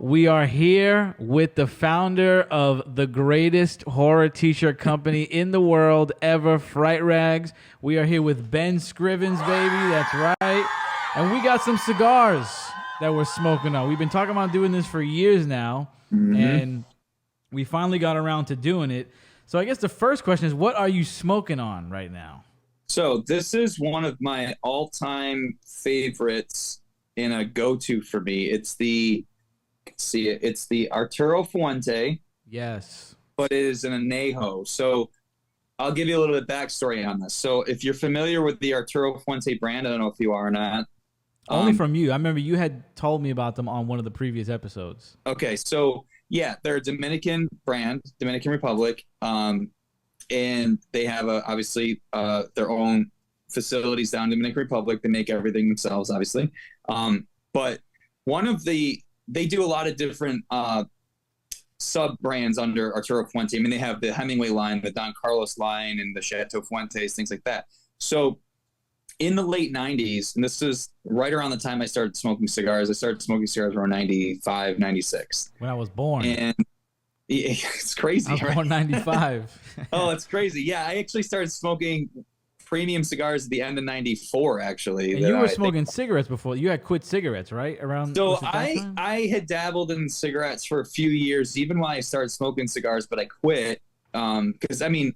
We are here with the founder of the greatest horror t-shirt company in the world ever, Fright Rags. We are here with Ben Scrivens, baby. That's right. And we got some cigars that we're smoking on. We've been talking about doing this for years now, and we finally got around to doing it. So I guess the first question is, what are you smoking on right now? So this is one of my all-time favorites and a go-to for me. It's the Arturo Fuente, Yes. but it is an añejo. So I'll give you a little bit of backstory on this. So if you're familiar with the Arturo Fuente brand, I don't know if you are or not. Only from you. I remember you had told me about them on one of the previous episodes. Okay, so yeah, they're a Dominican brand, Dominican Republic, and they have obviously their own facilities down in Dominican Republic. They make everything themselves, obviously. But they do a lot of different sub brands under Arturo Fuente. I mean, they have the Hemingway line, the Don Carlos line, and the Chateau Fuentes, things like that. So in the late 90s, and this is right around the time I started smoking cigars. I started smoking cigars around 95, 96. When I was born. And it's crazy. I was born 95. Oh, it's crazy. Yeah, I actually started smoking premium cigars at the end of 94, actually. And you were smoking cigarettes before. You had quit cigarettes, right? So I had dabbled in cigarettes for a few years, even when I started smoking cigars, but I quit. Because, I mean,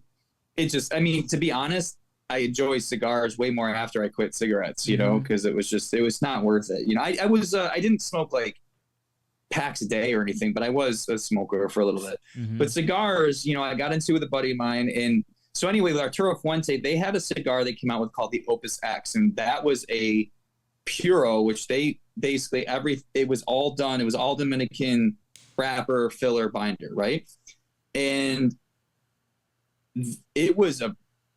to be honest, I enjoy cigars way more after I quit cigarettes, you know, because it was not worth it. You know, I didn't smoke like packs a day or anything, but I was a smoker for a little bit. But cigars, you know, I got into with a buddy of mine. And so anyway, with Arturo Fuente, they had a cigar they came out with called the Opus X, and that was a Puro, which they basically it was all done. It was all Dominican wrapper, filler, binder, right? And it was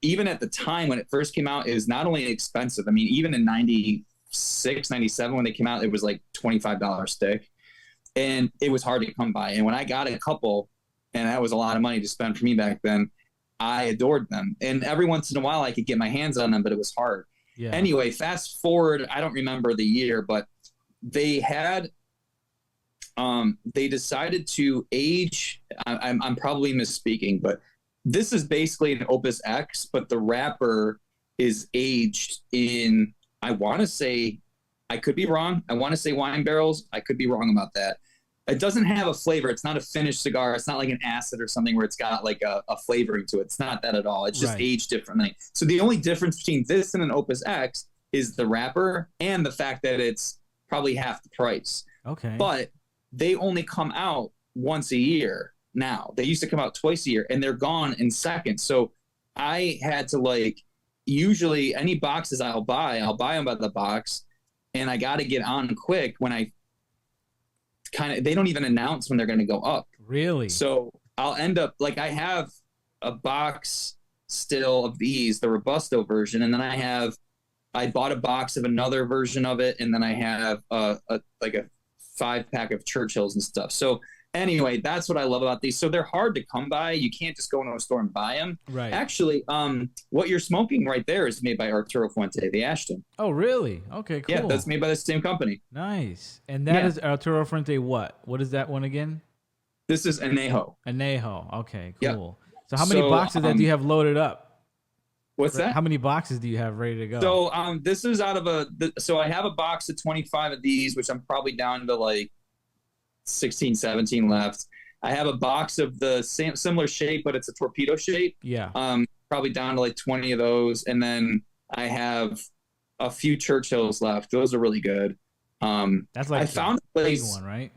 even at the time when it first came out, it was not only expensive. I mean, even in 96, 97, when they came out, it was like $25 stick. And it was hard to come by. And when I got a couple, and that was a lot of money to spend for me back then, I adored them. And every once in a while I could get my hands on them, but it was hard. Yeah. Anyway, fast forward, I don't remember the year, but they had, they decided to age, I'm probably misspeaking, but this is basically an Opus X, but the wrapper is aged in, I want to say, I could be wrong. I want to say wine barrels. I could be wrong about that. It doesn't have a flavor. It's not a finished cigar. It's not like an acid or something where it's got like a flavoring to it. It's not that at all. It's just aged differently. So the only difference between this and an Opus X is the wrapper and the fact that it's probably half the price. Okay. But they only come out once a year now. They used to come out twice a year, and they're gone in seconds. So I had to usually any boxes I'll buy them by the box, and I got to get on quick when they don't even announce when they're going to go up. Really? So I'll end up I have a box still of these, the Robusto version. And then I bought a box of another version of it. And then I have a 5-pack of Churchills and stuff. So anyway, that's what I love about these. So they're hard to come by. You can't just go into a store and buy them. Right. Actually, what you're smoking right there is made by Arturo Fuente, the Ashton. Oh, really? Okay, cool. Yeah, that's made by the same company. Nice. And that is Arturo Fuente what? What is that one again? This is Añejo. Añejo. Okay, cool. Yep. So how many boxes do you have loaded up? What's that? How many boxes do you have ready to go? So this is out of so I have a box of 25 of these, which I'm probably down to 16, 17 left. I have a box of the similar shape, but it's a torpedo shape. Yeah. Probably down to 20 of those. And then I have a few Churchills left. Those are really good. That's I found a place, big one, right?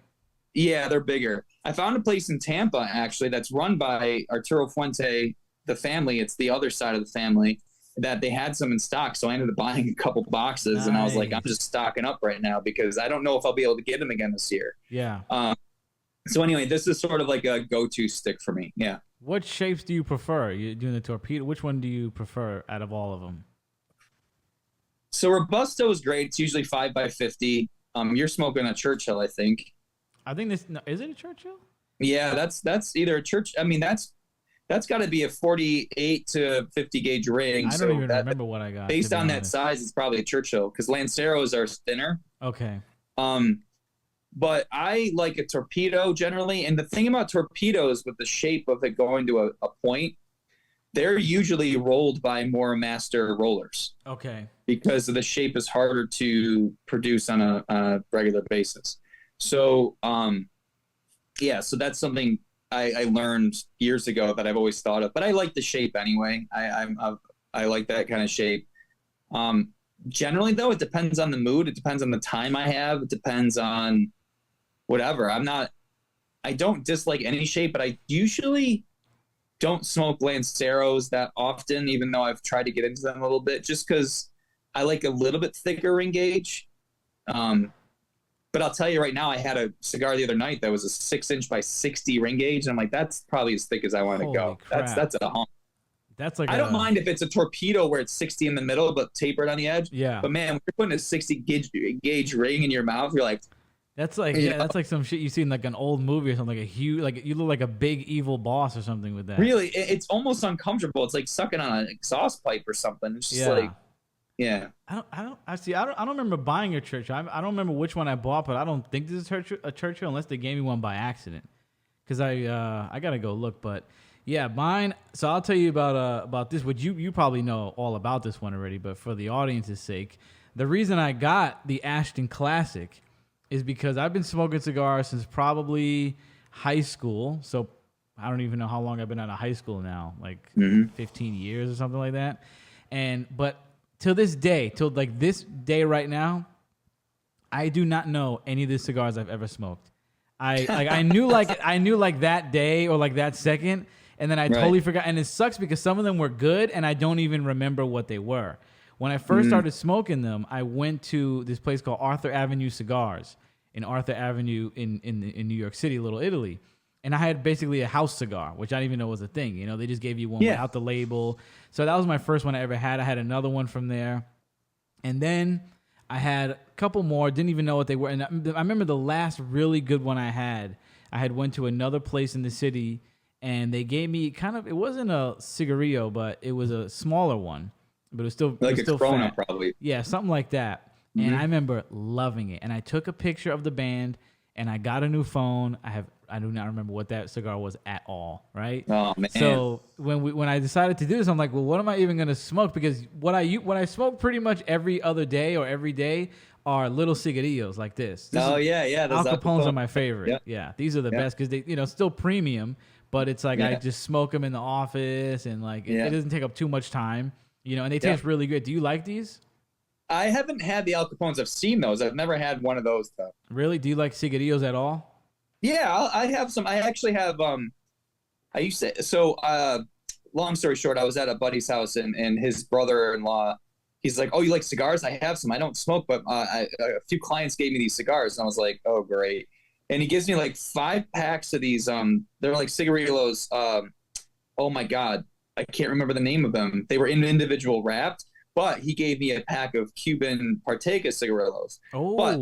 Yeah, they're bigger. I found a place in Tampa, actually, that's run by Arturo Fuente, the family. It's the other side of the family, that they had some in stock. So I ended up buying a couple boxes. Nice. And I was like, I'm just stocking up right now because I don't know if I'll be able to get them again this year. Yeah. So anyway, this is sort of like a go-to stick for me. Yeah. What shapes do you prefer? You're doing the torpedo. Which one do you prefer out of all of them? So Robusto is great. It's usually 5x50. You're smoking a Churchill, I think. I think is it a Churchill? Yeah, that's either a Church. I mean, that's got to be a 48 to 50 gauge ring. I don't even remember what I got. Based on that size, it's probably a Churchill because Lanceros are thinner. Okay. but I like a torpedo generally. And the thing about torpedoes with the shape of it going to a point, they're usually rolled by more master rollers. Okay. Because the shape is harder to produce on a regular basis. So, yeah, so that's something I learned years ago that I've always thought of, but I like the shape anyway. I like that kind of shape. Generally though, it depends on the mood. It depends on the time I have. It depends on whatever. I don't dislike any shape, but I usually don't smoke Lanceros that often, even though I've tried to get into them a little bit, just because I like a little bit thicker ring gauge. But I'll tell you right now, I had a cigar the other night that was a 6-inch by 60 ring gauge, and I'm like, that's probably as thick as I want to go. Crap. That's a hump. That's like I don't mind if it's a torpedo where it's 60 in the middle but tapered on the edge. Yeah. But man, when you're putting a 60 gauge ring in your mouth, you're like, that's like that's like some shit you see in like an old movie or something, like a huge, like you look like a big evil boss or something with that. really, it's almost uncomfortable. It's like sucking on an exhaust pipe or something. It's just like, yeah. I don't remember buying a Churchill. I don't remember which one I bought, but I don't think this is a Churchill unless they gave me one by accident. Because I gotta go look, but yeah, mine. So I'll tell you about this. Which you probably know all about this one already, but for the audience's sake, the reason I got the Ashton Classic is because I've been smoking cigars since probably high school. So I don't even know how long I've been out of high school now, like 15 years or something like that. But till this day right now, I do not know any of the cigars I've ever smoked. I knew that day or like that second, and then I totally forgot. And it sucks because some of them were good, and I don't even remember what they were. When I first started smoking them, I went to this place called Arthur Avenue Cigars in Arthur Avenue in New York City, Little Italy. And I had basically a house cigar, which I didn't even know was a thing. You know, they just gave you one without the label. So that was my first one I ever had. I had another one from there. And then I had a couple more, didn't even know what they were. And I remember the last really good one I had went to another place in the city, and they gave me it wasn't a cigarillo, but it was a smaller one. But it was still like a Corona, fat. probably. Yeah, something like that. And I remember loving it. And I took a picture of the band, and I got a new phone. I do not remember what that cigar was at all, right? Oh man! So when I decided to do this, I'm like, well, what am I even going to smoke? Because what I smoke pretty much every other day or every day are little cigarillos like this. Yeah. Al Capones are my favorite. Yeah, these are the best because they still premium, but it's like I just smoke them in the office, and like it doesn't take up too much time, and they taste really good. Do you like these? I haven't had the Al Capones. I've seen those. I've never had one of those though. Really? Do you like cigarillos at all? Yeah, I have some. I actually have. I used to. So, long story short, I was at a buddy's house, and his brother-in-law. He's like, "Oh, you like cigars? I have some. I don't smoke, but a few clients gave me these cigars." And I was like, "Oh, great!" And he gives me like 5 packs of these. They're like cigarillos. Oh my god, I can't remember the name of them. They were individual wrapped, but he gave me a pack of Cuban Partagas cigarillos. Oh. But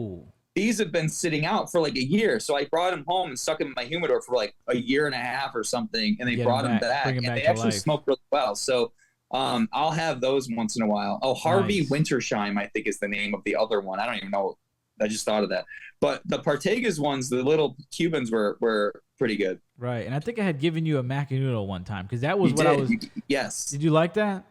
these have been sitting out for like a year. So I brought them home and stuck them in my humidor for like a year and a half or something. And they brought them back. And they actually smoke really well. So I'll have those once in a while. Oh, Harvey Wintersheim, I think is the name of the other one. I don't even know. I just thought of that. But the Partagas ones, the little Cubans were pretty good. Right. And I think I had given you a Macanudo one time because that was I was. Yes. Did you like that?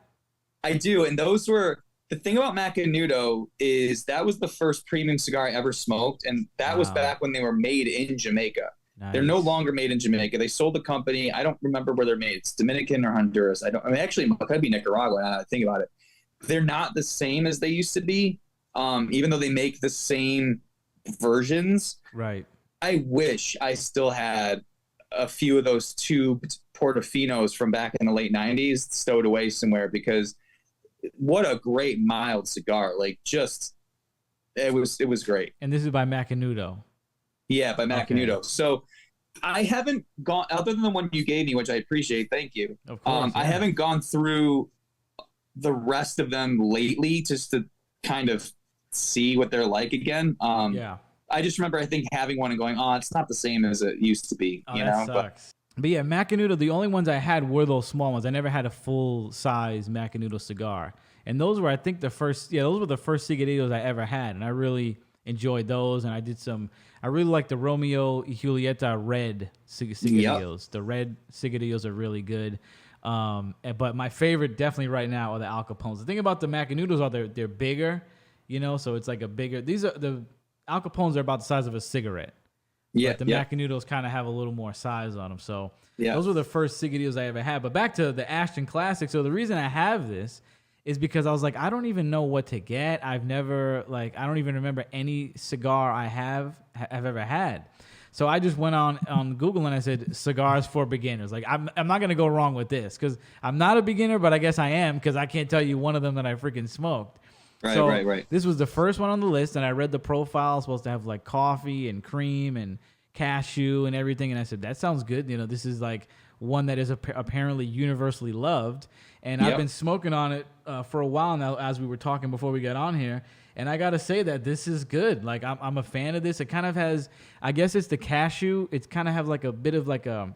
I do. And those were. The thing about Macanudo is that was the first premium cigar I ever smoked, and that was back when they were made in Jamaica. Nice. They're no longer made in Jamaica. They sold the company. I don't remember where they're made. It's Dominican or Honduras. Actually, it could be Nicaragua now that I think about it. They're not the same as they used to be, even though they make the same versions. Right. I wish I still had a few of those tubed Portofinos from back in the late 90s stowed away somewhere, because what a great mild cigar. Like, just it was great. And this is by Macanudo. Yeah, by Macanudo. Okay. So I haven't gone, other than the one you gave me, which I appreciate, thank you. Of course, I haven't gone through the rest of them lately just to kind of see what they're like again. I just remember, I think, having one and going, oh, it's not the same as it used to be. Oh, that sucks. But yeah, Macanudo, the only ones I had were those small ones. I never had a full-size Macanudo cigar. And those were, I think, those were the first cigarillos I ever had. And enjoyed those. And I really like the Romeo y Julieta red cigarillos. The red cigarillos are really good. But my favorite definitely right now are the Al Capones. The thing about the Macanudos are they're bigger, so it's like the Al Capones are about the size of a cigarette. Yeah. But the Macanudos kind of have a little more size on them. So yeah. Those were the first cigarillos I ever had. But back to the Ashton Classic. So the reason I have this is because I was like, I don't even know what to get. I don't even remember any cigar I've ever had. So I just went on Google and I said cigars for beginners. Like I'm not gonna go wrong with this because I'm not a beginner, but I guess I am because I can't tell you one of them that I freaking smoked. Right. This was the first one on the list, and I read the profile. It's supposed to have like coffee and cream and cashew and everything, and I said that sounds good. This is like one that is apparently universally loved, and I've been smoking on it for a while now. As we were talking before we got on here. And I gotta say that this is good. Like I'm a fan of this. It kind of has, I guess it's the cashew. It's kind of have like a bit of like a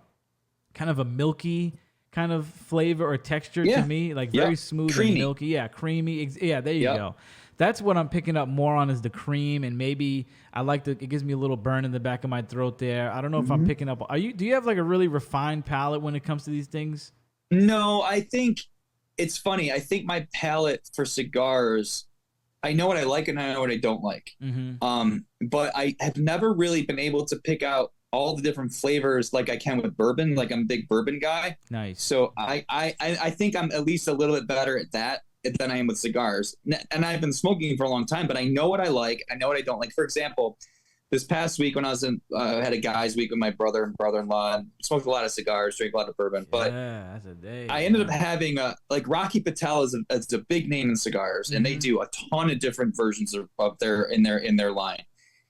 kind of a milky kind of flavor or texture to me. Like very smooth and milky. Yeah, creamy. Yeah, there you go. That's what I'm picking up more on is the cream, and maybe it gives me a little burn in the back of my throat there. I don't know if I'm picking up. Do you have like a really refined palate when it comes to these things? No, I think it's funny. I think my palate for cigars, I know what I like and I know what I don't like. But I have never really been able to pick out all the different flavors like I can with bourbon. Like I'm a big bourbon guy. Nice. So I think I'm at least a little bit better at that than I am with cigars. And I've been smoking for a long time, but I know what I like. I know what I don't like. For example, this past week when I was had a guys week with my brother and brother-in-law, and smoked a lot of cigars, drank a lot of bourbon. But that's a day. I ended up having like Rocky Patel is a big name in cigars, and they do a ton of different versions of their in their line.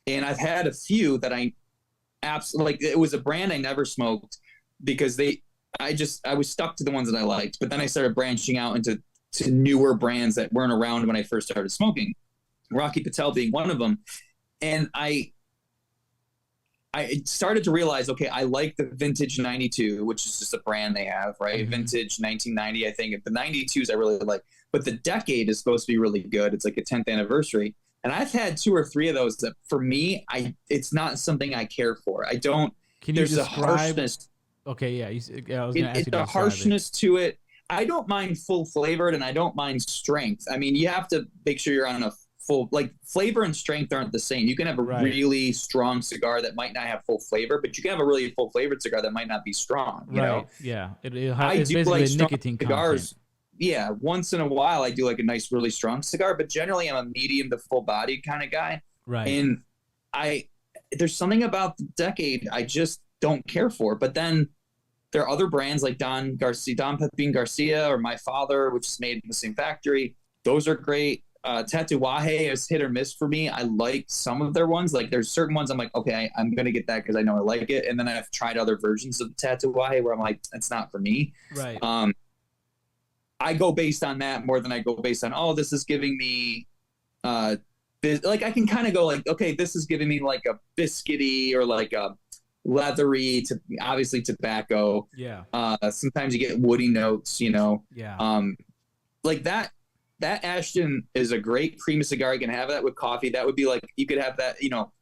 And I've had a few that I absolutely like. It was a brand I never smoked because I was stuck to the ones that I liked. But then I started branching out into newer brands that weren't around when I first started smoking. Rocky Patel being one of them, and I started to realize, okay, I like the Vintage 92, which is just a brand they have, right? Vintage 1990, I think. The 92s I really like. But the Decade is supposed to be really good. It's like a 10th anniversary. And I've had 2 or 3 of those that, for me, it's not something I care for. I don't. Can you describe? A harshness. Okay, yeah. I was going to ask you to It's a harshness to it. I don't mind full flavored, and I don't mind strength. I mean, you have to make sure you're on a full, like, flavor and strength aren't the same. You can have a really strong cigar that might not have full flavor, but you can have a really full flavored cigar that might not be strong. You know? Yeah. I do like strong nicotine cigars. Content. Yeah, once in a while I do like a nice, really strong cigar, but generally I'm a medium to full bodied kind of guy. Right. And there's something about the Decade I just don't care for. But then there are other brands like Don Pepin Garcia or My Father, which is made in the same factory. Those are great. Tatuaje is hit or miss for me. I like some of their ones. Like there's certain ones I'm like, okay, I'm going to get that because I know I like it. And then I've tried other versions of Tatuaje where I'm like, it's not for me. Right. I go based on that more than I go based on, oh, this is giving me, like I can kind of go like, okay, this is giving me like a biscuity or like a leathery, obviously tobacco. Yeah. Sometimes you get woody notes, Yeah. Like that Ashton is a great creamy cigar. You can have that with coffee. That would be like, you could have that,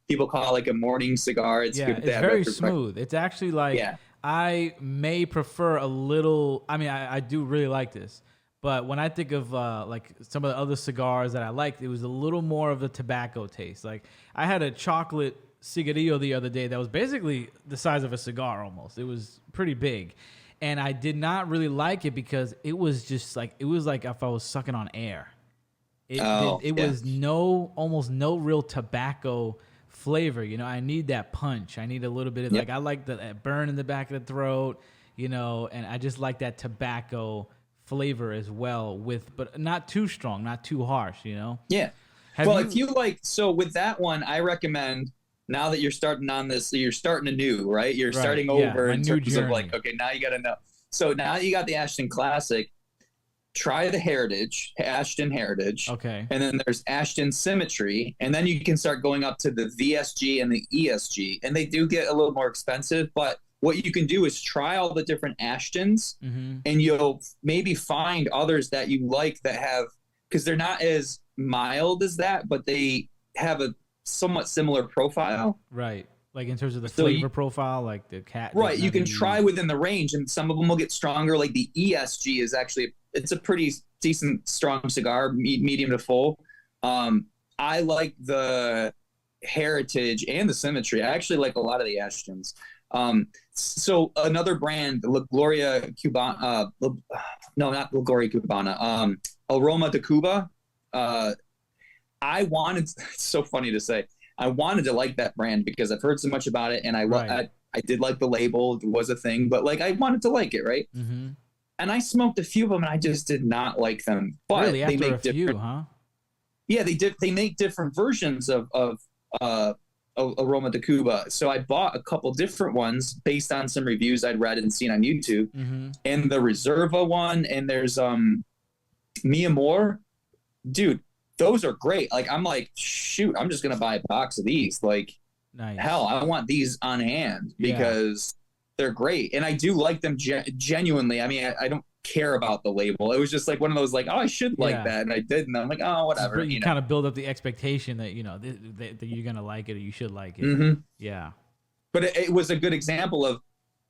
people call it like a morning cigar. It's good. It's very smooth. It's actually like, I may prefer a little, I do really like this, but when I think of like some of the other cigars that I liked, it was a little more of a tobacco taste. Like I had a chocolate cigarillo the other day that was basically the size of a cigar almost. It was pretty big. And I did not really like it because it was just like, it was like if I was sucking on air. It was almost no real tobacco flavor. I need that punch. I need a little bit of like, I like that burn in the back of the throat, and I just like that tobacco flavor as well but not too strong, not too harsh, Yeah. If you like, so with that one, I recommend, now that you're starting on this, you're starting anew, right? You're starting over in terms of like, okay, now you got to know. So now you got the Ashton Classic, try the Ashton Heritage. Okay. And then there's Ashton Symmetry. And then you can start going up to the VSG and the ESG. And they do get a little more expensive, but what you can do is try all the different Ashtons, and you'll maybe find others that you like that have, because they're not as mild as that, but they have a somewhat similar profile. Right. Like in terms of the So flavor profile, like the cat. right, the you can nutty- try within the range, and some of them will get stronger. Like the ESG is actually, it's a pretty decent strong cigar, medium to full. I like the Heritage and the Symmetry. I actually like a lot of the Ashtons. So another brand, La Gloria Cubana, no, not La Gloria Cubana, Aroma de Cuba. I wanted, it's so funny to say, I wanted to like that brand because I've heard so much about it, and I did like the label. It was a thing, but like I wanted to like it, right? Mm-hmm. And I smoked a few of them, and I just did not like them. But Really, they after make a few, different, huh? yeah, they make different versions of Aroma de Cuba. So I bought a couple different ones based on some reviews I'd read and seen on YouTube, Mm-hmm. and the Reserva one, and there's Mi Amor, dude. Those are great. Like I'm like, shoot, I'm just gonna buy a box of these. Like, Nice. hell, I want these on hand because they're great, and I do like them genuinely. I mean, I don't care about the label. It was just like one of those, like, oh, I should like that, and I didn't. I'm like, oh, whatever. You kind of build up the expectation that that you're gonna like it or you should like it. Mm-hmm. Yeah. But it was a good example of,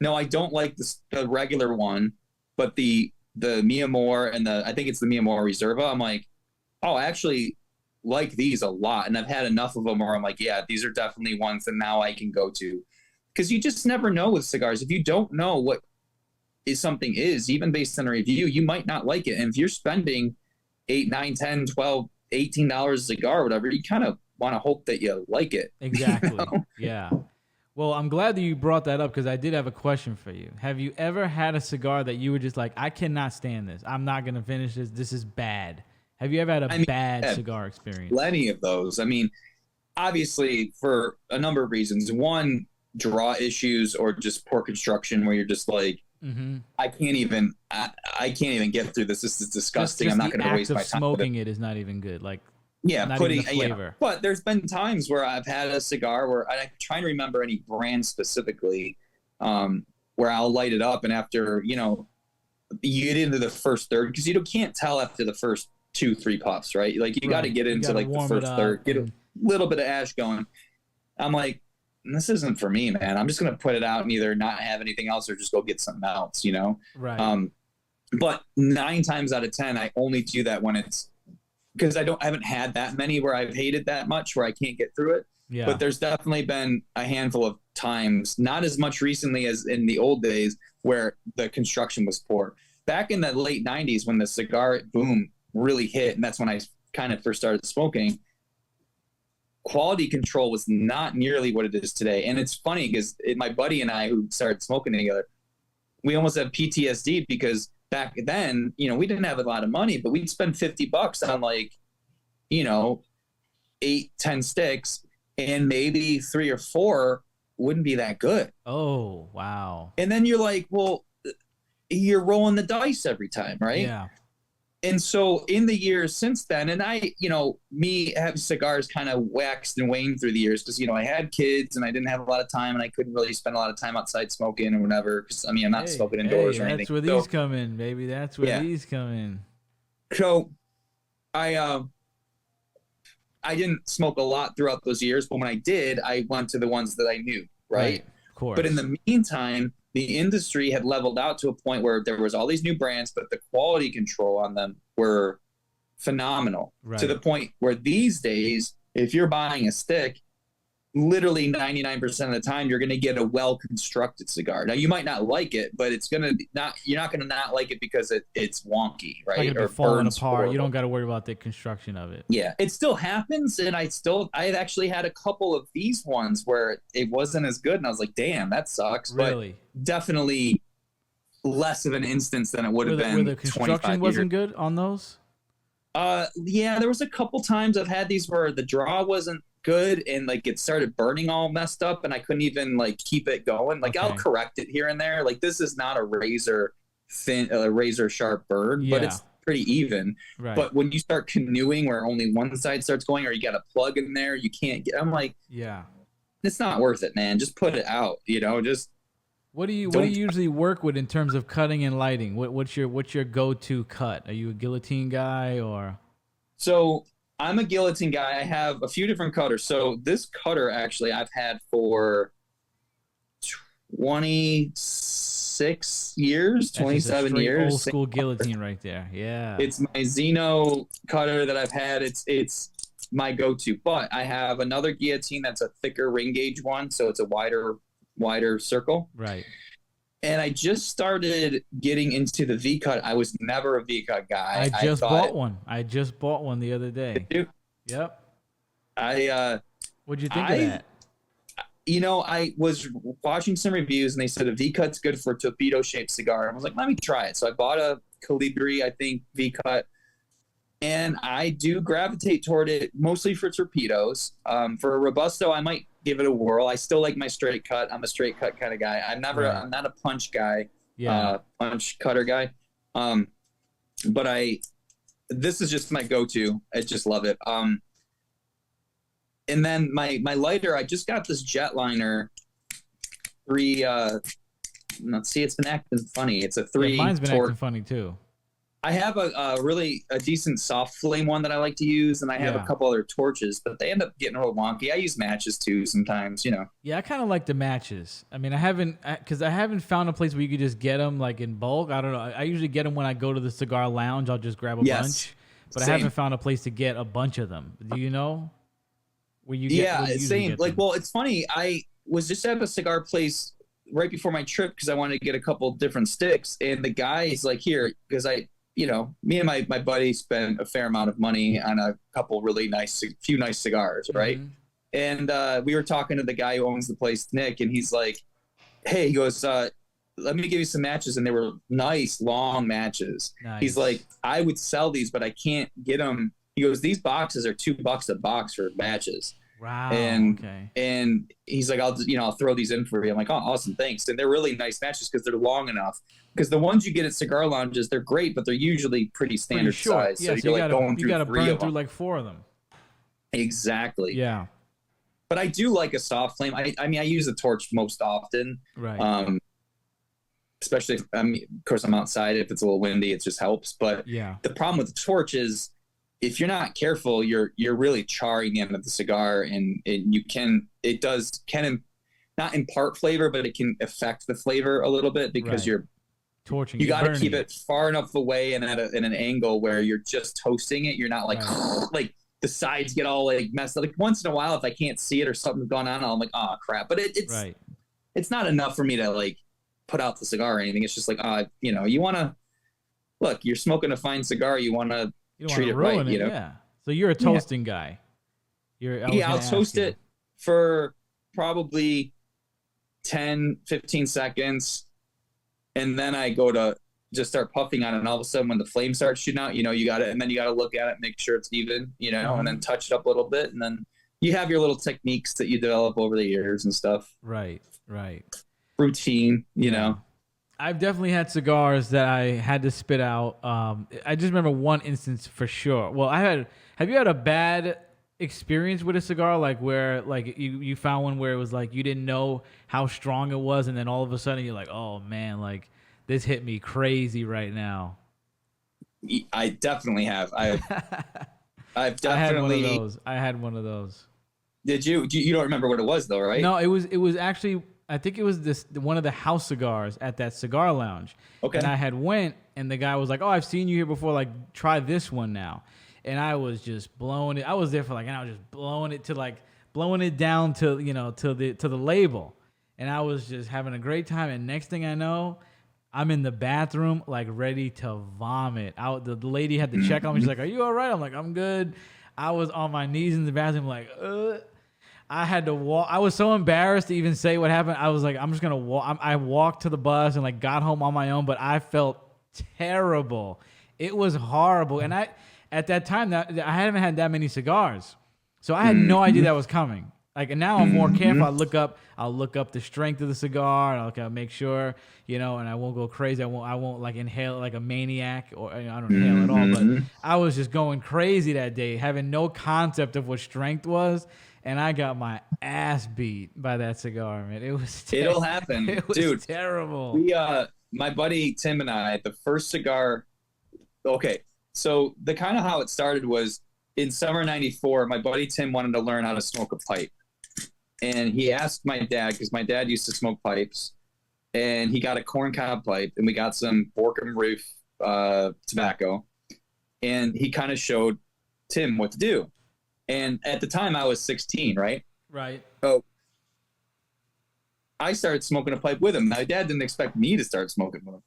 no, I don't like the regular one, but the Mi Amor and I think it's the Mi Amor Reserva. I'm like, oh, I actually like these a lot, and I've had enough of them where I'm like, yeah, these are definitely ones that now I can go to, because you just never know with cigars. If you don't know what something is, even based on a review, you might not like it. And if you're spending $8, $9, $10, $12, $18 a cigar or whatever, you kind of want to hope that you like it. Exactly. You know? Yeah. Well, I'm glad that you brought that up because I did have a question for you. Have you ever had a cigar that you were just like, I cannot stand this. I'm not going to finish this. This is bad. Have you ever had a bad cigar experience? Plenty of those. I mean, obviously for a number of reasons. One, draw issues or just poor construction where you're just like, I can't even get through this. This is disgusting. Just I'm not going to waste my time. Smoking it is not even good. Like, putting flavor. But there's been times where I've had a cigar where I'm trying to remember any brand specifically, where I'll light it up, and after you get into the first third, because you can't tell after the first 2-3 puffs, right? Like you got to get into like the first third, get a little bit of ash going. I'm like, this isn't for me, man. I'm just gonna put it out and either not have anything else or just go get something else, Right. But 9 times out of 10, I only do that when it's because I haven't had that many where I've hated that much where I can't get through it. Yeah. But there's definitely been a handful of times, not as much recently as in the old days, where the construction was poor. Back in the late 90s when the cigar boom really hit, and that's when I kind of first started smoking, quality control was not nearly what it is today. And it's funny because my buddy and I, who started smoking together, we almost have PTSD because back then, we didn't have a lot of money, but we'd spend $50 on like, 8-10 sticks, and maybe 3 or 4 wouldn't be that good. Oh, wow. And then you're like, well, you're rolling the dice every time, right? Yeah. And so in the years since then, and I, me having cigars kind of waxed and waned through the years because, I had kids and I didn't have a lot of time and I couldn't really spend a lot of time outside smoking or whatever. Because, I'm not smoking indoors or anything. That's where these come in, baby. That's where these come in. So I didn't smoke a lot throughout those years, but when I did, I went to the ones that I knew, right? Of course. But in the meantime, the industry had leveled out to a point where there was all these new brands, but the quality control on them were phenomenal, to the point where these days, if you're buying a stick, literally 99% of the time, you're going to get a well-constructed cigar. Now, you might not like it, but you're not going to not like it because it's wonky, right? Or falling apart. You don't got to worry about the construction of it. Yeah, it still happens. And I've actually had a couple of these ones where it wasn't as good. And I was like, damn, that sucks. Really? But definitely less of an instance than it would have been. Where the construction wasn't good on those? Yeah, there was a couple times I've had these where the draw wasn't good and like it started burning all messed up and I couldn't even like keep it going. Like I'll correct it here and there. Like this is not a razor sharp burn, but it's pretty even. Right. But when you start canoeing where only one side starts going or you got a plug in there, you can't get, I'm like, it's not worth it, man. Just put it out, just. What do you usually work with in terms of cutting and lighting? What's your go-to cut? Are you a guillotine guy or? So I'm a guillotine guy. I have a few different cutters. So this cutter actually I've had for 26 years, That's just a 27 straight years. old school guillotine right there. Yeah. It's my Xeno cutter that I've had. It's my go-to. But I have another guillotine that's a thicker ring gauge one, so it's a wider circle. Right. And I just started getting into the V cut. I was never a V cut guy. I just bought one. I just bought one the other day. Yep. What'd you think of that? I was watching some reviews and they said a V cut's good for a torpedo shaped cigar. I was like, let me try it. So I bought a Calibri, I think, V cut. And I do gravitate toward it mostly for torpedoes. For a Robusto, I might give it a whirl. I still like my straight cut. I'm a straight cut kind of guy. I'm not a punch guy, punch cutter guy. But this is just my go-to. I just love it. And then my lighter, I just got this Jetliner 3. Let's see, it's been acting funny. It's a 3. Yeah, mine's been acting funny too. I have a really decent soft flame one that I like to use, and I have a couple other torches, but they end up getting a little wonky. I use matches too sometimes, Yeah, I kind of like the matches. I mean, I haven't found a place where you could just get them like in bulk. I don't know. I usually get them when I go to the cigar lounge. I'll just grab a bunch, but same. I haven't found a place to get a bunch of them. Do you know where you get? Yeah, same. Like, well, it's funny. I was just at a cigar place right before my trip because I wanted to get a couple different sticks, and the guy is like, here, because me and my buddy spent a fair amount of money on a couple really few nice cigars, right? Mm-hmm. And we were talking to the guy who owns the place, Nick, and he's like, hey, he goes, let me give you some matches. And they were nice, long matches. Nice. He's like, I would sell these, but I can't get them. He goes, these boxes are $2 a box for matches. Wow. And he's like, I'll throw these in for you. I'm like, oh, awesome, thanks. And they're really nice matches because they're long enough. Because the ones you get at cigar lounges, they're great, but they're usually pretty standard size. Yeah, so you gotta burn through like 4 of them. Exactly. Yeah. But I do like a soft flame. I mean, I use a torch most often. Right. Especially, of course, I'm outside. If it's a little windy, it just helps. But the problem with the torch is, if you're not careful, you're really charring the end of the cigar, and it can not impart flavor, but it can affect the flavor a little bit because you're torching. You got to keep it far enough away and in an angle where you're just toasting it. You're not like like the sides get all like messed up. Like once in a while, if I can't see it or something's going on, I'm like, oh crap. But it's not enough for me to like put out the cigar or anything. It's just like, you want to look. You're smoking a fine cigar. You want to treat it right. Yeah. So you're a toasting guy. I'll toast it for probably 10, 15 seconds. And then I go to just start puffing on it. And all of a sudden when the flame starts shooting out, you got it. And then you got to look at it, make sure it's even, and then touch it up a little bit. And then you have your little techniques that you develop over the years and stuff. Right. Routine, I've definitely had cigars that I had to spit out. I just remember one instance for sure. Well, have you had a bad experience with a cigar, like where like you found one where it was like you didn't know how strong it was, and then all of a sudden you're like, oh man, like this hit me crazy right now? I definitely have. I've definitely. I had one of those. Did you? You don't remember what it was though, right? No, it was actually, I think it was one of the house cigars at that cigar lounge. Okay. And I had went, and the guy was like, oh, I've seen you here before, like try this one now. And I was just blowing it. I was there for and I was just blowing it down to the label. And I was just having a great time. And next thing I know, I'm in the bathroom, like ready to vomit. The lady had to check on me. She's like, are you all right? I'm like, I'm good. I was on my knees in the bathroom, like, I had to walk. I was so embarrassed to even say what happened. I was like, I'm just going to walk. I walked to the bus and like got home on my own, but I felt terrible. It was horrible. And at that time, I haven't had that many cigars, so I had no idea that was coming. Like, and now I'm more careful. I'll look up the strength of the cigar, and I'll make sure, and I won't go crazy. I won't like inhale like a maniac, or I don't inhale at all. But I was just going crazy that day, having no concept of what strength was, and I got my ass beat by that cigar, man. It was it'll happen, it was dude. Terrible. We my buddy Tim and I, the first cigar. Okay. So the kind of how it started was in summer '94, my buddy Tim wanted to learn how to smoke a pipe, and he asked my dad because my dad used to smoke pipes, and he got a corncob pipe, and we got some Borkum Reef tobacco, and he kind of showed Tim what to do. And at the time, I was 16, right? Right. So I started smoking a pipe with him. My dad didn't expect me to start smoking with him.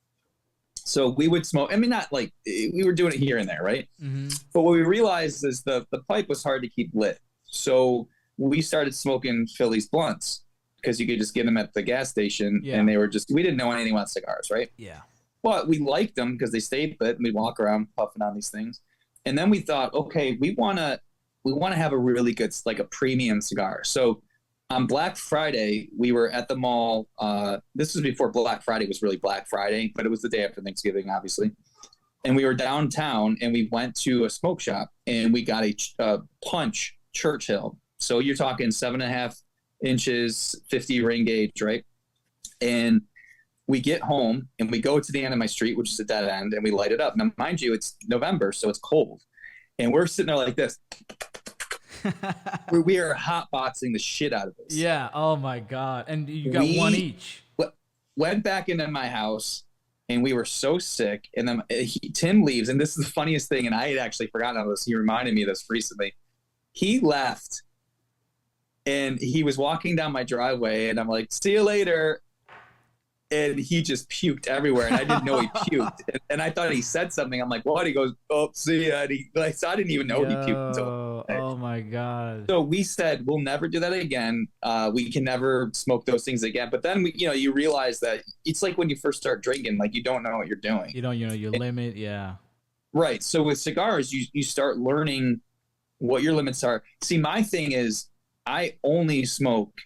So we would smoke. I mean, not like we were doing it here and there, right? Mm-hmm. But what we realized is the pipe was hard to keep lit. So we started smoking Phillies blunts because you could just get them at the gas station, and they were just, we didn't know anything about cigars, right? Yeah. But we liked them because they stayed lit, and we walk around puffing on these things. And then we thought, okay, we want to have a really good, like a premium cigar. So on Black Friday, we were at the mall. This was before Black Friday was really Black Friday, but it was the day after Thanksgiving, obviously. And we were downtown, and we went to a smoke shop, and we got a Punch Churchill. So you're talking 7.5 inches, 50 ring gauge, right? And we get home, and we go to the end of my street, which is a dead end, and we light it up. Now, mind you, it's November, so it's cold. And we're sitting there like this. we are hotboxing the shit out of this. Yeah. Oh my God. And you got one each. Went back into my house, and we were so sick. And then Tim leaves, and this is the funniest thing. And I had actually forgotten about this. He reminded me of this recently. He left, and he was walking down my driveway, and I'm like, "See you later." And he just puked everywhere, and I didn't know he puked. And I thought he said something. I'm like, "What?" He goes, "Oh, see ya." And so I didn't even know he puked until. Oh my God. So we said, we'll never do that again. We can never smoke those things again. But then you realize that it's like when you first start drinking, like you don't know what you're doing. You don't, your limit. Yeah. Right. So with cigars, you start learning what your limits are. See, my thing is I only smoke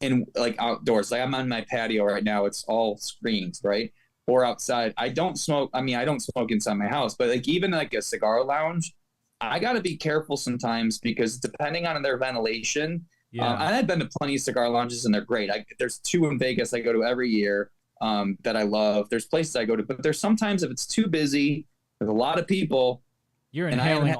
in like outdoors. Like I'm on my patio right now. It's all screens, right? Or outside. I don't smoke. I mean, I don't smoke inside my house, but like even like a cigar lounge, I got to be careful sometimes because depending on their ventilation, I've been to plenty of cigar lounges and they're great. There's 2 in Vegas I go to every year that I love. There's places I go to, but there's sometimes if it's too busy, there's a lot of people. You're inhaling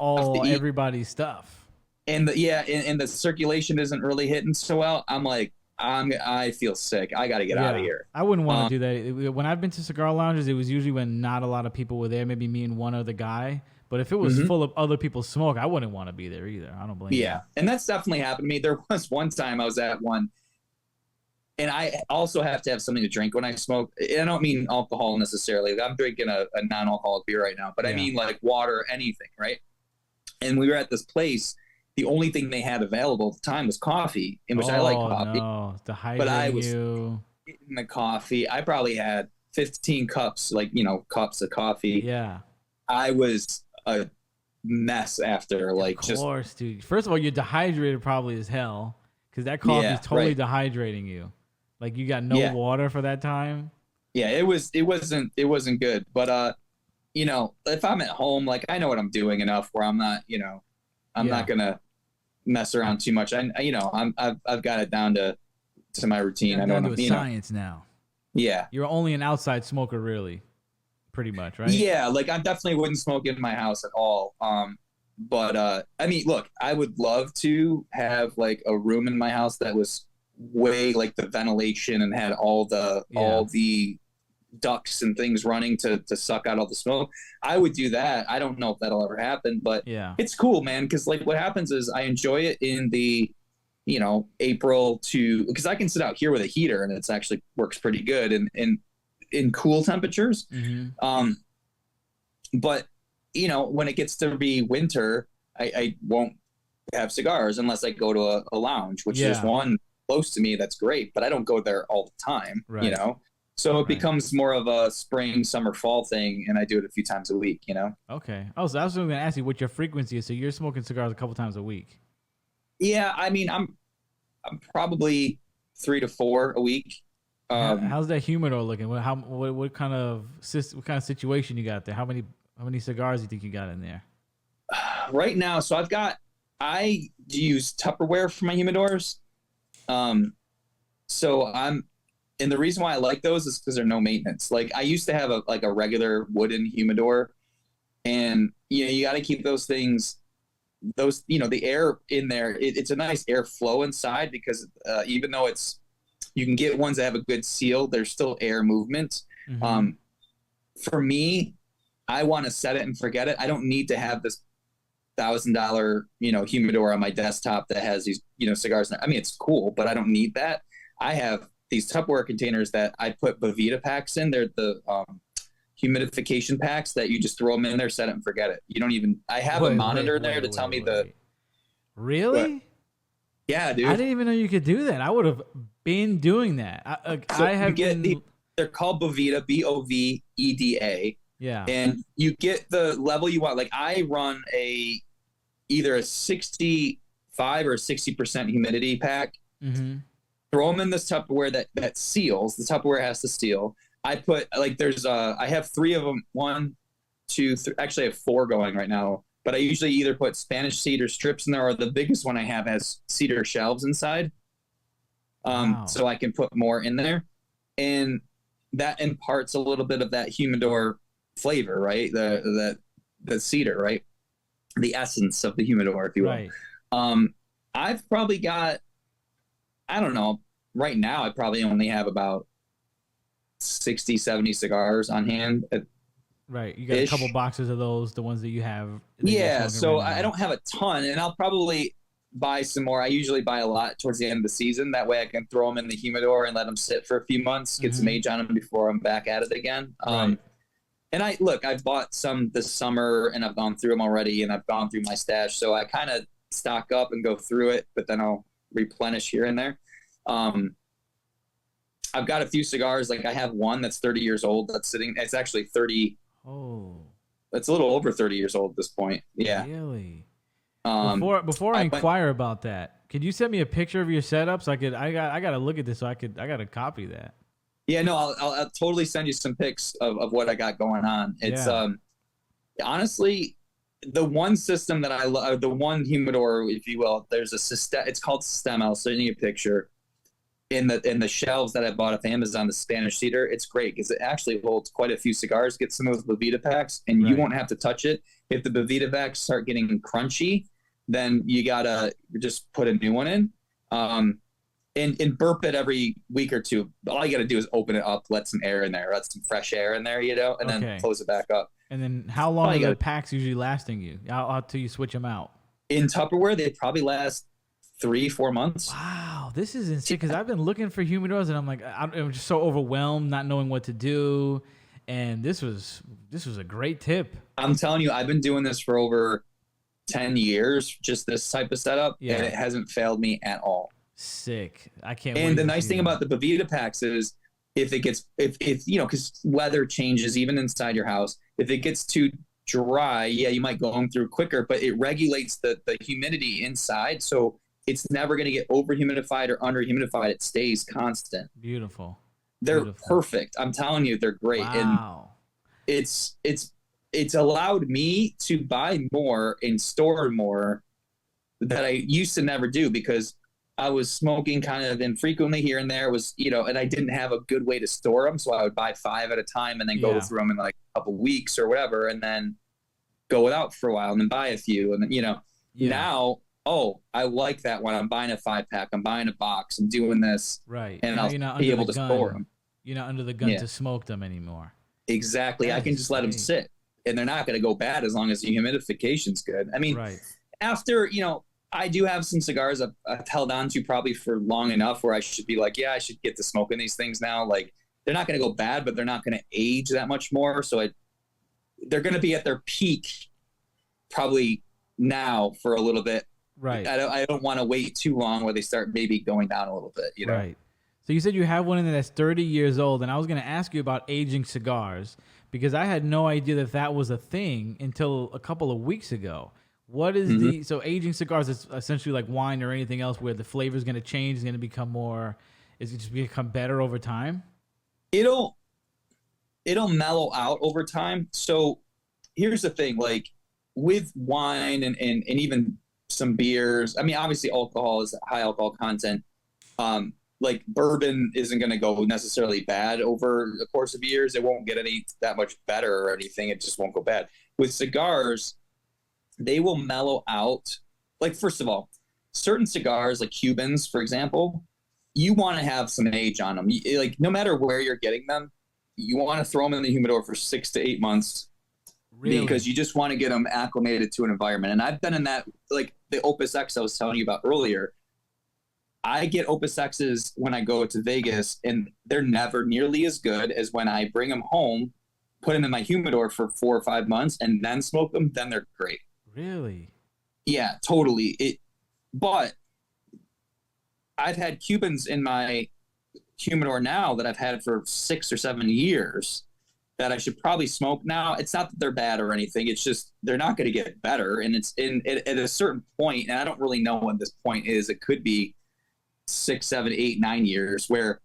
everybody's stuff. And the circulation isn't really hitting so well. I'm like, I feel sick. I got to get out of here. I wouldn't want to do that. When I've been to cigar lounges, it was usually when not a lot of people were there, maybe me and one other guy. But if it was full of other people's smoke, I wouldn't want to be there either. I don't blame you. Yeah, and that's definitely happened to me. There was one time I was at one, and I also have to have something to drink when I smoke. I don't mean alcohol necessarily. I'm drinking a non-alcoholic beer right now, but I mean like water, anything, right? And we were at this place. The only thing they had available at the time was coffee, in which I like coffee. No, but I was eating the coffee. I probably had 15 cups, cups of coffee. Yeah. I was a mess after, like, of course, dude. First of all, you're dehydrated probably as hell because that coffee is totally dehydrating you. Like you got no water for that time. Yeah, it wasn't good. But if I'm at home, like I know what I'm doing enough where I'm not, I'm not gonna mess around too much. I've got it down to my routine. I know what I'm science now. Yeah, you're only an outside smoker, really. Pretty much, right? Yeah, like I definitely wouldn't smoke in my house at all. But I mean, look, I would love to have like a room in my house that was way like the ventilation and had all the ducts and things running to suck out all the smoke. I would do that. I don't know if that'll ever happen, but it's cool, man. Because like what happens is I enjoy it in the April because I can sit out here with a heater and it's actually works pretty good and in cool temperatures. But when it gets to be winter, I won't have cigars unless I go to a lounge, which is one close to me. That's great, but I don't go there all the time, so it becomes more of a spring, summer, fall thing. And I do it a few times a week, Okay. Oh, so I was going to ask you what your frequency is. So you're smoking cigars a couple times a week. Yeah. I mean, I'm probably 3 to 4 a week. How's that humidor looking? What kind of situation you got there? How many cigars do you think you got in there? Right now, so I use Tupperware for my humidors. And the reason why I like those is because they're no maintenance. Like I used to have a regular wooden humidor, and you got to keep those things those, the air in there, it's a nice airflow inside because even though you can get ones that have a good seal, there's still air movement. Mm-hmm. For me, I want to set it and forget it. I don't need to have this $1,000, humidor on my desktop that has these, cigars. I mean, it's cool, but I don't need that. I have these Tupperware containers that I put Bovita packs in. They're the humidification packs that you just throw them in there, set it and forget it. You don't even, I have a monitor there to tell me the. Really? But, yeah, dude. I didn't even know you could do that. I would have been doing that. I have been. They're called Bovita, Boveda. Yeah. And you get the level you want. Like I run either a 65 or 60% humidity pack. Mm-hmm. Throw them in this Tupperware that seals. The Tupperware has to seal. I put I have 3 of them. 1, 2, 3. Actually, I have 4 going right now. But I usually either put Spanish cedar strips in there, or the biggest one I have has cedar shelves inside. Wow. So I can put more in there, and that imparts a little bit of that humidor flavor, right? The cedar, right? The essence of the humidor, if you will. Right. I've probably got, I don't know, right now I probably only have about 60, 70 cigars on hand. Right. You got a couple boxes of those, the ones that you have. Yeah. So I don't have a ton, and I'll probably buy some more. I usually buy a lot towards the end of the season. That way I can throw them in the humidor and let them sit for a few months, get some age on them before I'm back at it again. Right. And I've bought some this summer and I've gone through them already, and I've gone through my stash. So I kind of stock up and go through it, but then I'll replenish here and there. I've got a few cigars. Like I have one that's 30 years old. That's sitting. It's actually 30. Oh, it's a little over 30 years old at this point. Yeah. Really? Before I inquire about that, could you send me a picture of your setup so I got to look at this so I got to copy that. Yeah, no, I'll totally send you some pics of what I got going on. It's honestly the one system that I love, the one humidor, if you will. There's a system. It's called System. I'll send you a picture. In the shelves that I bought off Amazon, the Spanish cedar, it's great because it actually holds quite a few cigars. Get some of those Bovita packs, and you won't have to touch it. If the Bovita packs start getting crunchy, then you gotta just put a new one in, and burp it every week or two. All you gotta do is open it up, let some air in there, let some fresh air in there, and then close it back up. And then how long are the packs usually lasting you? How till you switch them out? In Tupperware, they probably last 3-4 months. Wow, this is insane because I've been looking for humidors and I'm just so overwhelmed, not knowing what to do. And this was a great tip. I'm telling you, I've been doing this for over 10 years, just this type of setup, and it hasn't failed me at all. Sick. I can't wait. And the nice thing about the Bovita packs is if because weather changes even inside your house, if it gets too dry, you might go through quicker, but it regulates the humidity inside. So it's never going to get over humidified or under humidified. It stays constant. Beautiful. They're perfect. I'm telling you, they're great. Wow. And it's allowed me to buy more and store more that I used to never do because I was smoking kind of infrequently here and there. It was, and I didn't have a good way to store them. So I would buy 5 at a time and then go through them in like a couple weeks or whatever, and then go without for a while and then buy a few. And then, now, I like that one. I'm buying a 5-pack. I'm buying a box. I'm doing this. Right. And I'll be able to store them. You're not under the gun to smoke them anymore. Exactly. I can just let them sit, and they're not going to go bad as long as the humidification's good. I mean, after, I do have some cigars I've held on to probably for long enough where I should be like, I should get to smoking these things now. Like, they're not going to go bad, but they're not going to age that much more. So they're going to be at their peak probably now for a little bit. Right. I don't want to wait too long where they start maybe going down a little bit, Right. So you said you have one in there that's 30 years old, and I was going to ask you about aging cigars because I had no idea that was a thing until a couple of weeks ago. What is so aging cigars is essentially like wine or anything else where the flavor is going to change, is going to become more, is it just become better over time? It'll mellow out over time. So here's the thing, like with wine and even some beers, I mean, obviously alcohol is high alcohol content. Like bourbon isn't going to go necessarily bad over the course of years. It won't get that much better or anything. It just won't go bad. With cigars, they will mellow out. Like, first of all, certain cigars, like Cubans, for example, you want to have some age on them. Like, no matter where you're getting them, you want to throw them in the humidor for 6 to 8 months. Really? Because you just want to get them acclimated to an environment. And I've been in that, like the Opus X I was telling you about earlier. I get Opus X's when I go to Vegas, and they're never nearly as good as when I bring them home, put them in my humidor for 4 or 5 months, and then smoke them. Then they're great. Really? Yeah, totally. But I've had Cubans in my humidor now that I've had for 6 or 7 years that I should probably smoke now. It's not that they're bad or anything. It's just they're not going to get better. And it's at a certain point, and I don't really know when this point is. It could be 6, 7, 8, 9 years where,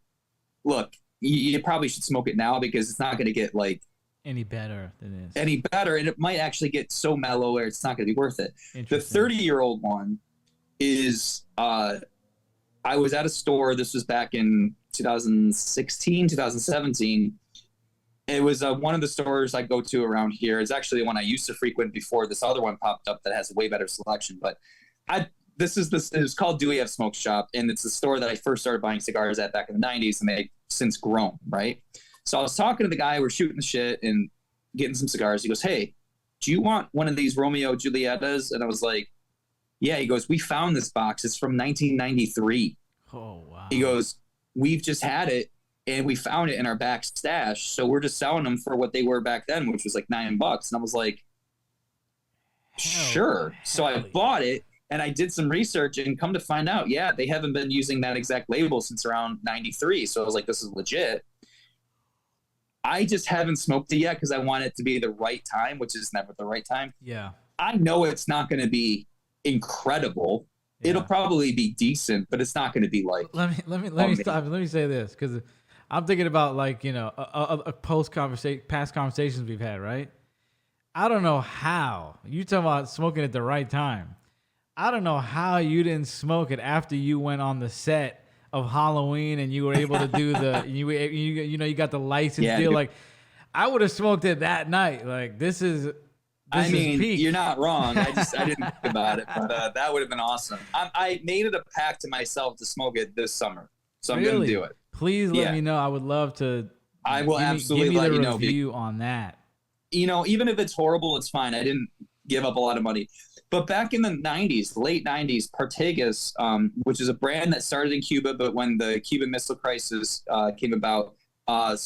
look, you probably should smoke it now because it's not going to get like any better than this. Any better, and it might actually get so mellow where it's not going to be worth it. The 30-year-old one is I was at a store. This was back in 2016, 2017. It was one of the stores I go to around here. It's actually the one I used to frequent before this other one popped up that has a way better selection. But it was called Dewey F Smoke Shop, and it's the store that I first started buying cigars at back in the 90s, and they've since grown, right? So I was talking to the guy, we're shooting the shit and getting some cigars. He goes, "Hey, do you want one of these Romeo Julietas?" And I was like, "Yeah." He goes, "We found this box. It's from 1993. Oh, wow. He goes, "We've just had it, and we found it in our back stash. So we're just selling them for what they were back then, which was like $9." And I was like, sure. So I bought it, and I did some research, and come to find out, yeah, they haven't been using that exact label since around 93. So I was like, this is legit. I just haven't smoked it yet because I want it to be the right time, which is never the right time. Yeah. I know it's not going to be incredible. Yeah. It'll probably be decent, but it's not going to be like. Let me stop. Let me say this, because I'm thinking about, like, you know, a past conversations we've had, right? I don't know how you talking about smoking at the right time. I don't know how you didn't smoke it after you went on the set of Halloween and you were able to do you got the license deal. Like, I would have smoked it that night. Like, this is peak. You're not wrong. I didn't think about it, but that would have been awesome. I made it a pact to myself to smoke it this summer, so I'm going to do it. Please let me know. I would love to. I will absolutely let you know. Review on that. You know, even if it's horrible, it's fine. I didn't give up a lot of money. But back in the 90s, late 90s, Partagas, which is a brand that started in Cuba, but when the Cuban Missile Crisis came about, I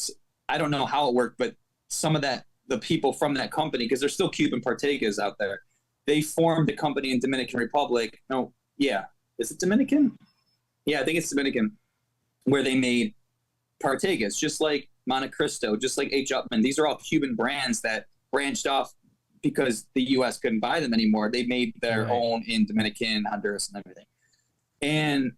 don't know how it worked, but some of the people from that company, because there's still Cuban Partagas out there, they formed a company in Dominican Republic. No, yeah. Is it Dominican? Yeah, I think it's Dominican, where they made Partagas, just like Monte Cristo, just like H. Upmann. These are all Cuban brands that branched off because the U.S. couldn't buy them anymore. They made their own in Dominican, Honduras, and everything. And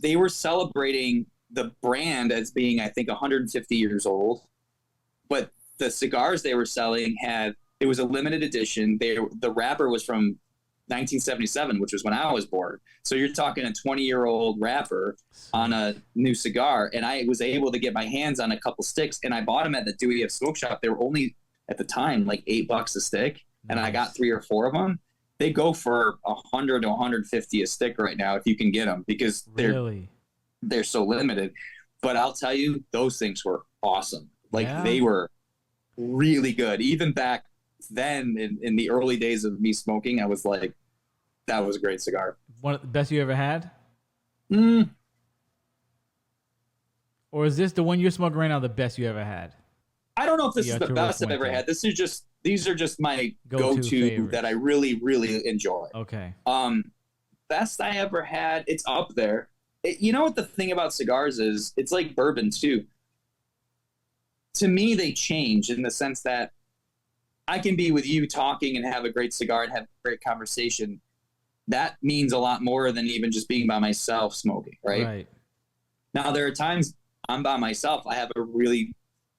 they were celebrating the brand as being, I think, 150 years old. But the cigars they were selling it was a limited edition. The wrapper was from 1977, which was when I was born. So you're talking a 20-year-old wrapper on a new cigar. And I was able to get my hands on a couple sticks, and I bought them at the Dewey F Smoke Shop. They were only, at the time, like $8 a stick. And I got 3 or 4 of them. They go for 100 to 150 a stick right now if you can get them, because they're so limited. But I'll tell you, those things were awesome. Like, they were really good. Even back then, in the early days of me smoking, I was like, that was a great cigar. One of the best you ever had? Or is this the one you're smoking right now the best you ever had? I don't know if this is the best I've ever had. These are just my go-to that I really, really enjoy. Okay. Best I ever had, it's up there. You know what the thing about cigars is? It's like bourbon too. To me, they change in the sense that I can be with you talking and have a great cigar and have a great conversation. That means a lot more than even just being by myself smoking, right? Now, there are times I'm by myself. I have a really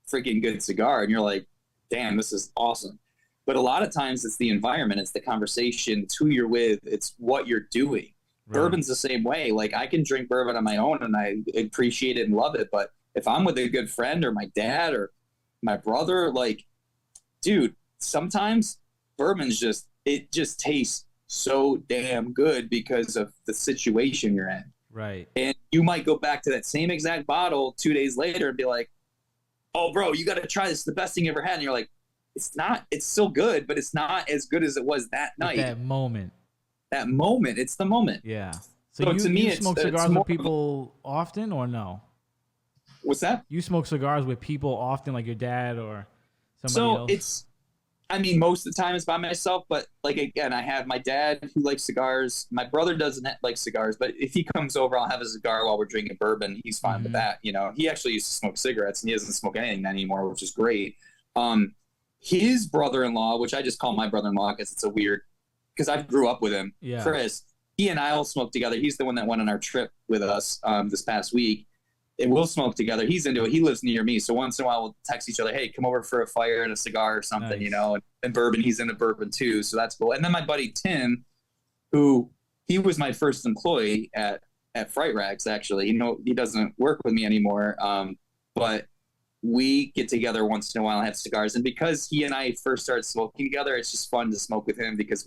freaking good cigar, and you're like, damn, this is awesome. But a lot of times it's the environment, it's the conversation, it's who you're with, it's what you're doing. Bourbon's the same way. Like, I can drink bourbon on my own and I appreciate it and love it. But if I'm with a good friend or my dad or my brother, like, dude, sometimes bourbon's just it just tastes so damn good because of the situation you're in. Right. And you might go back to that same exact bottle 2 days later and be like, oh, bro, you got to try this. It's the best thing you ever had. And you're like, it's not, it's still good, but it's not as good as it was that night. That moment. That moment. It's the moment. Yeah. So you, to me, you smoke cigars more with people often or no? What's that? You smoke cigars with people often, like your dad or somebody else? I mean, most of the time it's by myself, but like, again, I have my dad who likes cigars. My brother doesn't like cigars, but if he comes over, I'll have a cigar while we're drinking bourbon. He's fine with that. You know, he actually used to smoke cigarettes and he doesn't smoke anything anymore, which is great. His brother-in-law, which I just call my brother-in-law because it's a weird, because I grew up with him, Chris, he and I will smoke together. He's the one that went on our trip with us this past week. And we'll smoke together. He's into it. He lives near me. So once in a while, we'll text each other, hey, come over for a fire and a cigar or something, you know, and bourbon. He's into bourbon too. So that's cool. And then my buddy Tim, who he was my first employee at Fright Rags, actually. You know, he doesn't work with me anymore. But we get together once in a while and have cigars. And because he and I first started smoking together, it's just fun to smoke with him because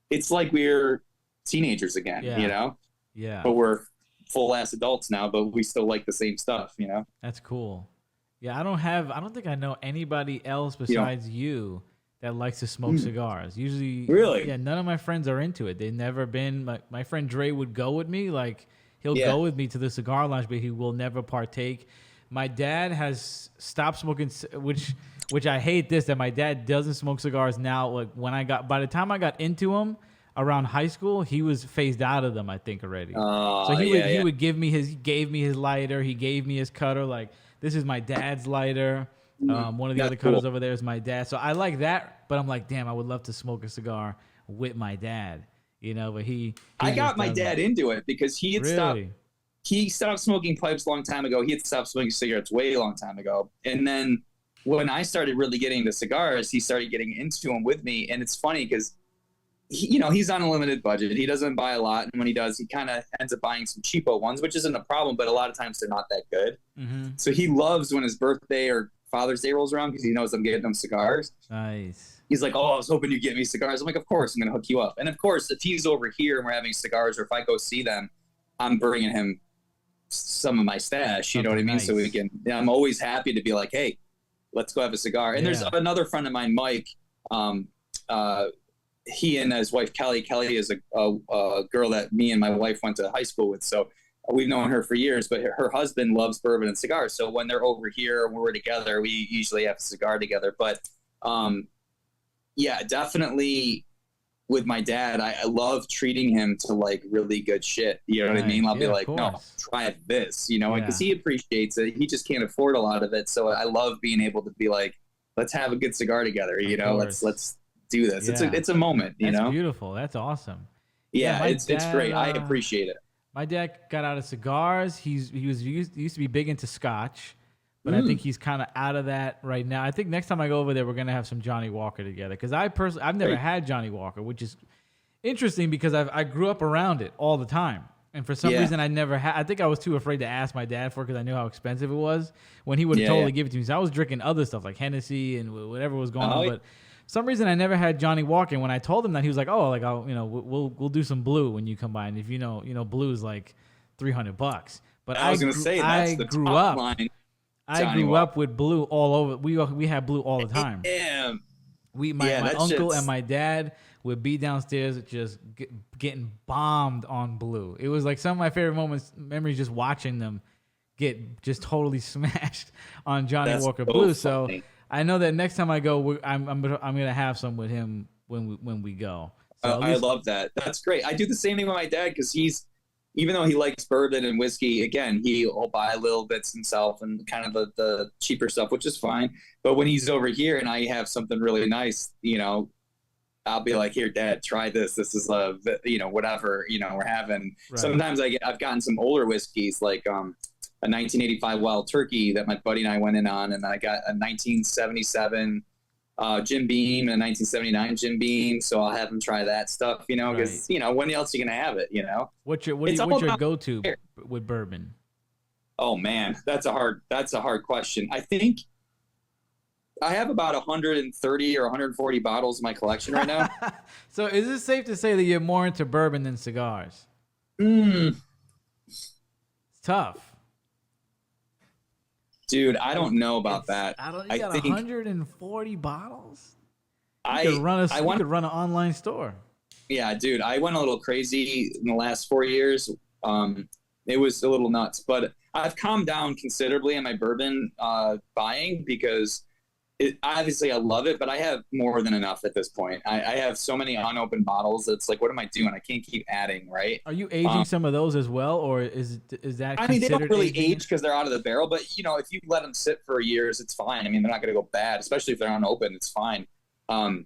it's like we're teenagers again, you know? Yeah. But we're full ass adults now, but we still like the same stuff, you know? That's cool. Yeah, I don't think I know anybody else besides you that likes to smoke cigars. Usually, really? Yeah, none of my friends are into it. They've never been. My friend Dre would go with me. Like, he'll go with me to the cigar lounge, but he will never partake. My dad has stopped smoking, which I hate this, that my dad doesn't smoke cigars now. Like, by the time I got into them, around high school, he was phased out of them, I think, already. So he would give me he gave me his lighter, he gave me his cutter. Like, this is my dad's lighter. One of the other cutters over there is my dad. So I like that, but I'm like, damn, I would love to smoke a cigar with my dad. You know, but I got my dad into it because he had stopped smoking pipes a long time ago. He had stopped smoking cigarettes way a long time ago. And then when I started really getting into cigars, he started getting into them with me. And it's funny because he's on a limited budget. He doesn't buy a lot. And when he does, he kind of ends up buying some cheapo ones, which isn't a problem, but a lot of times they're not that good. So he loves when his birthday or Father's Day rolls around because he knows I'm getting him cigars. Nice. He's like, oh, I was hoping you'd get me cigars. I'm like, of course, I'm going to hook you up. And of course, if he's over here and we're having cigars, or if I go see them, I'm bringing him some of my stash. You know what I mean? Nice. So I'm always happy to be like, hey, let's go have a cigar. And there's another friend of mine, Mike, he and his wife, Kelly is a girl that me and my wife went to high school with. So we've known her for years, but her husband loves bourbon and cigars. So when they're over here and we're together, we usually have a cigar together. But definitely with my dad, I love treating him to like really good shit. You know what I mean? I'll be like, no, try this, because he appreciates it. He just can't afford a lot of it. So I love being able to be like, let's have a good cigar together. Let's do this. It's a moment, That's know? Beautiful. That's awesome. Yeah, it's great. I appreciate it. My dad got out of cigars. He used to be big into Scotch, but I think he's kind of out of that right now. I think next time I go over there, we're gonna have some Johnny Walker together because I've never had Johnny Walker, which is interesting because I grew up around it all the time, and for some reason I never had. I think I was too afraid to ask my dad for it because I knew how expensive it was when he would totally give it to me. So I was drinking other stuff like Hennessy and whatever was going on, but. For some reason I never had Johnny Walker. And when I told him that, he was like, "Oh, like we'll do some blue when you come by, and if blue is like $300." But I was gonna say that's the top line. I grew up with blue all over. We had blue all the time. Damn. My uncle and my dad would be downstairs just getting bombed on blue. It was like some of my favorite memories, just watching them get just totally smashed on Johnny Walker Blue. So. I know that next time I go, I'm gonna have some with him when we go. So I love that. That's great. I do the same thing with my dad because even though he likes bourbon and whiskey, again, he'll buy little bits himself and kind of the cheaper stuff, which is fine. But when he's over here and I have something really nice, I'll be like, here, Dad, try this. This is whatever we're having. Right. Sometimes I've gotten some older whiskeys like a 1985 Wild Turkey that my buddy and I went in on, and I got a 1977 Jim Beam and a 1979 Jim Beam. So I'll have him try that stuff, because when else are you gonna have it, What's your go-to with bourbon? Oh man, that's a hard question. I think I have about 130 or 140 bottles in my collection right now. So is it safe to say that you're more into bourbon than cigars? Mm, It's tough. dude, I don't know about that. I don't. You I got think 140 bottles. I You want. could run an online store. Yeah, dude, I went a little crazy in the last 4 years. It was a little nuts, but I've calmed down considerably on my bourbon buying because obviously I love it, but I have more than enough at this point. I have so many unopened bottles. It's like, what am I doing? I can't keep adding, right? Are you aging some of those as well, or is that I mean, they don't considered really aging? age because they're out of the barrel, but you know, if you let them sit for years, it's fine. I mean, they're not going to go bad, especially if they're unopened. It's fine. Um,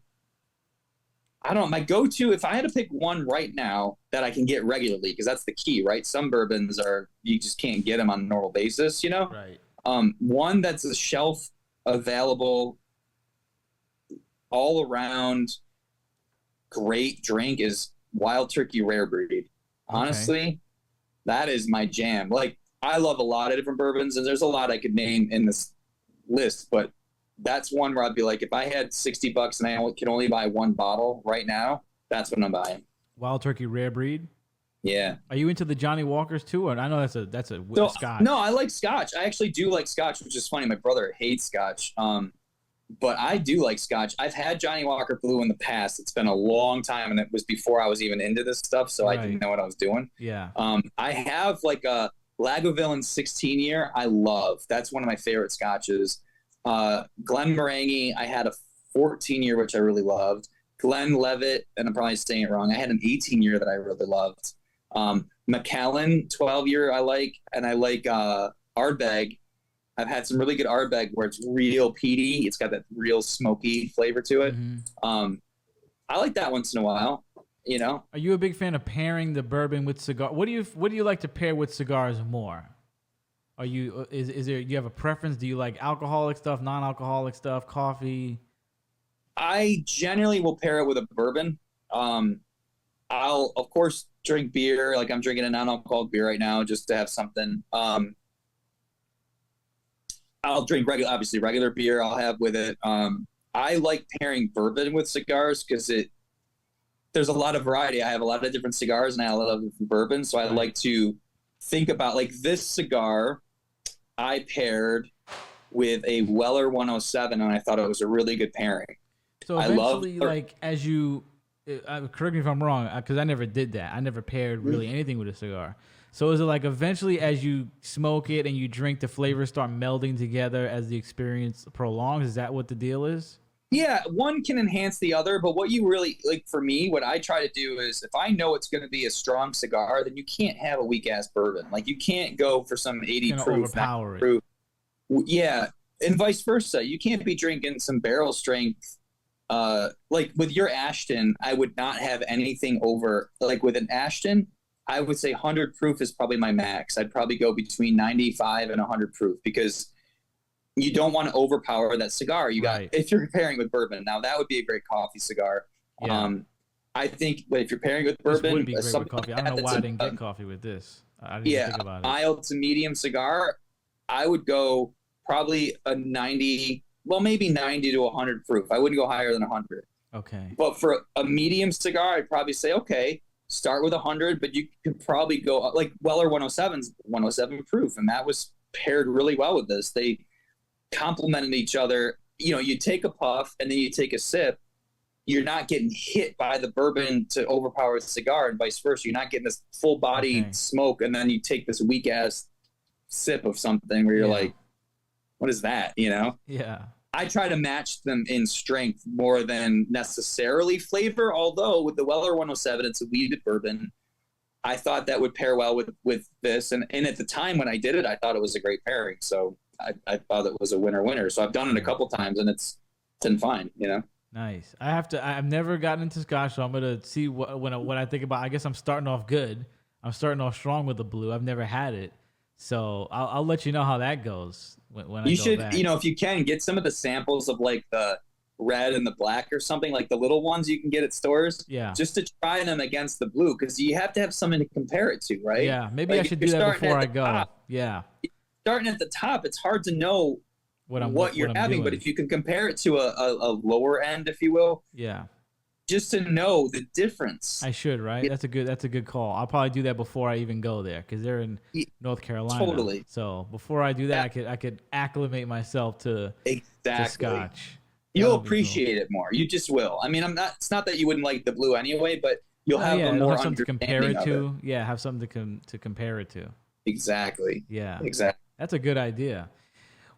I don't know. My go-to, if I had to pick one right now that I can get regularly, because that's the key, right? Some bourbons are you just can't get them on a normal basis, you know. Right. One that's a shelf available, all around, great drink is Wild Turkey Rare Breed. Okay. Honestly, that is my jam. Like I love a lot of different bourbons, and there's a lot I could name in this list, but that's one where I'd be like, if I had $60 and I can only buy one bottle right now, that's what I'm buying. Wild Turkey Rare Breed. Yeah. Are you into the Johnny Walkers too? Or I know that's a So Scotch. no, I like Scotch. I actually do like Scotch, which is funny. My brother hates Scotch. But I do like Scotch. I've had Johnny Walker Blue in the past. It's been a long time, and it was before I was even into this stuff, so I didn't Right. know what I was doing. Yeah. I have like a Lagavulin 16 year. I love. That's one of my favorite Scotches. Glenmorangie, I had a 14 year, which I really loved. Glenlivet, and I'm probably saying it wrong. I had an 18 year that I really loved. Macallan 12 year, I like, and I like Ardbeg. I've had some really good Ardbeg where it's real peaty. It's got that real smoky flavor to it. Hmm. I like that once in a while. You know, Are you a big fan of pairing the bourbon with cigar? What do you like to pair with cigars more? Are you is there you have a preference? Do you like alcoholic stuff, non-alcoholic stuff, coffee? I generally will pair it with a bourbon. Um, I'll of course drink beer. Like I'm drinking a non-alcoholic beer right now just to have something. I'll drink obviously regular beer. I'll have with it. I like pairing bourbon with cigars because there's a lot of variety. I have a lot of different cigars and I have a lot of different bourbons. So I like to think about like this cigar I paired with a Weller 107 and I thought it was a really good pairing. So I love eventually, like as you, correct me if I'm wrong, because I never did that. I never paired really anything with a cigar. So is it like eventually, as you smoke it and you drink, the flavors start melding together as the experience prolongs? Is that what the deal is? Yeah, one can enhance the other, but what you really like for me, what I try to do is if I know it's going to be a strong cigar, then you can't have a weak ass bourbon. Like you can't go for some 80 Gonna proof, overpower 90 it. proof. Yeah, and vice versa. You can't be drinking some barrel strength. Like with your Ashton, I would not have anything over like with an Ashton. I would say 100 proof is probably my max. I'd probably go between 95 and 100 proof because you don't want to overpower that cigar. You got Right. if you're pairing with bourbon. Now that would be a great coffee cigar. Yeah. I think, but if you're pairing with This bourbon, would be great with something coffee. like I don't know that, why I that's didn't get coffee with this. I didn't even yeah, think about it. mild to medium cigar. I would go probably a 90, well maybe 90 to 100 proof. I wouldn't go higher than 100. Okay. But for a medium cigar, I'd probably say okay, start with 100, but you could probably go like Weller 107's 107 proof, and that was paired really well with this. They complemented each other. You know, you take a puff and then you take a sip. You're not getting hit by the bourbon to overpower the cigar, and vice versa. You're not getting this full body smoke, and then you take this weak ass sip of something where you're like, "What is that?" You know? Yeah. I try to match them in strength more than necessarily flavor. Although with the Weller 107, it's a wheated bourbon. I thought that would pair well with this, and at the time when I did it, I thought it was a great pairing. So I thought it was a winner. So I've done it a couple times, and it's been fine. You know. Nice. I've never gotten into Scotch, so I'm gonna see when I think about. I guess I'm starting off good. I'm starting off strong with the blue. I've never had it, so I'll let you know how that goes when I You go should, back. you know, if you can get some of the samples of like the red and the black or something, like the little ones you can get at stores. Yeah. Just to try them against the blue, because you have to have something to compare it to, right? Yeah. Maybe like I should do that before I go. Top, Yeah. starting at the top, it's hard to know what you're I'm having, but doing. if you can compare it to a lower end, if you will, Yeah. just to know the difference. I should, right? Yeah, That's a good call. I'll probably do that before I even go there because they're in North Carolina. totally. So before I do that, Yeah, I could acclimate myself to exactly. Scotch. That You'll would be cool. appreciate it more. You just will. I mean, I'm not. It's not that you wouldn't like the blue anyway, but you'll No, have a yeah, it'll more have something to compare understanding it of it. to. Yeah, have something to compare it to. Exactly. Yeah, Exactly. that's a good idea.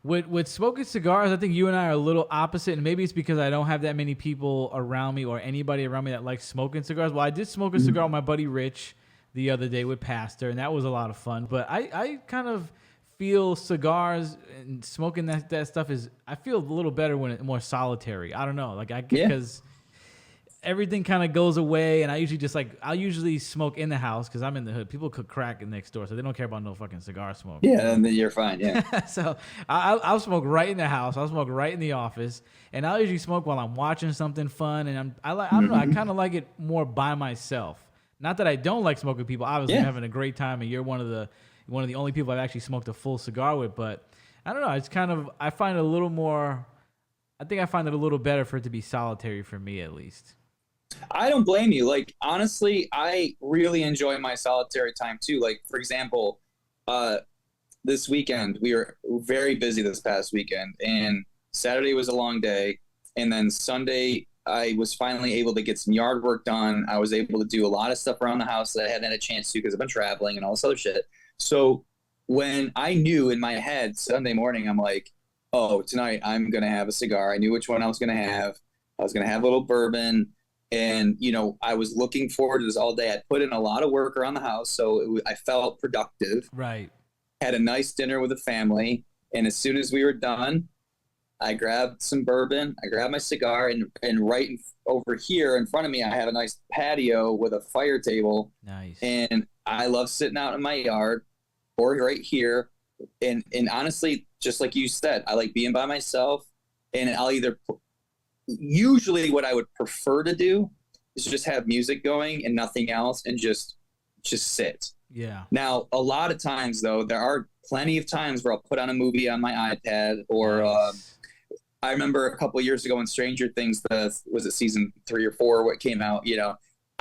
With smoking cigars, I think you and I are a little opposite, and maybe it's because I don't have that many people around me or anybody around me that likes smoking cigars. Well, I did smoke a cigar with my buddy Rich the other day with Pastor, and that was a lot of fun. But I kind of feel cigars and smoking that stuff is I feel a little better when it's more solitary. I don't know, like Yeah. because everything kind of goes away, and I'll usually smoke in the house because I'm in the hood. People cook crack next door, so they don't care about no fucking cigar smoke. Yeah, and then you're fine. Yeah. So I'll smoke right in the house. I'll smoke right in the office, and I'll usually smoke while I'm watching something fun. And I don't know. I kind of like it more by myself. Not that I don't like smoking with people. Obviously, I'm Yeah. having a great time, and you're one of the only people I've actually smoked a full cigar with. But I don't know. It's kind of I find it a little more. I think I find it a little better for it to be solitary for me at least. I don't blame you. Like, honestly, I really enjoy my solitary time too. Like, for example, uh, this weekend we were very busy this past weekend, and Saturday was a long day, and then Sunday I was finally able to get some yard work done. I was able to do a lot of stuff around the house that I hadn't had a chance to because I've been traveling and all this other shit. So when I knew in my head Sunday morning, I'm like, oh, tonight I'm gonna have a cigar. I knew which one I was gonna have. I was gonna have a little bourbon. And I was looking forward to this all day. I put in a lot of work around the house, so I felt productive. Right. Had a nice dinner with the family, and as soon as we were done, I grabbed some bourbon. I grabbed my cigar, and over here in front of me, I have a nice patio with a fire table. Nice. And I love sitting out in my yard or right here. And honestly, just like you said, I like being by myself, and I'll either usually what I would prefer to do is just have music going and nothing else and just sit. Yeah. Now, a lot of times though, there are plenty of times where I'll put on a movie on my iPad or Nice. I remember a couple of years ago in Stranger Things, was it season 3 or 4 what came out,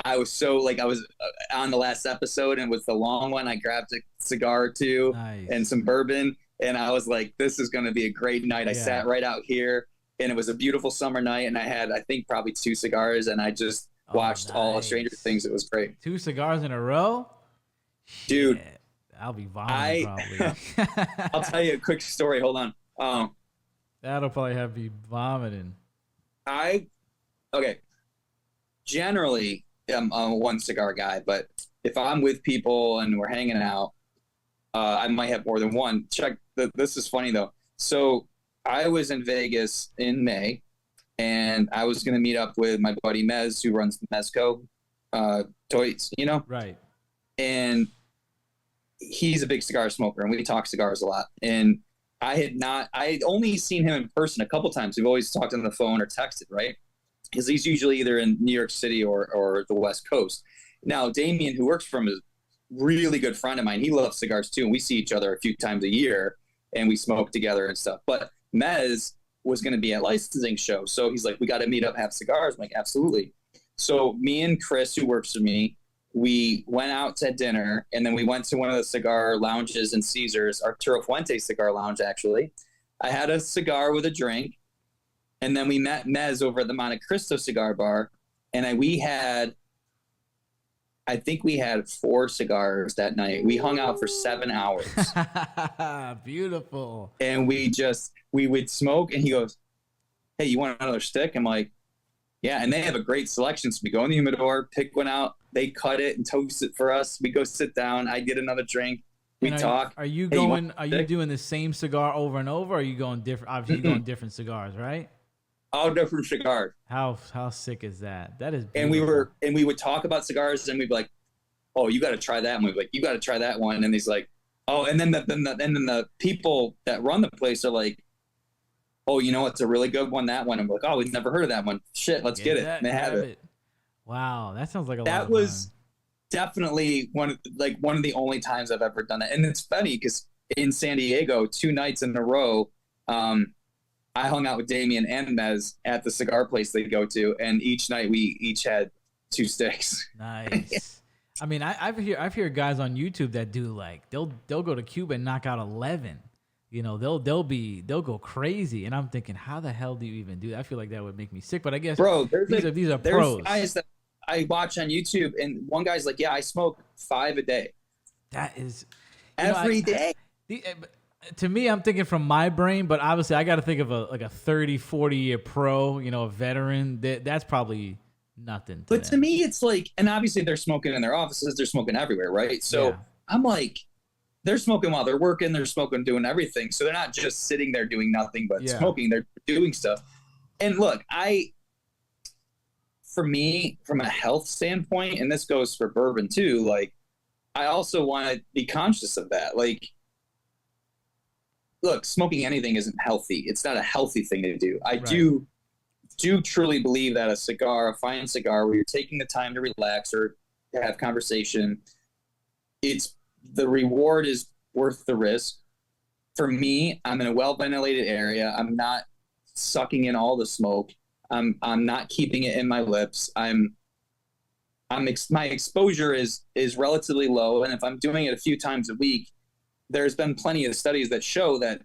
I was so like I was on the last episode, and with the long one, I grabbed a cigar or two Nice. and some bourbon, and I was like, "This is going to be a great night." I sat right out here, and it was a beautiful summer night, and I had, I think, probably 2 cigars, and I just watched all of Stranger Nice. Things. It was great, 2 cigars in a row, dude. Shit. I'll be vomiting probably. I'll tell you a quick story. Hold on. That'll probably have me vomiting. Okay. Generally, I'm a 1 cigar guy, but if I'm with people and we're hanging out, I might have more than one. This is funny though. So I was in Vegas in May, and I was going to meet up with my buddy Mez, who runs the Mezco Toys, Right. and he's a big cigar smoker, and we talk cigars a lot. And I had only seen him in person a couple times. We've always talked on the phone or texted, right? Because he's usually either in New York City or the West Coast. Now, Damien, who works for him, is a really good friend of mine. He loves cigars too, and we see each other a few times a year, and we smoke together and stuff. But Mez was going to be at licensing show, so he's like, "We got to meet up, have cigars." I'm like, "Absolutely." So me and Chris, who works for me, we went out to dinner, and then we went to one of the cigar lounges in Caesars, Arturo Fuente cigar lounge, actually. I had a cigar with a drink, and then we met Mez over at the Monte Cristo cigar bar, and I think we had 4 cigars that night. We hung out for 7 hours. Beautiful. And we would smoke, and he goes, "Hey, you want another stick?" I'm like, "Yeah." And they have a great selection. So we go in the humidor, pick one out. They cut it and toast it for us. We go sit down. I get another drink. We talk. Are you "Hey, are you doing the same cigar over and over? Or are you going different? Obviously, you're going different cigars, right? all different cigars. How sick is that? That is And beautiful. we would talk about cigars, and we'd be like, "Oh, you got to try that one." We'd be like, "You got to try that one." And he's like, "Oh," and then the people that run the place are like, "Oh, you know what's a really good one? That one." I'm like, "Oh, we've never heard of that one. Shit, let's get it." And they have it. Wow, that sounds like a lot That of was fun. definitely one of the only times I've ever done that. And it's funny because in San Diego, 2 nights in a row, I hung out with Damien and Mez at the cigar place they go to, and each night we each had 2 sticks. Nice. I mean, I've heard guys on YouTube that do like they'll go to Cuba and knock out 11. You know, they'll go crazy, and I'm thinking, how the hell do you even do that? I feel like that would make me sick. But I guess, bro, these are pros. Guys that I watch on YouTube, and one guy's like, yeah, I smoke 5 a day. That is every day. To me, I'm thinking from my brain, but obviously I got to think of a 30, 40 year pro, you know, a veteran. That's probably nothing. To me, it's like, and obviously they're smoking in their offices, they're smoking everywhere, right? So yeah. I'm like, they're smoking while they're working, they're smoking, doing everything. So they're not just sitting there doing nothing but smoking, they're doing stuff. And look, for me, from a health standpoint, and this goes for bourbon too, like, I also want to be conscious of that. Like, look, smoking anything isn't healthy. It's not a healthy thing to do. I do truly believe that a fine cigar where you're taking the time to relax or to have conversation, the reward is worth the risk. For me, I'm in a well-ventilated area. I'm not sucking in all the smoke. I'm not keeping it in my lips. My exposure is relatively low, and if I'm doing it a few times a week, there's been plenty of studies that show that,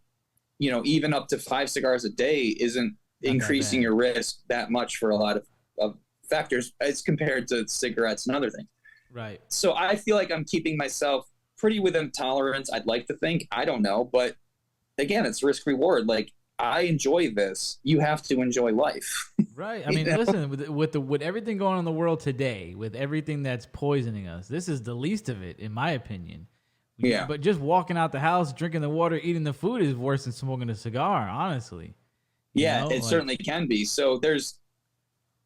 you know, even up to 5 cigars a day isn't increasing your risk that much for a lot of factors as compared to cigarettes and other things. Right. So I feel like I'm keeping myself pretty within tolerance. I'd like to think, I don't know, but again, it's risk reward. Like, I enjoy this. You have to enjoy life. Right. I mean, listen, with everything going on in the world today, with everything that's poisoning us, this is the least of it, in my opinion. Yeah. But just walking out the house, drinking the water, eating the food is worse than smoking a cigar, honestly. It certainly can be. So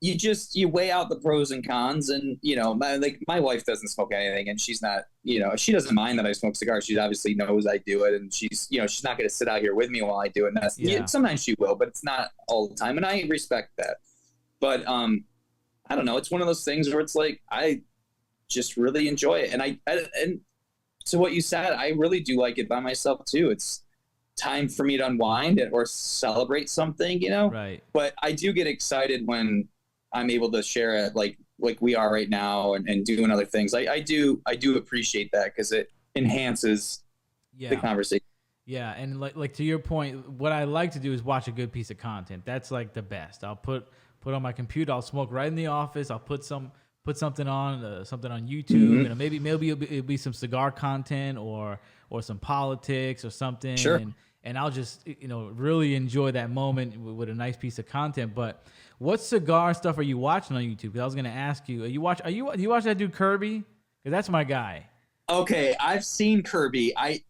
you weigh out the pros and cons, and, you know, my wife doesn't smoke anything, and she's not, you know, she doesn't mind that I smoke cigars. She obviously knows I do it, and she's not going to sit out here with me while I do it. Sometimes she will, but it's not all the time, and I respect that. But I don't know. It's one of those things where it's like, I just really enjoy it, and to what you said, I really do like it by myself too. It's time for me to unwind or celebrate something, you know? Right. But I do get excited when I'm able to share it like we are right now and doing other things. I do appreciate that because it enhances the conversation. Yeah, and like to your point, what I like to do is watch a good piece of content. That's like the best. I'll put on my computer, I'll smoke right in the office, I'll put something on YouTube. Mm-hmm. You know, maybe it'll be some cigar content or some politics or something. Sure. And I'll just, you know, really enjoy that moment with a nice piece of content. But what cigar stuff are you watching on YouTube? Because I was going to ask you, do you watch that dude Kirby? Because that's my guy. Okay, I've seen Kirby. I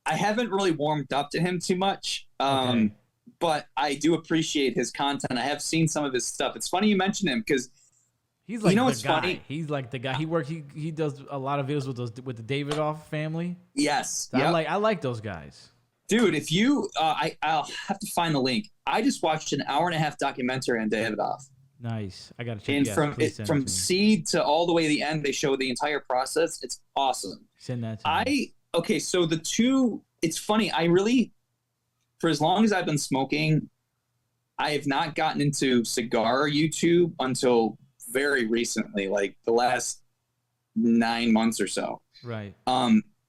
haven't really warmed up to him too much. But I do appreciate his content. I have seen some of his stuff. It's funny you mention him because he's like, you know, the what's guy. funny? He's like the guy. He does a lot of videos with the Davidoff family. Yes. So I like those guys. Dude, if you, I'll have to find the link. I just watched an 1.5-hour documentary on Davidoff. Nice. I got to check it out. From seed to all the way to the end, they show the entire process. It's awesome. Send that to me. Okay, so it's funny. I really, for as long as I've been smoking, I have not gotten into cigar YouTube until very recently, like the last 9 months or so. Right.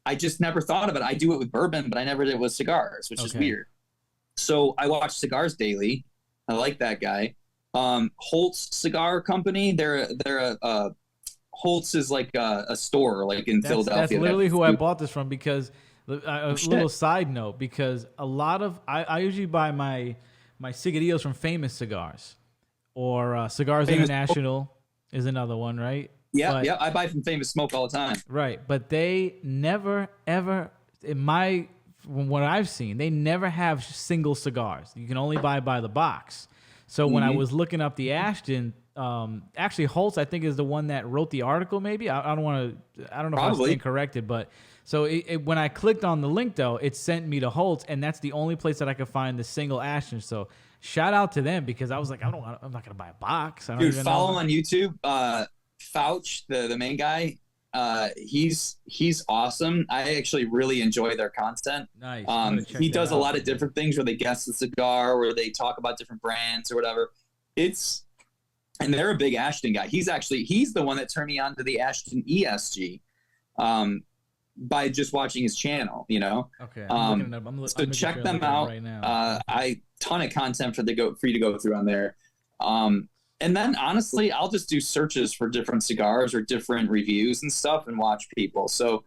I just never thought of it. I do it with bourbon, but I never did it with cigars, which is weird. So I watch Cigars Daily. I like that guy. Holtz Cigar Company. Holtz is like a store, like in Philadelphia. That's literally who I bought this from. Because a little side note, because a lot of I usually buy my cigadillos from Famous Cigars, or Cigars International is another one, right? Yeah, I buy from Famous Smoke all the time. Right, but they never ever, from what I've seen, they never have single cigars. You can only buy by the box. So when I was looking up the Ashton, actually Holtz, I think, is the one that wrote the article. Maybe I don't know if I stand corrected, but so when I clicked on the link though, it sent me to Holtz, and that's the only place that I could find the single Ashton. So shout out to them, because I was like, I'm not gonna buy a box. Dude, follow him on YouTube. Fouch, the main guy, He's awesome. I actually really enjoy their content. Nice. He does a lot of different things where they guest the cigar, where they talk about different brands or whatever. And they're a big Ashton guy. He's the one that turned me on to the Ashton ESG, by just watching his channel, you know? Okay. So check them out. Right now. Ton of content for you to go through on there. And then honestly, I'll just do searches for different cigars or different reviews and stuff and watch people. So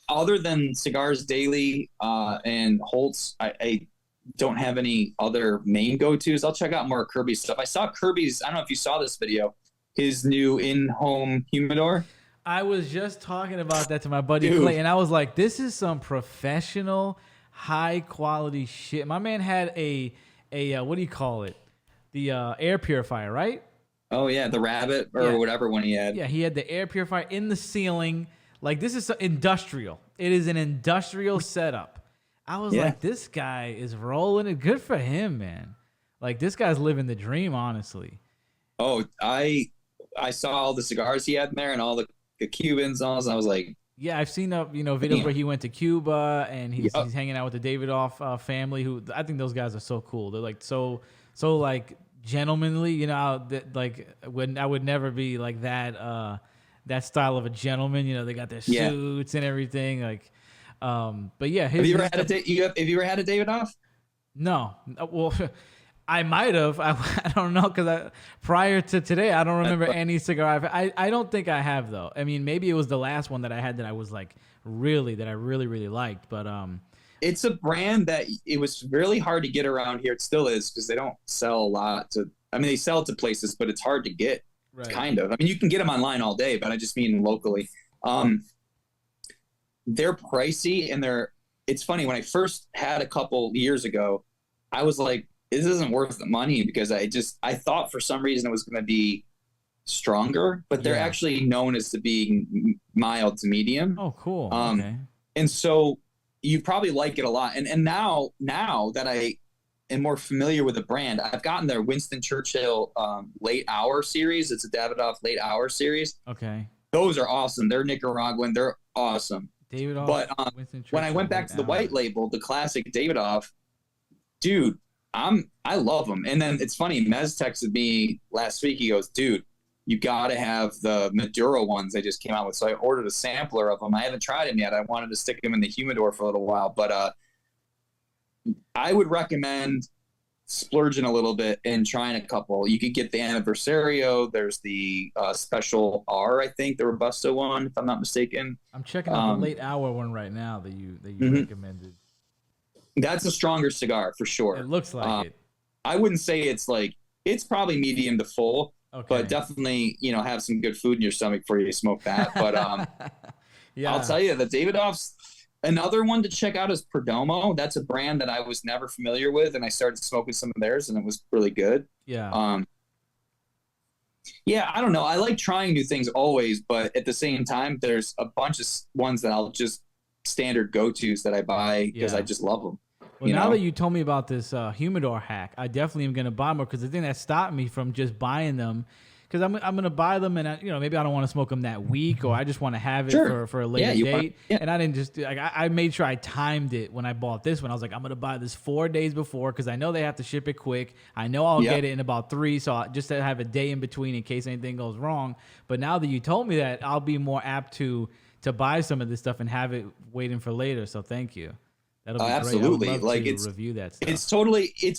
other than Cigars Daily and Holtz, I don't have any other main go-tos. I'll check out more Kirby's stuff. I saw Kirby's, I don't know if you saw this video, his new in-home humidor. I was just talking about that to my buddy Clay, and I was like, this is some professional, high-quality shit. My man had a what do you call it? The air purifier, right? Oh, yeah, the Rabbit or whatever one he had. Yeah, he had the air purifier in the ceiling. Like, this is so industrial. It is an industrial setup. I was like, this guy is rolling it. Good for him, man. Like, this guy's living the dream, honestly. Oh, I saw all the cigars he had in there and all the Cubans and all this. I was like, yeah, I've seen videos where he went to Cuba and he's hanging out with the Davidoff family, who I think those guys are so cool. They're like so like gentlemanly, you know, like when I would never be like that style of a gentleman, you know, they got their suits and everything, like but yeah, have you ever had a Davidoff? No. Well, I might have. I don't know, because prior to today, I don't remember any cigar. I don't think I have, though. I mean, maybe it was the last one that I had that I was like I really liked. But it's a brand that it was really hard to get around here. It still is, because they don't sell a lot to. I mean, they sell to places, but it's hard to get. Right. Kind of. I mean, you can get them online all day, but I just mean locally. They're pricey, and it's funny, when I first had a couple years ago, I was like, this isn't worth the money, because I thought for some reason it was going to be stronger, but they're actually known as to being mild to medium. Oh, cool. Okay. And so you probably like it a lot. And now that I am more familiar with the brand, I've gotten their Winston Churchill Late Hour series. It's a Davidoff Late Hour series. Okay. Those are awesome. They're Nicaraguan. They're awesome. Davidoff. But when I went back to the white label, the classic Davidoff, dude, I love them. And then it's funny, Mez texted me last week. He goes, dude, you got to have the Maduro ones they just came out with. So I ordered a sampler of them. I haven't tried them yet. I wanted to stick them in the humidor for a little while. But I would recommend splurging a little bit and trying a couple. You could get the Anniversario. There's the Special R, I think, the Robusto one, if I'm not mistaken. I'm checking out the Late Hour one right now that you recommended. That's a stronger cigar for sure. It looks like it. I wouldn't say it's probably medium to full, but definitely, you know, have some good food in your stomach before you smoke that. But I'll tell you, the Davidoff's, another one to check out is Perdomo. That's a brand that I was never familiar with, and I started smoking some of theirs, and it was really good. Yeah. I don't know. I like trying new things always, but at the same time, there's a bunch of ones that I'll just standard go-tos that I buy because I just love them. Well, now that you told me about this humidor hack, I definitely am going to buy more, because the thing that stopped me from just buying them, because I'm going to buy them and maybe I don't want to smoke them that week, or I just want to have it for a later date. And I didn't just I made sure I timed it when I bought this one. I was like, I'm going to buy this 4 days before, because I know they have to ship it quick. I know I'll get it in about 3, so just to have a day in between in case anything goes wrong. But now that you told me that, I'll be more apt to buy some of this stuff and have it waiting for later. So thank you. That'll be absolutely great. like it's review that stuff. It's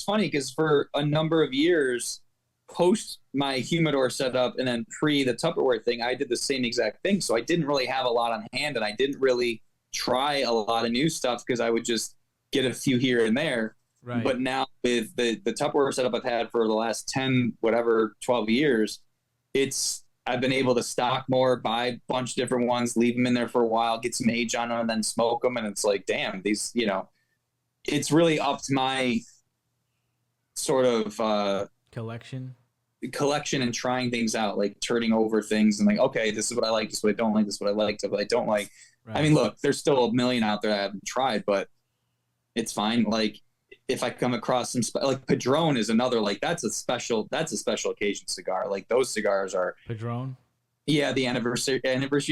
funny, because for a number of years, post my humidor setup and then pre the Tupperware thing, I did the same exact thing. So I didn't really have a lot on hand, and I didn't really try a lot of new stuff, because I would just get a few here and there. Right. But now with the Tupperware setup I've had for the last 12 years, I've been able to stock more, buy a bunch of different ones, leave them in there for a while, get some age on them, and then smoke them. And it's like, damn, these, it's really up to my sort of collection and trying things out, like turning over things and like, okay, this is what I like, this is what I don't like, this is what I like, this is what I don't like. Right. I mean, look, there's still a million out there that I haven't tried, but it's fine. Like, if I come across some like Padron is another, like that's a special occasion cigar. Like those cigars are Padron. Yeah, the anniversary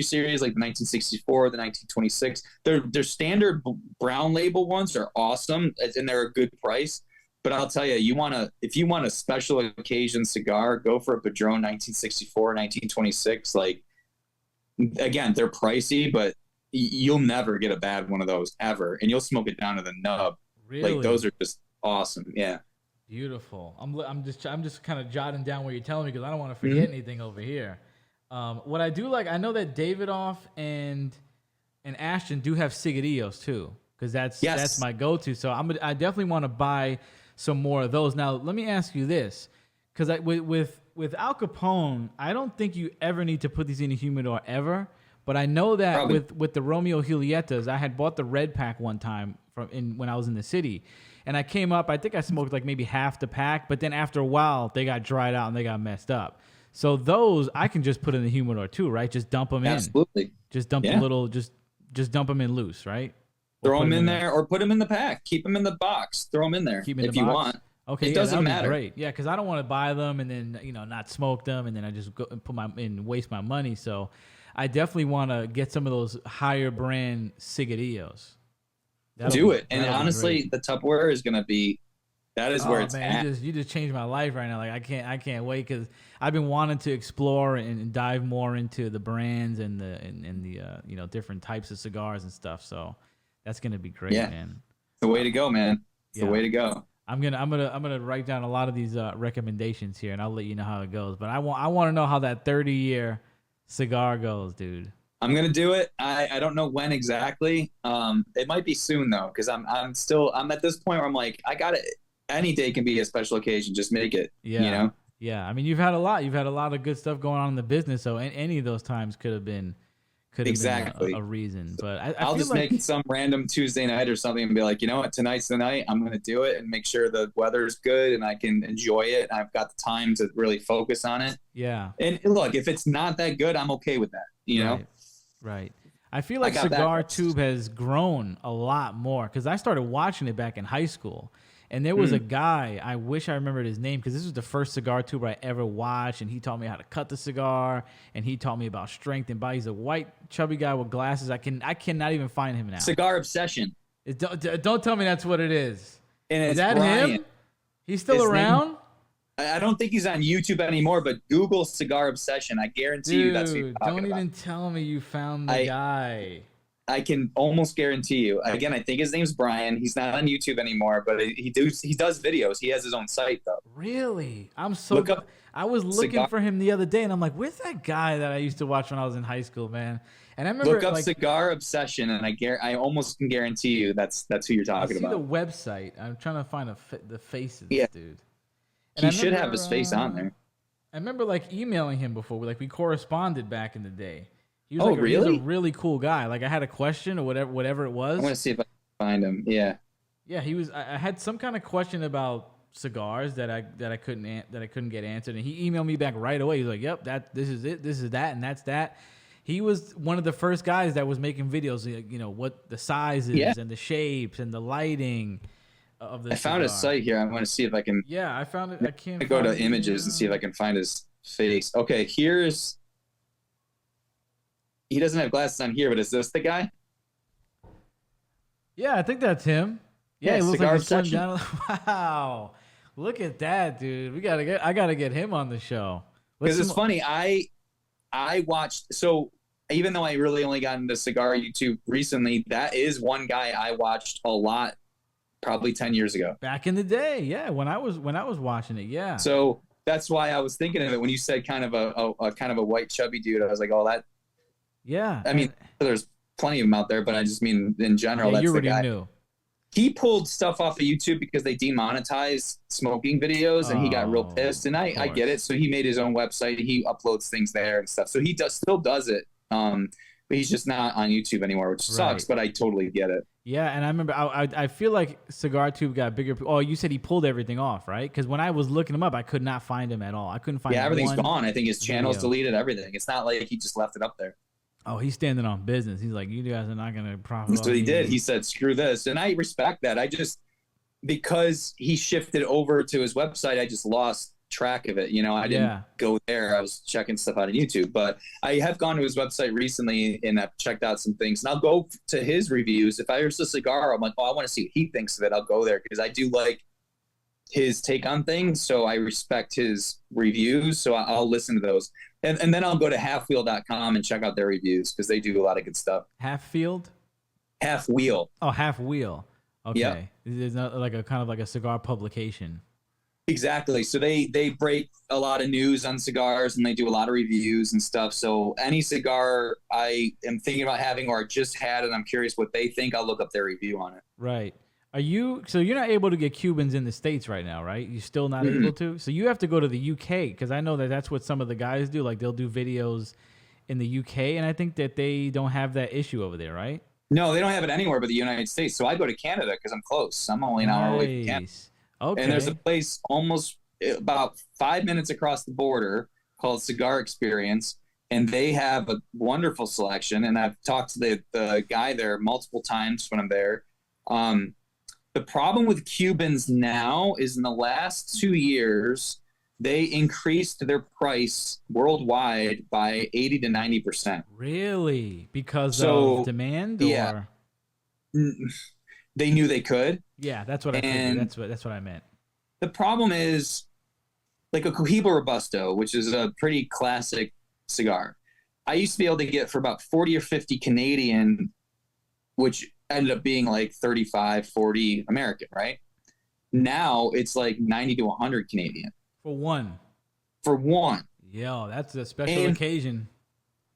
series, like the 1964, the 1926. Their standard brown label ones are awesome, and they're a good price. But I'll tell you, if you want a special occasion cigar, go for a Padron 1964, 1926. Like, again, they're pricey, but you'll never get a bad one of those ever, and you'll smoke it down to the nub. Really? Like, those are just awesome. Yeah. Beautiful. I'm just kind of jotting down what you're telling me because I don't want to forget anything over here. What I do like, I know that Davidoff and Ashton do have cigarillos too, because that's my go-to. So I definitely want to buy some more of those. Now let me ask you this, because with Al Capone, I don't think you ever need to put these in a humidor ever. But I know that with the Romeo Julietas, I had bought the red pack one time when I was in the city. And I came up, I think I smoked like maybe half the pack, but then after a while, they got dried out and they got messed up. So those I can just put in the humidor too, right? Just dump them in. Absolutely. Just dump a little, just dump them in loose, right? Throw them in there or put them in the pack. Keep them in the box. Throw them in there if you want. Okay, it doesn't matter. Great. Yeah, because I don't want to buy them and then not smoke them and then I just go and waste my money. So I definitely want to get some of those higher brand cigarillos. Do it. And honestly, the Tupperware is going to be, that is where it's at. You just changed my life right now. Like I can't wait because I've been wanting to explore and dive more into the brands and the different types of cigars and stuff. So that's going to be great, man. The way to go, man. It's the way to go. I'm gonna write down a lot of these recommendations here, and I'll let you know how it goes. But I want to know how that 30-year cigar goes, dude. I'm gonna do it. I don't know when exactly. It might be soon though, because I'm at this point where I'm like, I got it. Any day can be a special occasion. Just make it. Yeah. Yeah. I mean, you've had a lot of good stuff going on in the business, so any of those times could have been a reason. But I'll just make it some random Tuesday night or something and be like, you know what, tonight's the night. I'm gonna do it and make sure the weather's good and I can enjoy it. I've got the time to really focus on it. Yeah. And look, if it's not that good, I'm okay with that. You know. Right. I feel like Cigar Tube has grown a lot more because I started watching it back in high school. And there was a guy, I wish I remembered his name because this was the first Cigar Tuber I ever watched. And he taught me how to cut the cigar. And he taught me about strength and body. He's a white, chubby guy with glasses. I cannot even find him now. Cigar Obsession. Don't tell me that's what it is. And is that Brian. him? He's still around? I don't think he's on YouTube anymore, but Google Cigar Obsession. I guarantee you that's who you're talking don't about. Even tell me you found the guy. I can almost guarantee you. Again, I think his name's Brian. He's not on YouTube anymore, but he does videos. He has his own site though. Really? I was looking for him the other day, and I'm like, "Where's that guy that I used to watch when I was in high school, man?" And I remember look up Cigar Obsession, and I almost can guarantee you that's who you're talking about. The website. I'm trying to find the face of this dude. And he should have his face on there. I remember like emailing him before. We corresponded back in the day. He was really? He was a really cool guy. Like I had a question or whatever it was. I want to see if I can find him. Yeah. Yeah, he was. I had some kind of question about cigars that I couldn't get answered, and he emailed me back right away. He's like, "Yep, this is it. This is that, and that's that." He was one of the first guys that was making videos. What the sizes and the shapes and the lighting of the. I found his site here. I want to see if I can. Yeah, I found it. I can't. Go to images and see if I can find his face. Okay, here's. He doesn't have glasses on here, but is this the guy? Yeah, I think that's him. Yeah, he looks Cigar like Obsession. Wow, look at that, dude. I gotta get him on the show. Because it's funny, I watched. So even though I really only got into cigar YouTube recently, that is one guy I watched a lot, probably 10 years ago. Back in the day, yeah, when I was watching it, yeah. So that's why I was thinking of it when you said kind of a white chubby dude. I was like, oh, that. Yeah. I mean, there's plenty of them out there, but I just mean in general, that's the guy. Knew. He pulled stuff off of YouTube because they demonetized smoking videos, and he got real pissed. And I get it. So he made his own website. He uploads things there and stuff. So he still does it. But he's just not on YouTube anymore, which sucks. But I totally get it. Yeah, and I remember I feel like Cigar Tube got bigger. Oh, you said he pulled everything off, right? Because when I was looking him up, I could not find him at all. I couldn't find. Yeah, everything's gone. I think his channel's deleted everything. It's not like he just left it up there. Oh, he's standing on business. He's like, you guys are not going to profit. That's what he did. He said, screw this. And I respect that. Because he shifted over to his website, I just lost track of it. You know, I didn't go there. I was checking stuff out on YouTube, but I have gone to his website recently and I've checked out some things, and I'll go to his reviews. If there's a cigar, I'm like, oh, I want to see what he thinks of it. I'll go there because I do like his take on things. So I respect his reviews. So I'll listen to those. And then I'll go to halfwheel.com and check out their reviews because they do a lot of good stuff. Half Wheel. Oh, Half Wheel. Okay. Yep. It's not like a kind of like a cigar publication. Exactly. So they break a lot of news on cigars and they do a lot of reviews and stuff. So any cigar I am thinking about having or I just had and I'm curious what they think, I'll look up their review on it. Right. So you're not able to get Cubans in the States right now, right? You're still not able to? So you have to go to the UK because I know that's what some of the guys do. Like they'll do videos in the UK, and I think that they don't have that issue over there, right? No, they don't have it anywhere but the United States. So I go to Canada because I'm close. I'm only an hour away from Canada. Okay. And there's a place almost about 5 minutes across the border called Cigar Experience, and they have a wonderful selection. And I've talked to the guy there multiple times when I'm there. The problem with Cubans now is in the last 2 years, they increased their price worldwide by 80 to 90%. Really? Because of demand? Yeah. They knew they could. Yeah, that's what I figured. That's what I meant. The problem is like a Cohiba Robusto, which is a pretty classic cigar. I used to be able to get for about 40 or 50 Canadian, which ended up being like 35, 40 American, right? Now it's like 90 to 100 Canadian. For one. Yo, that's a special occasion.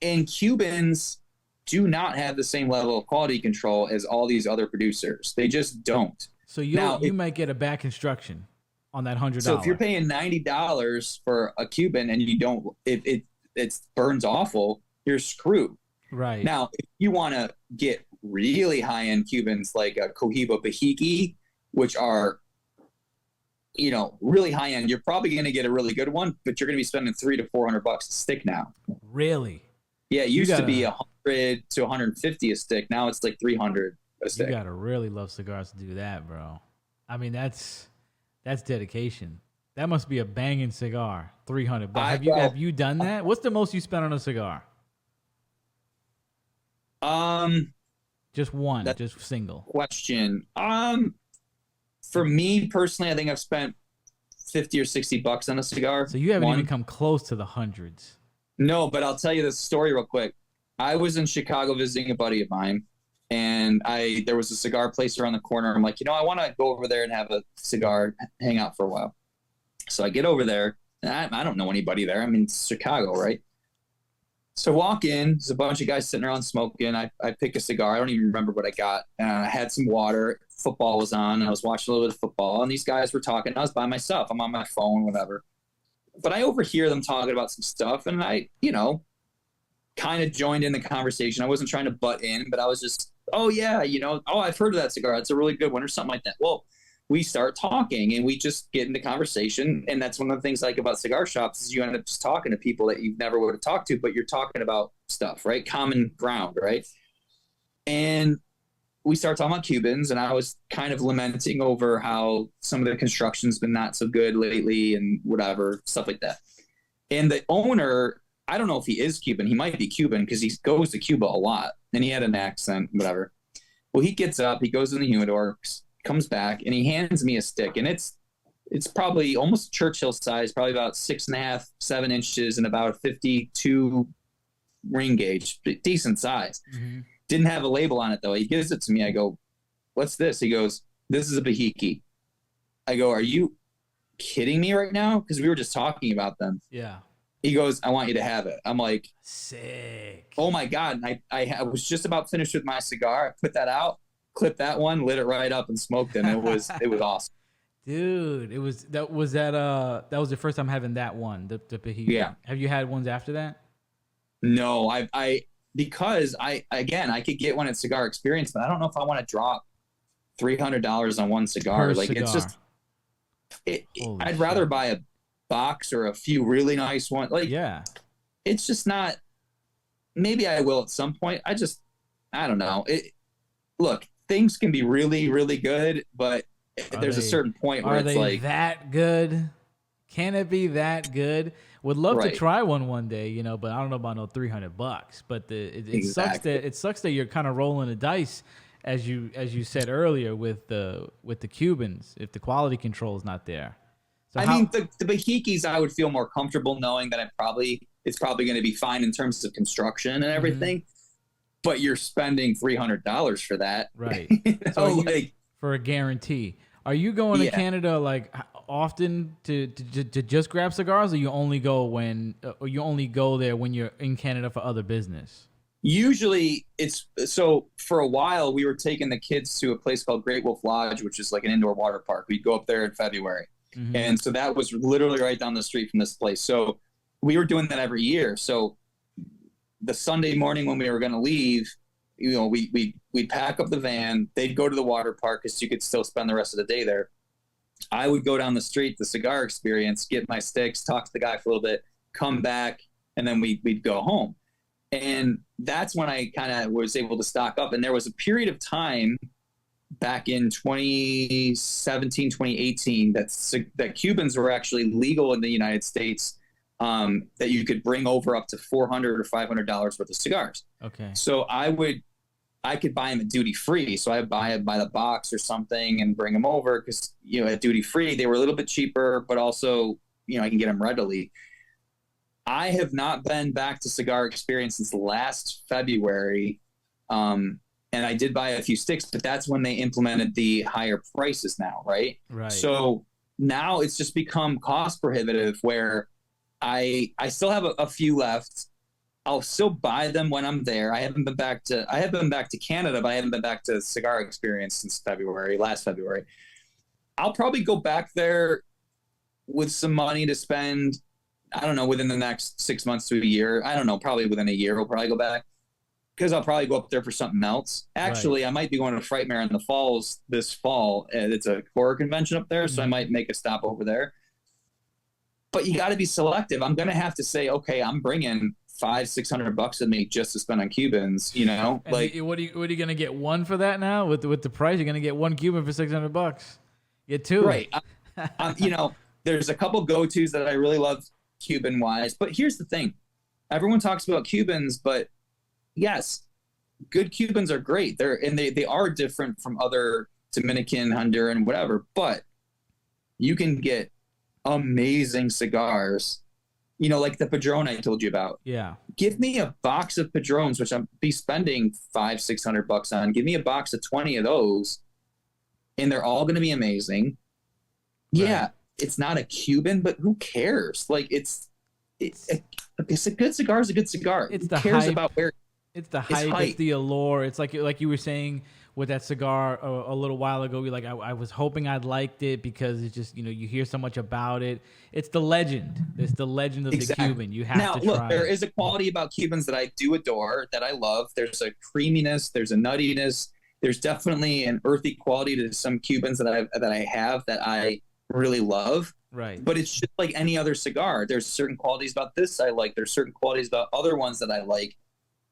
And Cubans do not have the same level of quality control as all these other producers. They just don't. So you might get a bad construction on that $100. So if you're paying $90 for a Cuban and you don't, it burns awful, you're screwed. Right. Now, if you want to get really high-end Cubans like a Cohiba Bahiki, which are, you know, really high-end, you're probably going to get a really good one, but you're going to be spending $300 to $400 a stick now. Really? Yeah, it used to be 100 to 150 a stick. Now it's like 300 a stick. You got to really love cigars to do that, bro. I mean, that's dedication. That must be a banging cigar. $300. Have you done that? What's the most you spent on a cigar? Just one, just single. Question. For me personally, I think I've spent $50 or $60 on a cigar. So you haven't even come close to the hundreds. No, but I'll tell you this story real quick. I was in Chicago visiting a buddy of mine, and there was a cigar place around the corner. I'm like, I want to go over there and have a cigar, hang out for a while. So I get over there, and I don't know anybody there. I'm in Chicago, right? So I walk in, there's a bunch of guys sitting around smoking. I pick a cigar. I don't even remember what I got. I had some water. Football was on. I was watching a little bit of football, and these guys were talking. I was by myself. I'm on my phone, whatever. But I overhear them talking about some stuff, and I, kind of joined in the conversation. I wasn't trying to butt in, but I was just, oh, yeah, I've heard of that cigar. It's a really good one or something like that. Well, we start talking, and we just get into conversation, and that's one of the things I like about cigar shops is you end up just talking to people that you never would have talked to, but you're talking about stuff, right? Common ground, right? And we start talking about Cubans, and I was kind of lamenting over how some of the construction's been not so good lately and whatever, stuff like that. And the owner, I don't know if he is Cuban. He might be Cuban because he goes to Cuba a lot, and he had an accent, whatever. Well, he gets up, he goes in the humidor, comes back, and he hands me a stick, and it's probably almost Churchill size, probably about 6.5, 7 inches, and about a 52 ring gauge, decent size. Mm-hmm. Didn't have a label on it though. He gives it to me. I go, "What's this?" He goes, "This is a Bahiki." I go, "Are you kidding me right now?" Because we were just talking about them. Yeah. He goes, "I want you to have it." I'm like, sick. Oh my God. And I was just about finished with my cigar. I put that out, clipped that one, lit it right up, and smoked it. And it was awesome. Dude, that was the first time having that one, the Bahiki. Yeah. Have you had ones after that? No, because I could get one at Cigar Experience, but I don't know if I want to drop $300 on one cigar. It's just, I'd rather buy a box or a few really nice ones. It's just not. Maybe I will at some point. I don't know. Look, things can be really, really good, but there's a certain point where it's like that good. Can it be that good? Would love to Right. try one day, you know, but I don't know about no $300. But it sucks Exactly. that you're kind of rolling the dice, as you said earlier, with the Cubans, if the quality control is not there. So I mean, the Bahikis, I would feel more comfortable knowing that it's probably going to be fine in terms of construction and everything. But you're spending $300 for that, right? you know, So like for a guarantee, are you going to Yeah. Canada like often to just grab cigars, or you only go there when you're in Canada for other business? usually it's so for a while we were taking the kids to a place called Great Wolf Lodge, which is like an indoor water park. We'd go up there in February. And so that was literally right down the street from this place. So we were doing that every year. So the Sunday morning when we were going to leave, you know, we'd pack up the van. They'd go to the water park because you could still spend the rest of the day there. I would go down the street, the Cigar Experience, get my sticks, talk to the guy for a little bit, come back, and then we'd go home. And that's when I kind of was able to stock up. And there was a period of time back in 2017, 2018, that Cubans were actually legal in the United States, that you could bring over up to $400 or $500 worth of cigars. Okay. So I could buy them at duty free. So I would buy it by the box or something and bring them over because, you know, at duty free, they were a little bit cheaper, but also, you know, I can get them readily. I have not been back to Cigar Experience since last February. And I did buy a few sticks, but that's when they implemented the higher prices now, right? Right. So now it's just become cost prohibitive where I still have a few left. I'll still buy them when I'm there. I have been back to Canada, but I haven't been back to Cigar Experience since last February. I'll probably go back there with some money to spend, I don't know, within the next 6 months to a year. I don't know, probably within a year we'll probably go back. Because I'll probably go up there for something else. Actually, I might be going to Frightmare in the Falls this fall. It's a horror convention up there, so I might make a stop over there. But you got to be selective. I'm going to have to say, okay, I'm bringing $500-$600 with me just to spend on Cubans. You know, and like what are you going to get one for that now with the price? You're going to get one Cuban for $600. Get two, right? You know, there's a couple go-tos that I really love Cuban wise, but here's the thing: everyone talks about Cubans, but yes, good Cubans are great. They are different from other Dominican, Honduran, whatever, but you can get amazing cigars, you know, like the Padron I told you about. Yeah. Give me a box of Padrones, which I'm be spending $500-$600 on. Give me a box of 20 of those, and they're all going to be amazing. Right. Yeah, it's not a Cuban, but who cares? Like it's a good cigar is a good cigar. It's who the cares hype. about where It's the hype, it's the allure. It's like you were saying with that cigar a little while ago. You're like, I was hoping I'd liked it because it's just, you know, you hear so much about it. It's the legend. It's the legend of the Cuban. You have to try. Now, look, there is a quality about Cubans that I do adore, that I love. There's a creaminess. There's a nuttiness. There's definitely an earthy quality to some Cubans that I really love. Right. But it's just like any other cigar. There's certain qualities about this I like. There's certain qualities about other ones that I like.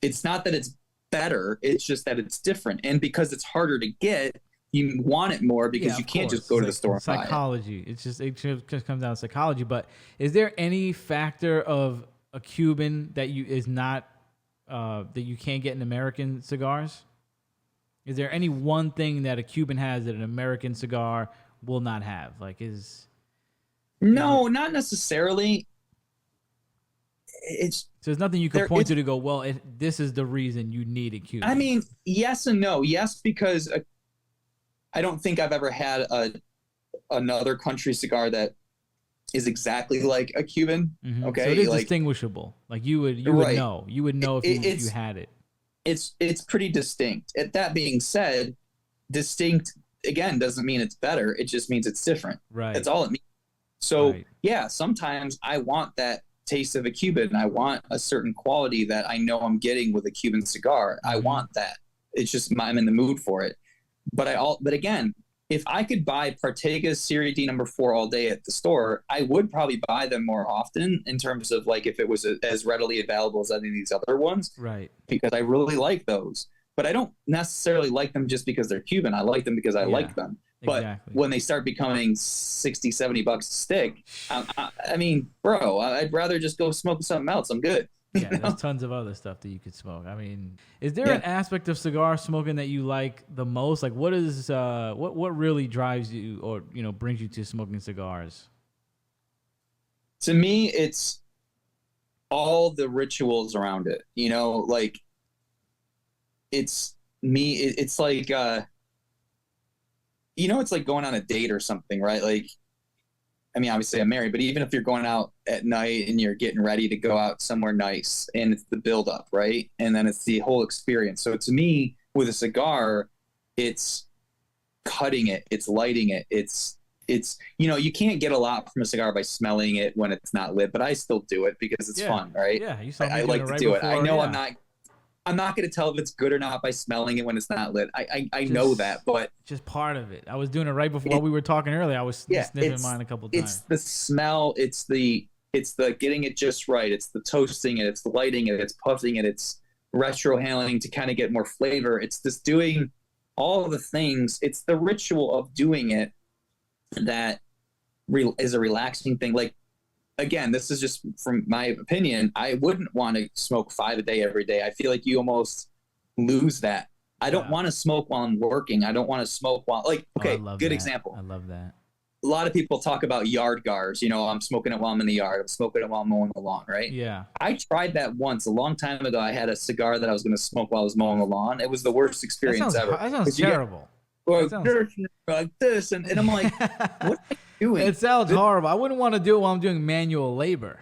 It's not that it's better, it's just that it's different. And because it's harder to get, you want it more because you can't just go to the store and buy it. Psychology. It just comes down to psychology. But is there any factor of a Cuban that you can't get in American cigars? Is there any one thing that a Cuban has that an American cigar will not have? No, not necessarily. So there's nothing you can point to go, well, this is the reason you need a Cuban. I mean, yes and no. Yes, because I don't think I've ever had another country cigar that is exactly like a Cuban. Mm-hmm. Okay, so it is distinguishable. Like you would know. You would know if you had it. It's pretty distinct. That being said, distinct again doesn't mean it's better. It just means it's different. Right. That's all it means. So yeah, sometimes I want that taste of a Cuban. I want a certain quality that I know I'm getting with a Cuban cigar. I want that. It's just I'm in the mood for it. But again, if I could buy Partega's Serie D number 4 all day at the store, I would probably buy them more often in terms of like if it was as readily available as any of these other ones. Right. Because I really like those. But I don't necessarily like them just because they're Cuban. I like them because I like them. But Exactly. when they start becoming 60, $70 a stick, I mean, bro, I'd rather just go smoke something else. I'm good. You Yeah, there's know? tons of other stuff that you could smoke. I mean, is there an Yeah. aspect of cigar smoking that you like the most? Like, what is what really drives you, or brings you to smoking cigars? To me, it's all the rituals around it. Like it's me. It's like it's like going on a date or something, right? Like, I mean, obviously I'm married, but even if you're going out at night and you're getting ready to go out somewhere nice, and it's the build up, right? And then it's the whole experience. So to me, with a cigar, it's cutting it, it's lighting it, it's you can't get a lot from a cigar by smelling it when it's not lit, but I still do it because it's Yeah, fun, right? yeah. You saw me I doing it like to right do it. I before. know Yeah, I'm not going to tell if it's good or not by smelling it when it's not lit. I know just that, but just part of it. I was doing it right before we were talking earlier. I was yeah, sniffing mine a couple it's times. the smell, it's the getting it just right, it's the toasting it, it's the lighting it, it's puffing it, it's retro handling to kind of get more flavor. It's just doing all of the things. It's the ritual of doing it that is a relaxing thing. Like, again, this is just from my opinion. I wouldn't want to smoke 5 a day every day. I feel like you almost lose that. I don't Yeah. want to smoke while I'm working. I don't want to smoke while, like, Oh, I okay, love good that. example. I love that. A lot of people talk about yard gars. I'm smoking it while I'm in the yard. I'm smoking it while I'm mowing the lawn, right? Yeah. I tried that once a long time ago. I had a cigar that I was going to smoke while I was mowing the lawn. It was the worst experience ever. That sounds You get terrible. That like, sounds. like this, and I'm like, what am I doing? It sounds horrible. I wouldn't want to do it while I'm doing manual labor.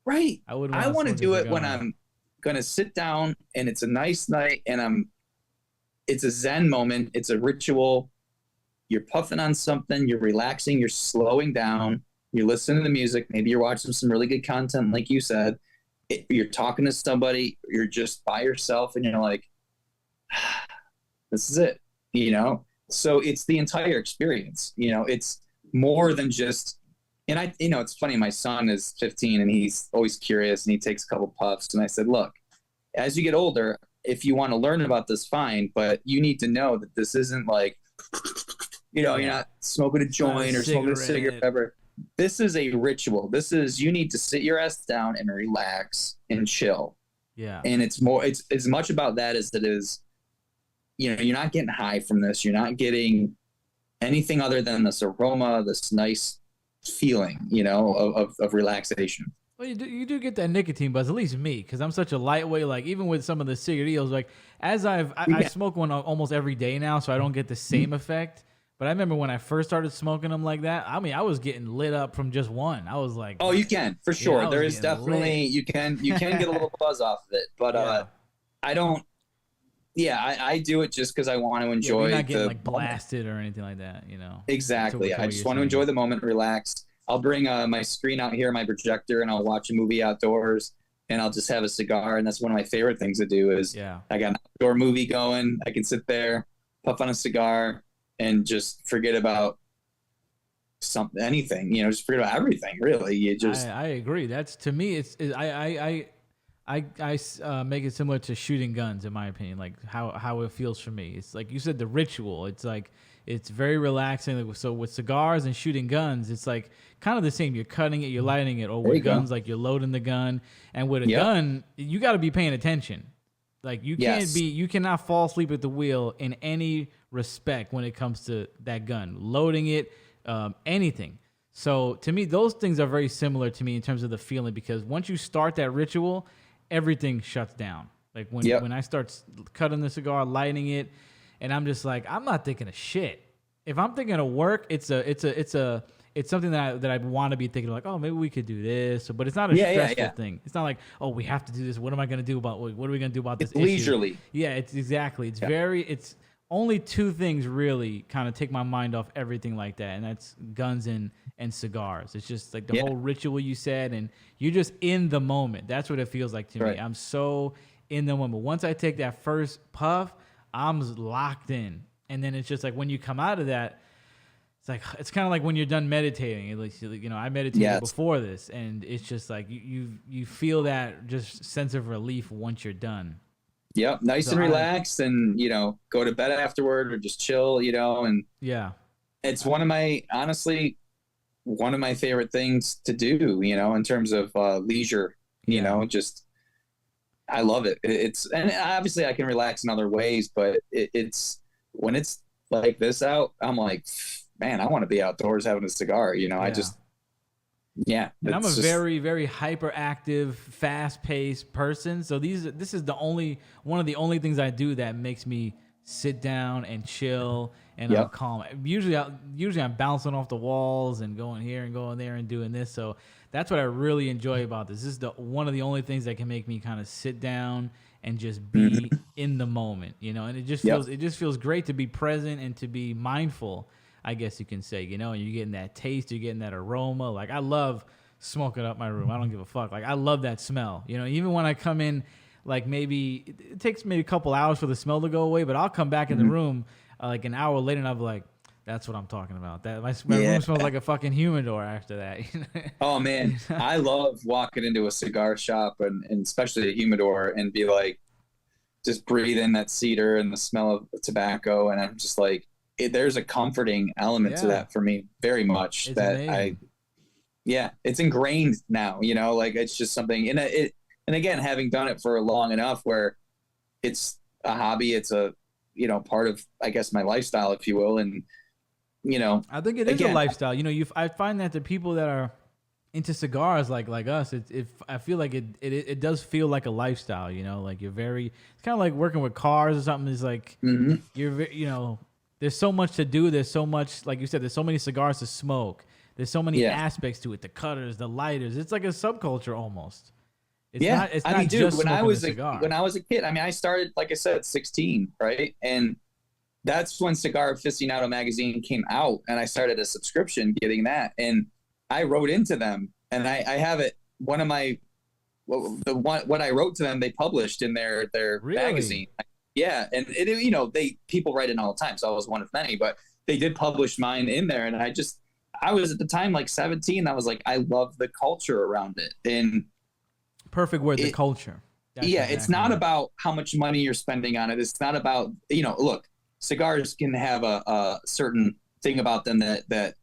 Right. I wouldn't I want want to to smoke a do it when cigar. I'm going to sit down and it's a nice night and it's a Zen moment. It's a ritual. You're puffing on something, you're relaxing, you're slowing down, you're listening to music. Maybe you're watching some really good content, like you said. You're talking to somebody, you're just by yourself, and you're like, this is it. So it's the entire experience. It's more than just, and it's funny. My son is 15 and he's always curious and he takes a couple puffs. And I said, look, as you get older, if you want to learn about this, fine, but you need to know that this isn't like, you're not smoking a joint or smoking a cigarette ever. This is a ritual. You need to sit your ass down and relax and chill. Yeah. And it's as much about that as it is, you're not getting high from this. You're not getting anything other than this aroma, this nice feeling, of relaxation. Well, you do get that nicotine buzz, at least me, because I'm such a lightweight. Like, even with some of the cigarillos, like, I smoke one almost every day now, so I don't get the same effect. But I remember when I first started smoking them like that, I mean, I was getting lit up from just one. I was like, oh, you can, for sure. Yeah, There is definitely, you can get a little buzz off of it, but Yeah. I don't, I do it just because I want to enjoy you're not getting the like blasted or anything like that, Exactly. To I what just you're want to saying. enjoy the moment, relax. I'll bring my screen out here, my projector, and I'll watch a movie outdoors, and I'll just have a cigar. And that's one of my favorite things to do is I got an outdoor movie going. I can sit there, puff on a cigar, and just forget about anything, just forget about everything, really. I agree. That's, to me, I make it similar to shooting guns, in my opinion, like how it feels for me. It's like you said, the ritual. It's like, it's very relaxing. So with cigars and shooting guns, it's like kind of the same. You're cutting it, you're lighting it, or with guns, like you're loading the gun. And with a gun, you got to be paying attention. Like, you cannot fall asleep at the wheel in any respect when it comes to that gun, loading it, anything. So to me, those things are very similar to me in terms of the feeling, because once you start that ritual, everything shuts down. Like when I start cutting the cigar, lighting it, and I'm just like, I'm not thinking of shit. If I'm thinking of work, it's something that I want to be thinking, like, oh, maybe we could do this, but it's not a stressful thing. It's not like, oh, we have to do this. What am I going to do about what are we going to do about this? It's leisurely. Issue? Yeah, it's exactly. It's only two things really kind of take my mind off everything like that, and that's guns and cigars. It's just like the whole ritual you said, and you're just in the moment. That's what it feels like to me. I'm so in the moment. Once I take that first puff, I'm locked in. And then it's just like when you come out of that, it's kind of like when you're done meditating. At least, I meditated before this, and it's just like you feel that just sense of relief once you're done. Nice and relaxed, and go to bed afterward or just chill, and It's honestly, one of my favorite things to do, in terms of leisure, Yeah. just, I love it. And obviously I can relax in other ways, but it's when it's like this out, I'm like, man, I want to be outdoors having a cigar. I Yeah. just, yeah, And I'm a it's just, very, very hyperactive, fast-paced person. So this is the only one of the only things I do that makes me sit down and chill and I'm yep. calm. Usually I'm bouncing off the walls and going here and going there and doing this. So that's what I really enjoy about this. This is the one of the only things that can make me kind of sit down and just be Hmm. in the moment, and Yep. it just feels great to be present and to be mindful, I guess you can say, and you're getting that taste, you're getting that aroma. Like I love smoking up my room. I don't give a fuck. Like I love that smell. Even when I come in, like maybe it takes maybe a couple hours for the smell to go away, but I'll come back in the Hmm. room like an hour later and I'll be like, that's what I'm talking about. That my Yeah. room smells like a fucking humidor after that. Oh man, I love walking into a cigar shop and especially a humidor and be like, just breathe in that cedar and the smell of tobacco. And I'm just like, there's a comforting element to Yeah, that for me very much it's that amazing. yeah, it's ingrained now, like it's just something. And again, having done it for long enough where it's a hobby, it's a, part of, I guess, my lifestyle, if you will. And, you know, I think it is a again, lifestyle. I find that the people that are into cigars like us, I feel like it does feel like a lifestyle. Like you're very. It's kind of like working with cars or something. It's like mhm, there's so much to do. There's so much, like you said, there's so many cigars to smoke. There's so many yeah. aspects to it. The cutters, the lighters. It's like a subculture almost. It's Yeah. not. It's I not mean, dude, just smoking a cigar. when I was a kid, I mean, I started, like I said, 16, right? And that's when Cigar Aficionado magazine came out, and I started a subscription getting that. And I wrote into them, and I have it. One of my what I wrote to them, they published in their Really? magazine. Yeah, and they people write in all the time, so I was one of many, but they did publish mine in there, and I was at the time like 17. I was like, I love the culture around it, and Perfect word. The it culture. That's yeah, it's exactly not it. about how much money you're spending on it. It's not about, look, cigars can have a certain thing about them that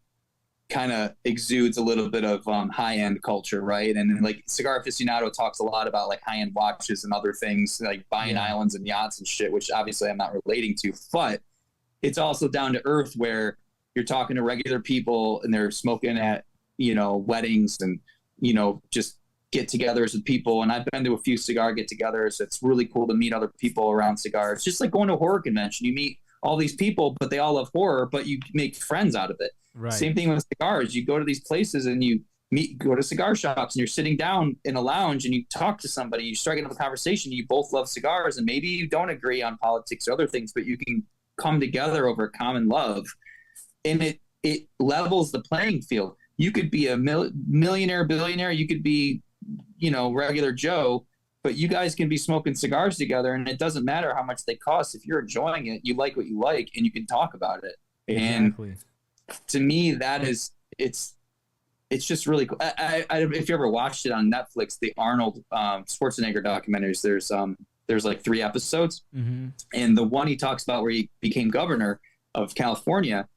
kind of exudes a little bit of high end culture, right? And like Cigar Aficionado talks a lot about like high end watches and other things like buying Yeah. islands and yachts and shit, which obviously I'm not relating to, but it's also down to earth where you're talking to regular people and they're smoking at, weddings and, just get togethers with people. And I've been to a few cigar get togethers. It's really cool to meet other people around cigars. It's just like going to a horror convention. You meet all these people, but they all love horror, but you make friends out of it. Right. Same thing with cigars. You go to these places and go to cigar shops and you're sitting down in a lounge and you talk to somebody, you strike up a conversation, you both love cigars and maybe you don't agree on politics or other things, but you can come together over common love, and it levels the playing field. You could be a millionaire, billionaire, you could be, regular Joe, but you guys can be smoking cigars together and it doesn't matter how much they cost. If you're enjoying it, you like what you like and you can talk about it. And Exactly. to me, it's just really cool. If you ever watched it on Netflix, the Arnold Schwarzenegger documentaries, there's like 3 episodes, Mm-hmm. and the one he talks about where he became governor of California,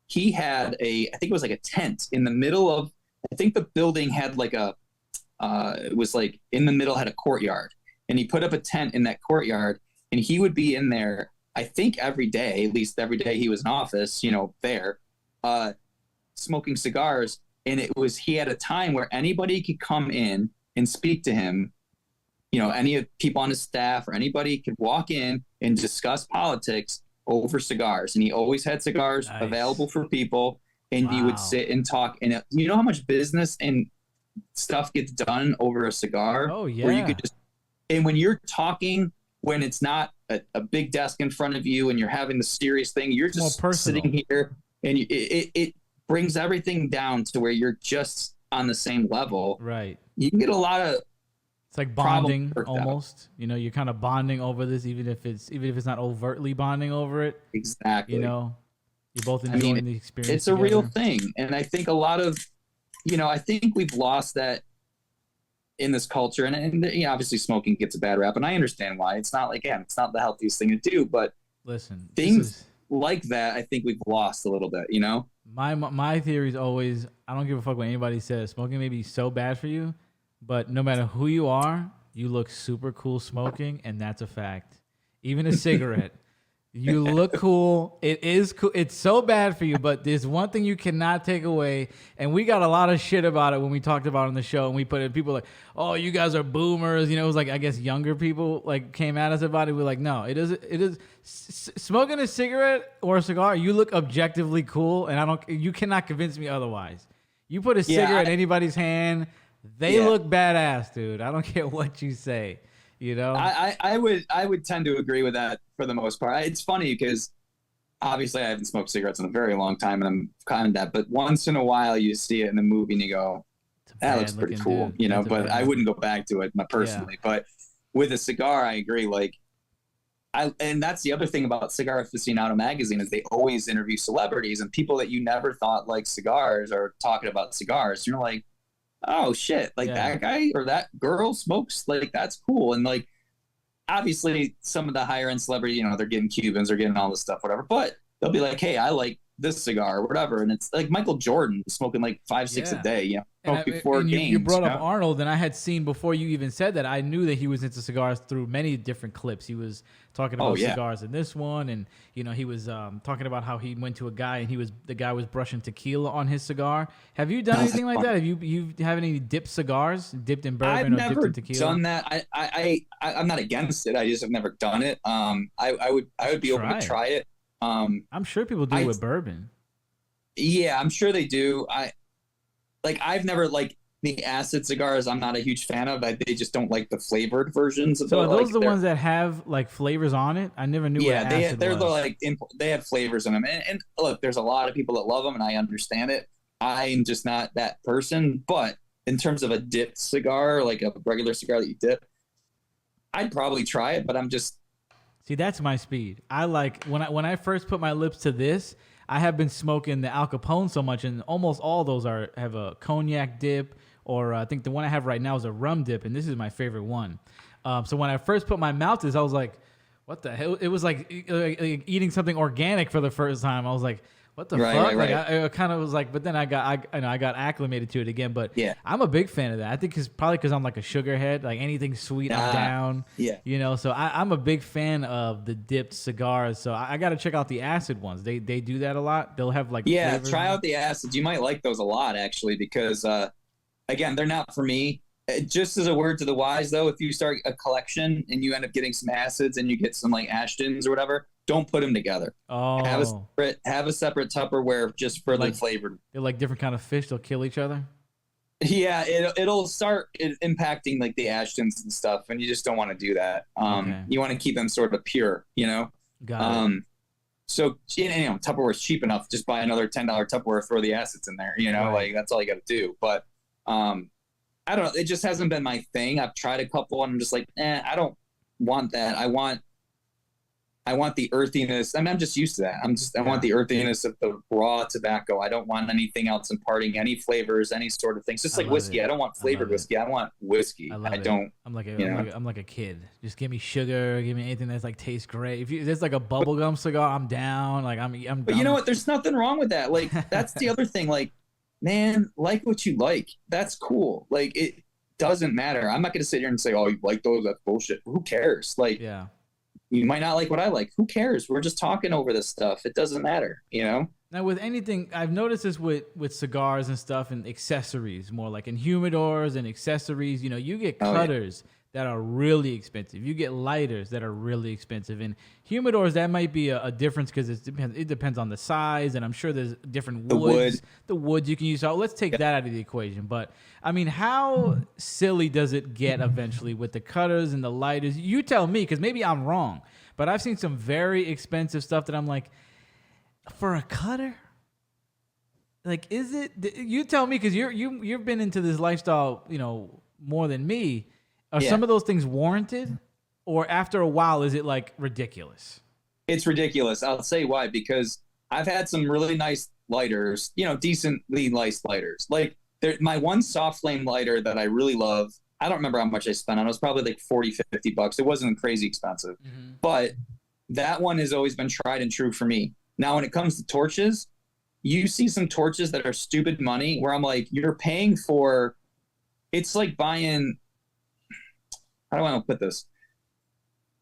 he had I think it was like a tent in the middle of, I think the building had like it was like in the middle had a courtyard, and he put up a tent in that courtyard, and he would be in there, I think every day, at least every day he was in office, there, uh, smoking cigars. And he had a time where anybody could come in and speak to him, any of people on his staff or anybody could walk in and discuss politics over cigars. And he always had cigars Nice. available for people. And you would Wow. sit and talk. And you know how much business and stuff gets done over a cigar Oh where you could yeah. just, and when you're talking, when it's not a big desk in front of you and you're having the serious thing, you're It's more just personal. sitting here and it brings everything down to where you're just on the same level. Right. You can get a lot of It's like problems bonding worked out. almost. You're kind of bonding over this, even if it's not overtly bonding over it. You Exactly. know, you're both I mean, enjoying the experience it's a real together. thing. And I think a lot of, I think we've lost that in this culture. And obviously smoking gets a bad rap. And I understand why. It's not, again, it's not the healthiest thing to do, but Listen, this things is like that, I think we've lost a little bit, My theory is always I don't give a fuck what anybody says. Smoking may be so bad for you, but no matter who you are, you look super cool smoking, and that's a fact. Even a cigarette. You look cool. It is cool. It's so bad for you, but there's one thing you cannot take away. And we got a lot of shit about it when we talked about it on the show. And we put it, people like, oh, you guys are boomers. You know, it was like, I guess younger people like came at us about it. We're like, no, it is smoking a cigarette or a cigar. You look objectively cool. And you cannot convince me otherwise. You put a cigarette in anybody's hand, they look badass, dude. I don't care what you say. You know, I would tend to agree with that for the most part. It's funny because obviously I haven't smoked cigarettes in a very long time, and I'm kind of that. But once in a while, you see it in the movie and you go, "That looks pretty cool," dude. You know. But I wouldn't go back to it personally. Yeah. But with a cigar, I agree. Like, and that's the other thing about Cigar Aficionado magazine is they always interview celebrities and people that you never thought like cigars are talking about cigars. You're like, oh shit, like that guy or that girl smokes, like that's cool. And like obviously some of the higher end celebrity, you know, they're getting Cubans, they're getting all this stuff, whatever, but they'll be like, hey, I like this cigar or whatever. And it's like Michael Jordan smoking like 5-6 a day, you know, before games. You brought up Arnold, and I had seen before you even said that, I knew that he was into cigars through many different clips. He was talking about cigars in this one, and you know, he was talking about how he went to a guy and the guy was brushing tequila on his cigar. Have you done anything like that? Have you have any dipped cigars, dipped in bourbon or dipped in tequila? I've never done that. I'm not against it. I just have never done it. I would be open to try it. I'm sure people do with bourbon. Yeah, I'm sure they do. I've never like the acid cigars. I'm not a huge fan of. They just don't like the flavored versions of. So are those the ones that have like flavors on it? I never knew. Yeah, what acid they're was. like they have flavors in them. And look, there's a lot of people that love them, and I understand it. I'm just not that person. But in terms of a dipped cigar, like a regular cigar that you dip, I'd probably try it. But I'm just. See, that's my speed. I like when I first put my lips to this. I have been smoking the Al Capone so much, and almost all those have a cognac dip, or I think the one I have right now is a rum dip, and this is my favorite one. So when I first put my mouth to this, I was like, "What the hell?" It was like eating something organic for the first time. I was like, what the fuck? Right. I kind of was like, but then I got acclimated to it again. But yeah, I'm a big fan of that. I think it's probably because I'm like a sugar head. Like anything sweet, I'm down. Yeah, you know. So I'm a big fan of the dipped cigars. So I got to check out the acid ones. They do that a lot. They'll have like try out the acids. You might like those a lot actually because again, they're not for me. Just as a word to the wise though, if you start a collection and you end up getting some acids and you get some like Ashtons or whatever. Don't put them together. Oh, have a separate Tupperware just for the flavored. They're like different kind of fish. They'll kill each other. Yeah, it'll start impacting like the Ashtons and stuff, and you just don't want to do that. You want to keep them sort of pure, you know. Got it. So you know, Tupperware's cheap enough. Just buy another $10 Tupperware, throw the acids in there. You know, like that's all you got to do. But I don't know. It just hasn't been my thing. I've tried a couple, and I'm just like, I don't want that. I want the earthiness. I mean, I'm just used to that. I want the earthiness of the raw tobacco. I don't want anything else imparting any flavors, any sort of things. Just like whiskey. I don't want flavored whiskey. I want whiskey. I'm like a kid. Just give me sugar. Give me anything that's like tastes great. If there's like a bubblegum cigar, I'm down. Like I'm. But you know what? There's nothing wrong with that. Like that's the other thing. Like, man, like what you like. That's cool. Like it doesn't matter. I'm not going to sit here and say, oh, you like those? That's bullshit. Who cares? Like, yeah. You might not like what I like. Who cares? We're just talking over this stuff. It doesn't matter, you know? Now, with anything, I've noticed this with cigars and stuff and accessories, more like in humidors and accessories. You know, you get cutters that are really expensive. You get lighters that are really expensive. And humidors, that might be a difference because it depends on the size. And I'm sure there's different woods. The wood you can use. So let's take that out of the equation. But, I mean, how silly does it get eventually with the cutters and the lighters? You tell me, because maybe I'm wrong. But I've seen some very expensive stuff that I'm like, for a cutter? Like, is it? You tell me, because you've been into this lifestyle, you know, more than me. Are some of those things warranted? Or after a while, is it like ridiculous? It's ridiculous. I'll say why. Because I've had some really nice lighters, you know, decently nice lighters. Like my one soft flame lighter that I really love, I don't remember how much I spent on it. It was probably like $40-$50. It wasn't crazy expensive. Mm-hmm. But that one has always been tried and true for me. Now, when it comes to torches, you see some torches that are stupid money where I'm like, you're paying for, it's like buying, how do I want to put this?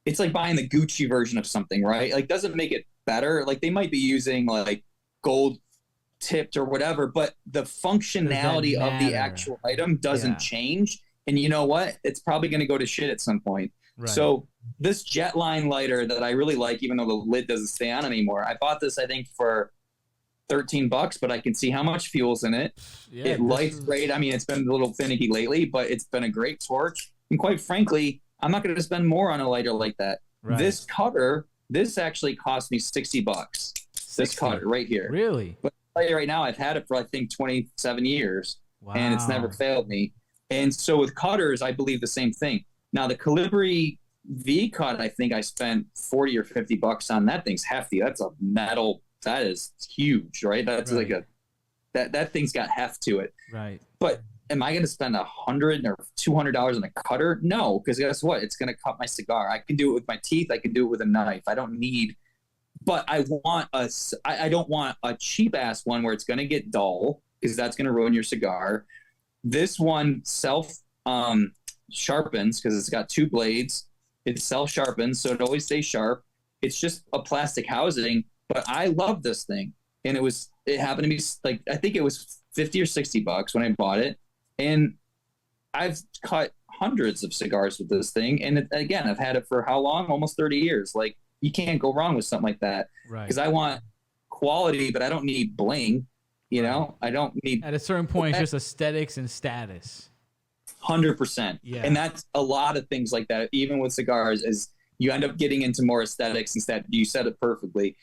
It's like buying the Gucci version of something, right? Like, doesn't make it better. Like, they might be using like gold tipped or whatever, but the functionality of the actual item doesn't change. And you know what? It's probably going to go to shit at some point. Right. So this Jetline lighter that I really like, even though the lid doesn't stay on anymore, I bought this, I think, for $13, but I can see how much fuel's in it. Yeah, it lights great. I mean, it's been a little finicky lately, but it's been a great torch. And quite frankly, I'm not going to spend more on a lighter like that. Right. This cutter, this actually cost me $60. 60? This cutter right here. Really? But I'll tell you right now, I've had it for, I think, 27 years. Wow. And it's never failed me. And so with cutters, I believe the same thing. Now, the Calibri V cut, I think I spent $40 or $50 on. That thing's hefty. That's a metal. That is huge, right? That's right. Like that thing's got heft to it. Right. But am I going to spend $100 or $200 on a cutter? No, because guess what? It's going to cut my cigar. I can do it with my teeth. I can do it with a knife. I don't need. But I don't want a cheap ass one where it's going to get dull, because that's going to ruin your cigar. This one self sharpens because it's got 2 blades. It self sharpens, so it always stays sharp. It's just a plastic housing, but I love this thing. And it happened to be like, I think it was $50 or $60 when I bought it. And I've cut hundreds of cigars with this thing. And again, I've had it for how long? Almost 30 years. Like, you can't go wrong with something like that. Right. Because I want quality, but I don't need bling. You know, I don't need. At a certain point, it's just aesthetics and status. 100%. Yeah. And that's a lot of things like that. Even with cigars, is you end up getting into more aesthetics instead. You said it perfectly.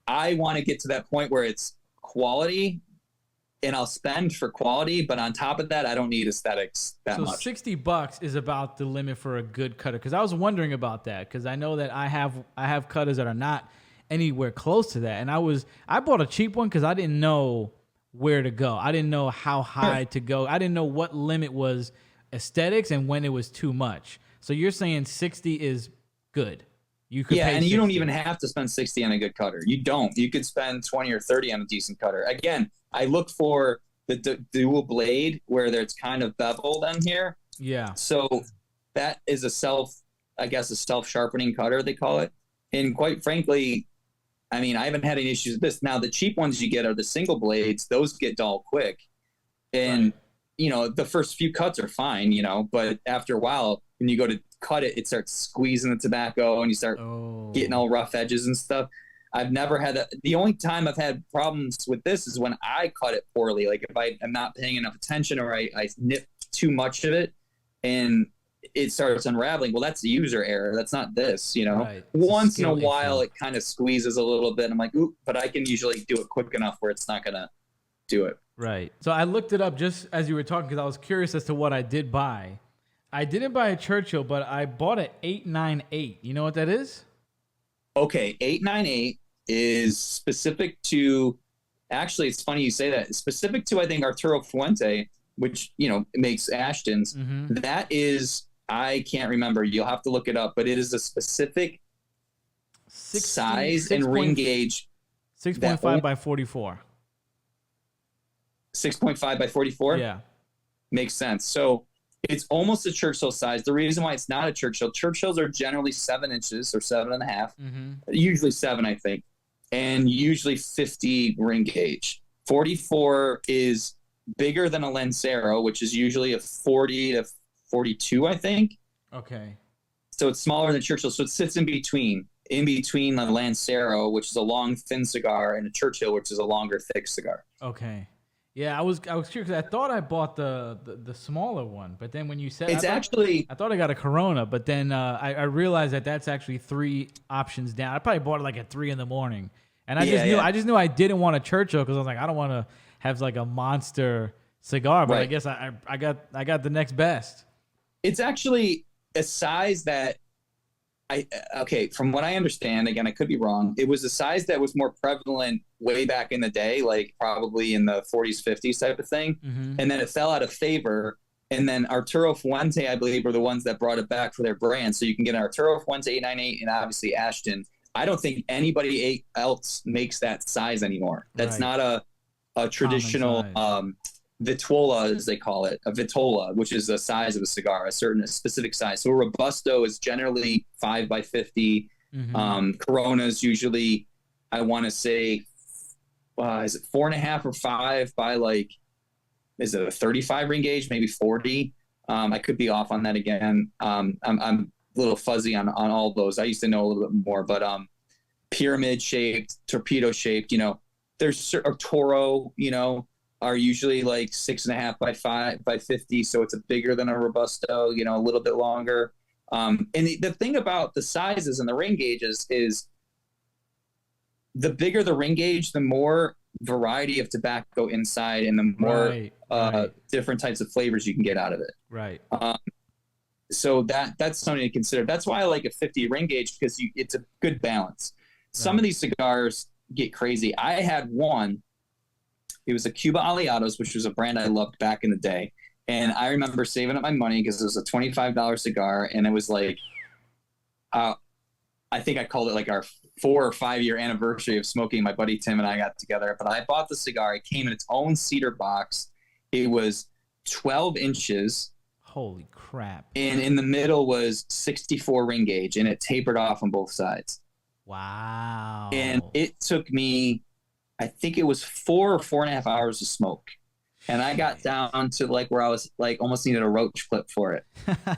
I want to get to that point where it's quality, and I'll spend for quality, but on top of that, I don't need aesthetics that much. So $60 is about the limit for a good cutter, because I was wondering about that, because I know that I have cutters that are not anywhere close to that, and I bought a cheap one because I didn't know where to go. I didn't know how high to go. I didn't know what limit was aesthetics and when it was too much. So you're saying 60 is good. You could pay and 60. You don't even have to spend 60 on a good cutter. You don't. You could spend 20 or 30 on a decent cutter. Again, I look for the dual blade where there's kind of beveled on here. Yeah. So that is a self-sharpening cutter, they call it. And quite frankly, I mean, I haven't had any issues with this. Now, the cheap ones you get are the single blades. Those get dull quick. And, the first few cuts are fine, but after a while, when you go to cut it, it starts squeezing the tobacco and you start getting all rough edges and stuff. I've never had that. The only time I've had problems with this is when I cut it poorly. Like if I am not paying enough attention, or I nip too much of it and it starts unraveling. Well, that's the user error. That's not this, Right. Once in a while, it kind of squeezes a little bit. I'm like, oop, but I can usually do it quick enough where it's not going to do it. Right. So I looked it up just as you were talking, because I was curious as to what I did buy. I didn't buy a Churchill, but I bought an 898. You know what that is? Okay, 898 is specific to, actually, it's funny you say that. It's specific to, I think, Arturo Fuente, which, makes Ashton's. Mm-hmm. That is, I can't remember. You'll have to look it up, but it is a specific size and ring gauge. 6.5 by 44. 6.5 by 44? Yeah. Makes sense. So it's almost a Churchill size. The reason why it's not a Churchills are generally 7 inches or 7.5, mm-hmm. Usually 7, I think, and usually 50 ring gauge. 44 is bigger than a Lancero, which is usually a 40 to 42, I think. Okay. So it's smaller than Churchill. So it sits in between a Lancero, which is a long, thin cigar, and a Churchill, which is a longer, thick cigar. Okay. Yeah, I was curious because I thought I bought the smaller one, but then when you said I thought I got a Corona, but then I realized that that's actually 3 options down. I probably bought it like at 3 a.m, and I just knew I didn't want a Churchill because I was like, I don't want to have like a monster cigar, but right. I guess I got the next best. It's actually a size that from what I understand, again, I could be wrong, it was a size that was more prevalent way back in the day, like probably in the 40s, 50s type of thing. Mm-hmm. And then it fell out of favor. And then Arturo Fuente, I believe, were the ones that brought it back for their brand. So you can get an Arturo Fuente 898 and obviously Ashton. I don't think anybody else makes that size anymore. That's right. a traditional size. vitola, as they call it, a vitola, which is the size of a cigar, a specific size. So a robusto is generally 5 by 50. Mm-hmm. Corona is usually, I want to say, is it 4.5 or 5 by like, is it a 35 ring gauge, maybe 40? I could be off on that again. I'm a little fuzzy on all those. I used to know a little bit more, but pyramid shaped, torpedo shaped, there's or Toro, are usually like 6.5 by 5 by 50. So it's a bigger than a Robusto, a little bit longer. And the thing about the sizes and the ring gauges is the bigger the ring gauge, the more variety of tobacco inside and the more Right. different types of flavors you can get out of it. Right. So that's something to consider. That's why I like a 50 ring gauge, because it's a good balance. Some of these cigars get crazy. I had one. It was a Cuba Aliados, which was a brand I loved back in the day. And I remember saving up my money because it was a $25 cigar. And it was like, I think I called it like our 4 or 5 year anniversary of smoking. My buddy Tim and I got together. But I bought the cigar. It came in its own cedar box. It was 12 inches. Holy crap. And in the middle was 64 ring gauge, and it tapered off on both sides. Wow. And it took me, I think it was 4 or 4.5 hours to smoke. And I got down to like where I was like almost needed a roach clip for it,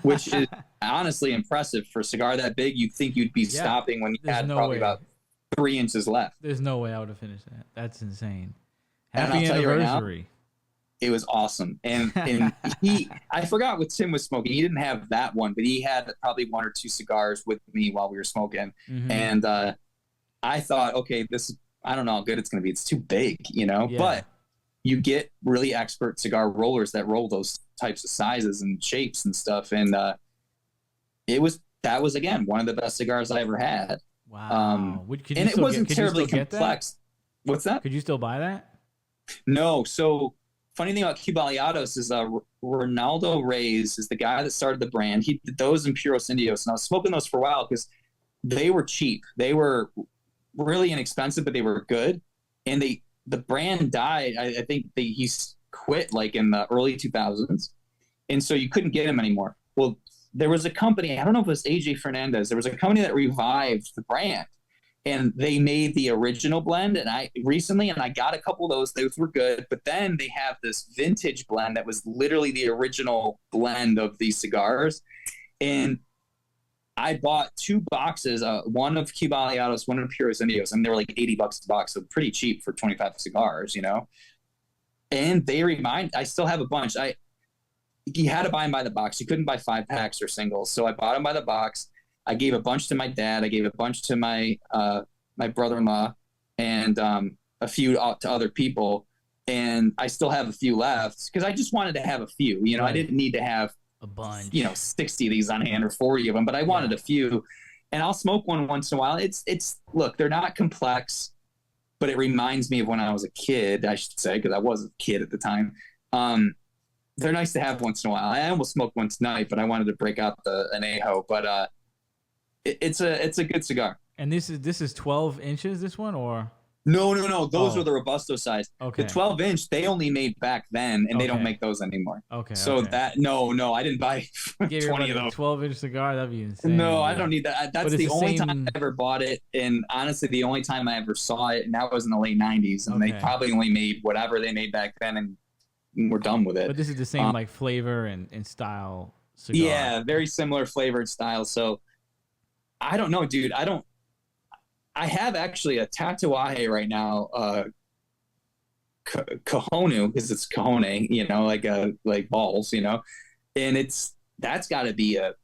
which is honestly impressive for a cigar that big. You'd think you'd be stopping when you had probably about 3 inches left. There's no way I would have finished that. That's insane. Happy anniversary. It was awesome. And I forgot what Tim was smoking. He didn't have that one, but he had probably 1 or 2 cigars with me while we were smoking. Mm-hmm. And I thought, okay, I don't know how good it's going to be. It's too big, but you get really expert cigar rollers that roll those types of sizes and shapes and stuff. And that was again, one of the best cigars I ever had. Wow. And it wasn't terribly complex. What's that? Could you still buy that? No. So, funny thing about Cuba Aliados is Ronaldo Reyes is the guy that started the brand. He did those in Puros Indios, and I was smoking those for a while because they were cheap. They were really inexpensive, but they were good. And the brand died. I think he quit like in the early 2000s, and so you couldn't get them anymore. Well, there was a company, I don't know if it was AJ Fernandez. There was a company that revived the brand. And they made the original blend, and I got a couple of those. Those were good, but then they have this vintage blend that was literally the original blend of these cigars. And I bought 2 boxes, one of Cuba Aliados, one of Puros Indios, and they were like $80 a box, so pretty cheap for 25 cigars, And I still have a bunch. You had to buy them by the box. You couldn't buy 5-packs or singles, so I bought them by the box. I gave a bunch to my dad. I gave a bunch to my my brother-in-law, and a few to other people. And I still have a few left because I just wanted to have a few. Right. I didn't need to have a bunch. 60 of these on hand or 40 of them, but I wanted a few. And I'll smoke one once in a while. Look, they're not complex, but it reminds me of when I was a kid, I should say, because I was a kid at the time. They're nice to have once in a while. I almost smoked one tonight, but I wanted to break out an Ajo. But it's a good cigar. And this is 12 inches, this one, or? No. Those are the Robusto size. Okay. The 12-inch they only made back then, and they don't make those anymore. Okay. So that I didn't buy 20 of those. 12-inch cigar, that'd be insane. No, I don't need that. That's the only time I ever bought it, and honestly, the only time I ever saw it, and that was in the late '90s, and they probably only made whatever they made back then, and we're done with it. But this is the same like flavor and style cigar. Yeah, very similar flavored style. So I don't know, dude. I have actually a Tatuaje right now, Cajonu, because it's Cajone, like balls, and that's got to be a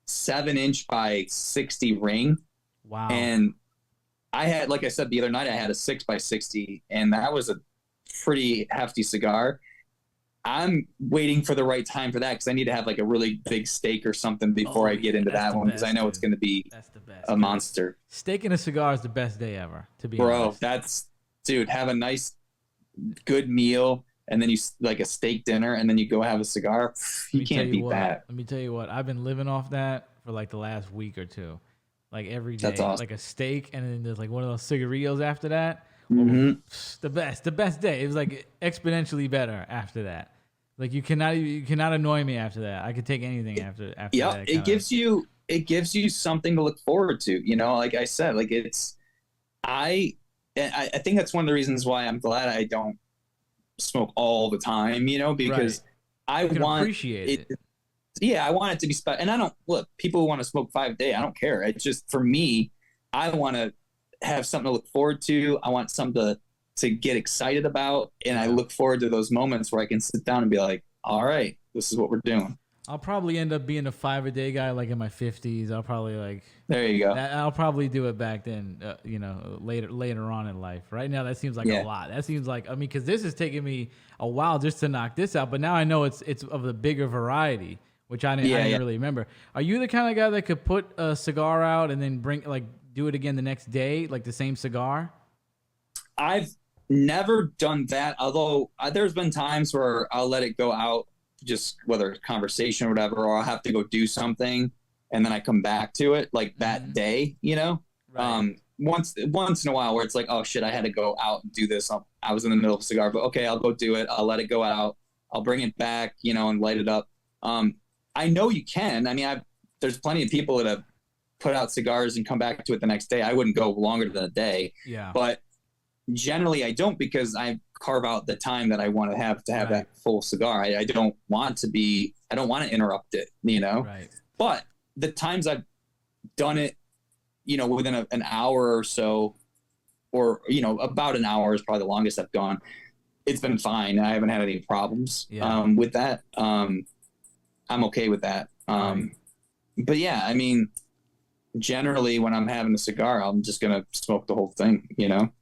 7-inch by 60 ring. Wow. And I had, like I said the other night, I had a 6 by 60, and that was a pretty hefty cigar. I'm waiting for the right time for that because I need to have like a really big steak or something before I get into that one because I know it's going to be a monster. Steak and a cigar is the best day ever, to be honest. Bro, dude, have a nice, good meal, and then you like a steak dinner, and then you go have a cigar. You can't beat that. Let me tell you what, I've been living off that for like the last week or two. Like every day. That's awesome. Like a steak, and then there's like one of those cigarillos after that. Mm-hmm. The best day. It was like exponentially better after that. Like you cannot annoy me after that. I could take anything after Yeah, that. it gives you something to look forward to. You know, like I said, like I think that's one of the reasons why I'm glad I don't smoke all the time. You know, Right. because I You can want appreciate it. it. Yeah, I want it to be special. And I don't look. People who want to smoke 5 a day, I don't care. It's just for me. I want to have something to look forward to. I want something to get excited about, and I Yeah. look forward to those moments where I can sit down and be like, "All right, this is what we're doing." I'll probably end up being a 5 a day guy like in my 50s. I'll probably like There you go. that. I'll probably do it back then, later on in life. Right now, that seems like a Yeah. lot. That seems like, I mean, because this is taking me a while just to knock this out. But now I know it's of the bigger variety, which I didn't really remember. Are you the kind of guy that could put a cigar out and then do it again the next day, like the same cigar? I've never done that, although there's been times where I'll let it go out, just whether it's conversation or whatever, or I'll have to go do something and then I come back to it like that day, you know? Right. Once in a while where it's like, oh shit, I had to go out and do this. I was in the middle of a cigar, but okay, I'll go do it. I'll let it go out. I'll bring it back, you know, and light it up. I know you can. I mean, there's plenty of people that have put out cigars and come back to it the next day. I wouldn't go longer than a day. Yeah. But generally I don't, because I carve out the time that I want to have that full cigar. I don't want to interrupt it, you know? Right. But the times I've done it, you know, within an hour or so, or, you know, about an hour is probably the longest I've gone. It's been fine. I haven't had any problems with that. I'm okay with that. But yeah, I mean, generally when I'm having a cigar, I'm just going to smoke the whole thing, you know?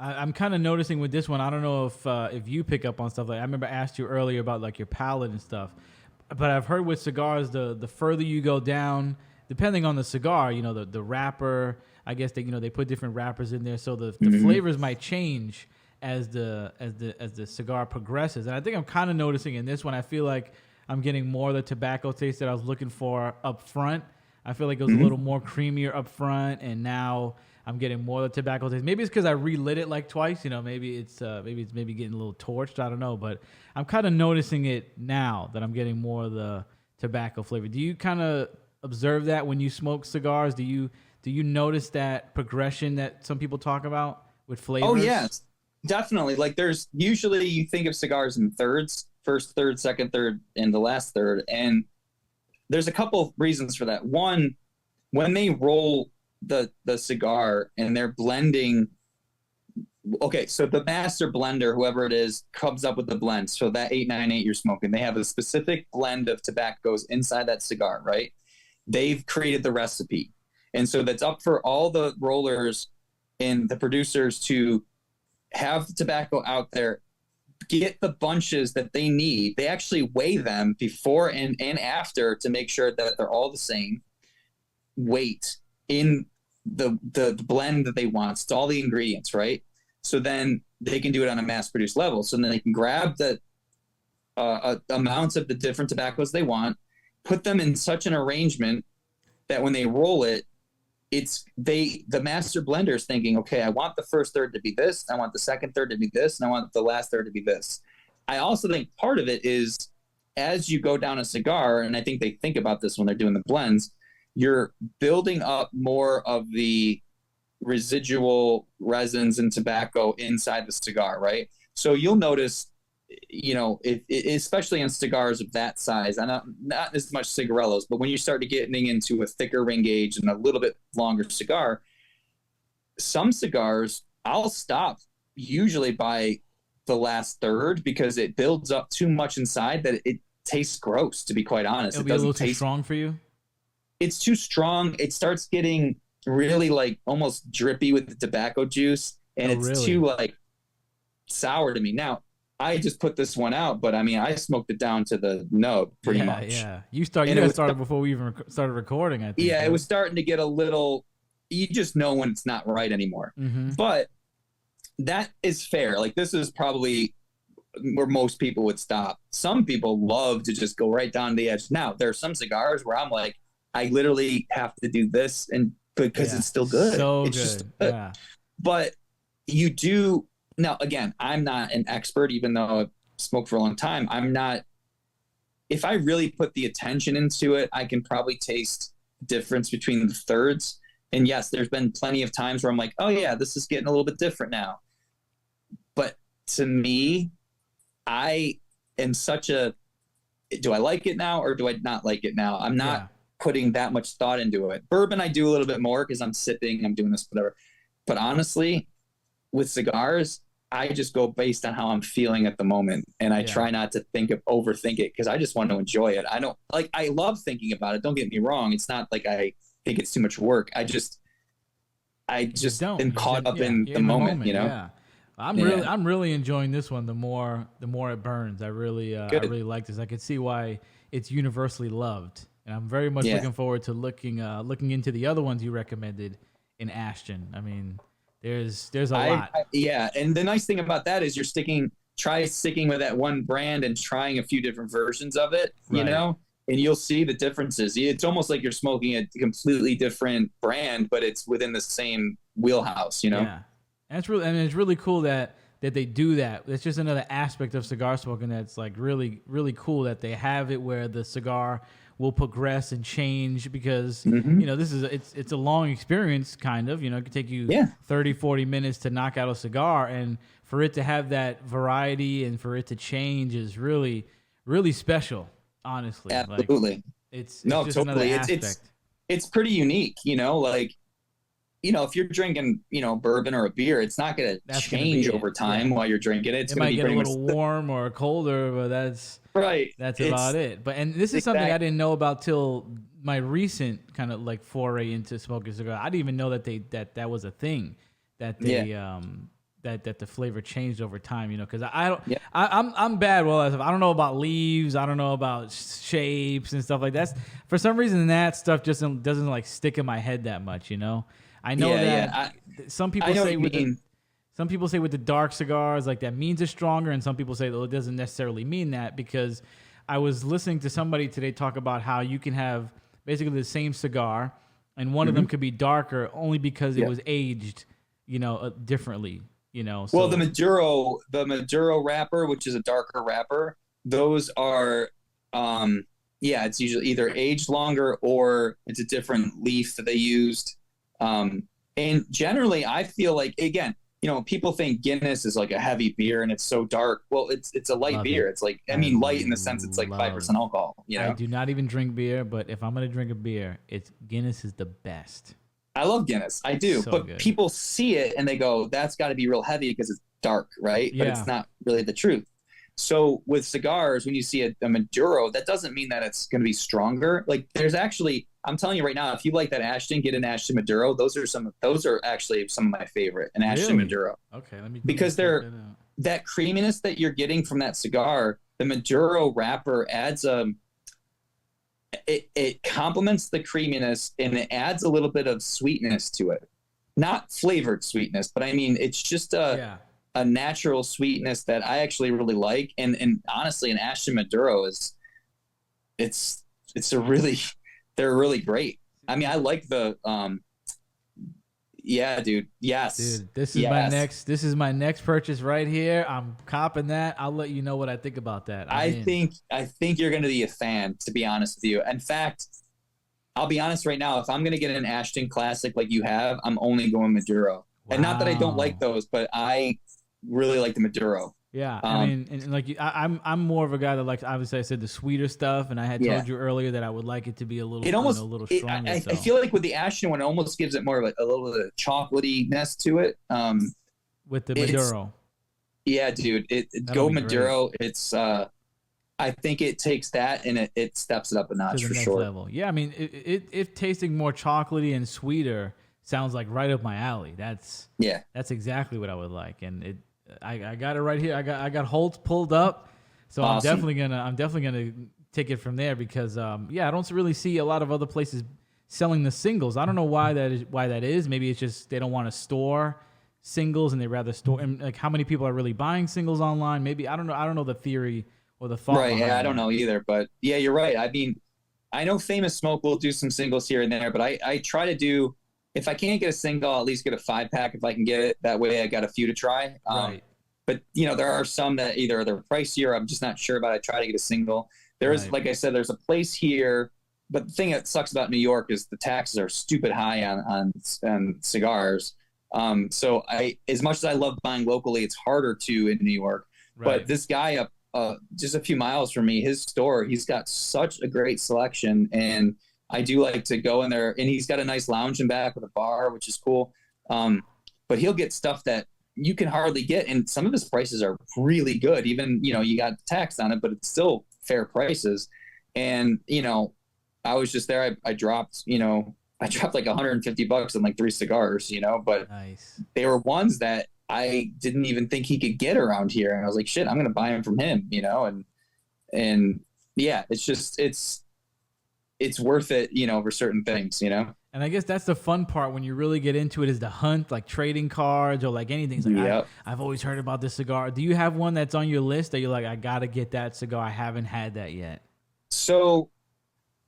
I'm kind of noticing with this one. I don't know if you pick up on stuff like I remember I asked you earlier about like your palate and stuff, but I've heard with cigars the further you go down, depending on the cigar, you know, the wrapper. I guess they put different wrappers in there, so the flavors might change as the cigar progresses. And I think I'm kind of noticing in this one. I feel like I'm getting more of the tobacco taste that I was looking for up front. I feel like it was a little more creamier up front, and now I'm getting more of the tobacco taste. Maybe it's because I relit it like twice. You know, maybe it's getting a little torched. I don't know, but I'm kind of noticing it now that I'm getting more of the tobacco flavor. Do you kind of observe that when you smoke cigars? Do you notice that progression that some people talk about with flavors? Oh yes, definitely. Like there's usually, you think of cigars in thirds: first third, second third, and the last third. And there's a couple of reasons for that. One, when they roll the cigar and they're blending, okay, so the master blender, whoever it is, comes up with the blend. So that 898 you're smoking, they have a specific blend of tobaccos inside that cigar, right? They've created the recipe. And so that's up for all the rollers and the producers to have the tobacco out there, get the bunches that they need. They actually weigh them before and after to make sure that they're all the same weight in the blend that they want. It's all the ingredients, right? So then they can do it on a mass-produced level. So then they can grab the amounts of the different tobaccos they want, put them in such an arrangement that when they roll it, the master blender is thinking, okay, I want the first third to be this, I want the second third to be this, and I want the last third to be this. I also think part of it is, as you go down a cigar, and I think they think about this when they're doing the blends, you're building up more of the residual resins and tobacco inside the cigar, right? So you'll notice, you know, especially in cigars of that size, not as much cigarellos, but when you start getting into a thicker ring gauge and a little bit longer cigar, some cigars I'll stop usually by the last third because it builds up too much inside that it tastes gross, to be quite honest. It'll be a little too strong for you? It's too strong. It starts getting really like almost drippy with the tobacco juice, and it's too like sour to me. Now, I just put this one out, but I mean, I smoked it down to the nub pretty much. Yeah, you started before we even started recording, I think. Yeah, it was starting to get a little, you just know when it's not right anymore. But that is fair. Like, this is probably where most people would stop. Some people love to just go right down the edge. Now, there are some cigars where I'm like, I literally have to do this, and because it's still good. So it's good. just good. Yeah. But you do now. Again, I'm not an expert, even though I've smoked for a long time. I'm not. If I really put the attention into it, I can probably taste the difference between the thirds. And yes, there's been plenty of times where I'm like, oh yeah, this is getting a little bit different now. But to me, I am such a, do I like it now or do I not like it now? I'm not putting that much thought into it. Bourbon, I do a little bit more because I'm sipping, I'm doing this, whatever. But honestly, with cigars, I just go based on how I'm feeling at the moment. And I try not to overthink it because I just want to enjoy it. I love thinking about it. Don't get me wrong. It's not like I think it's too much work. I just am caught up in the moment, you know? Yeah. I'm really enjoying this one. The more it burns, I really like this. I could see why it's universally loved, and I'm very much looking forward to looking into the other ones you recommended in Ashton. I mean, there's a lot. And the nice thing about that is try sticking with that one brand and trying a few different versions of it, you know, and you'll see the differences. It's almost like you're smoking a completely different brand, but it's within the same wheelhouse, you know? Yeah. And it's really cool that they do that. It's just another aspect of cigar smoking that's like really, really cool that they have it where the cigar will progress and change because, you know, it's a long experience kind of, you know, it could take you 30, 40 minutes to knock out a cigar, and for it to have that variety and for it to change is really, really special, honestly. Absolutely. Like, it's just totally. another aspect. It's pretty unique, you know, like, you know, if you're drinking, you know, bourbon or a beer, it's not going to change over time while you're drinking it. It's going to be pretty much a little warm or colder, but that's about it. And this is something I didn't know about till my recent kind of like foray into smoking cigars. I didn't even know that that was a thing, that they that the flavor changed over time. You know, because I'm bad. Well, I don't know about leaves. I don't know about shapes and stuff like that. For some reason, that stuff just doesn't like stick in my head that much. You know. I know some people say with the dark cigars, like that means it's stronger, and some people say it doesn't necessarily mean that, because I was listening to somebody today talk about how you can have basically the same cigar, and one of them could be darker only because it was aged, you know, differently, you know. So. Well, the Maduro wrapper, which is a darker wrapper, those are, it's usually either aged longer or it's a different leaf that they used. And generally I feel like, again, you know, people think Guinness is like a heavy beer and it's so dark. Well, it's a light beer. It's like, I mean, light in the sense it's like 5% alcohol, you know? I do not even drink beer, but if I'm going to drink a beer, Guinness is the best. I love Guinness. I do. So but good. People see it and they go, that's got to be real heavy because it's dark, right? Yeah. But it's not really the truth. So with cigars, when you see a Maduro, that doesn't mean that it's going to be stronger. Like there's actually, I'm telling you right now, if you like that Ashton, get an Ashton Maduro. Those are actually some of my favorite, an Ashton Maduro. Okay, because that creaminess that you're getting from that cigar, the Maduro wrapper adds it complements the creaminess and it adds a little bit of sweetness to it. Not flavored sweetness, but I mean it's just a natural sweetness that I actually really like. And honestly, an Ashton Maduro they're really great. I mean, I like the dude. Yes. Dude, this is my next purchase right here. I'm copping that. I'll let you know what I think about that. I think you're going to be a fan, to be honest with you. In fact, I'll be honest right now, if I'm going to get an Ashton Classic like you have, I'm only going Maduro. Wow. And not that I don't like those, but I really like the Maduro. Yeah, I mean, and like I'm more of a guy that likes. Obviously, I said the sweeter stuff, and I had told you earlier that I would like it to be a little, a little stronger. I feel like with the Ashton one, it almost gives it more of a little bit of chocolatey-ness to it. With the Maduro. Yeah, dude, go Maduro. Great. It's I think it takes that and it steps it up a notch for sure. Level. Yeah, I mean, it tasting more chocolatey and sweeter sounds like right up my alley. That's exactly what I would like, and I got it right here. I got Holtz pulled up, so awesome. I'm definitely gonna take it from there because I don't really see a lot of other places selling the singles. I don't know why that is. Maybe it's just they don't want to store singles and they rather store. And like how many people are really buying singles online? Maybe I don't know the theory or the thought. Right. Yeah, I don't know either. But yeah, you're right. I mean, I know Famous Smoke will do some singles here and there, but I try to do if I can't get a single, I'll at least get a 5-pack if I can get it. That way I got a few to try. Right. But there are some that either they're pricier, I'm just not sure about. I try to get a single. There is, Right. like I said, there's a place here, but the thing that sucks about New York is the taxes are stupid high on cigars. So as much as I love buying locally, it's harder to in New York. Right. But this guy up just a few miles from me, his store, he's got such a great selection, and I do like to go in there. And he's got a nice lounge in back with a bar, which is cool. But he'll get stuff that you can hardly get, and some of his prices are really good. Even you got tax on it, but it's still fair prices. And I was just there. I dropped like $150 on like 3 cigars. But Nice. they were ones that I didn't even think he could get around here, and I was like, shit, I'm gonna buy them from him. And yeah, it's worth it, for certain things. And I guess that's the fun part when you really get into it, is the hunt, like trading cards or like anything. It's like, Yep. I've always heard about this cigar. Do you have one that's on your list that you're like, I got to get that cigar? I haven't had that yet. So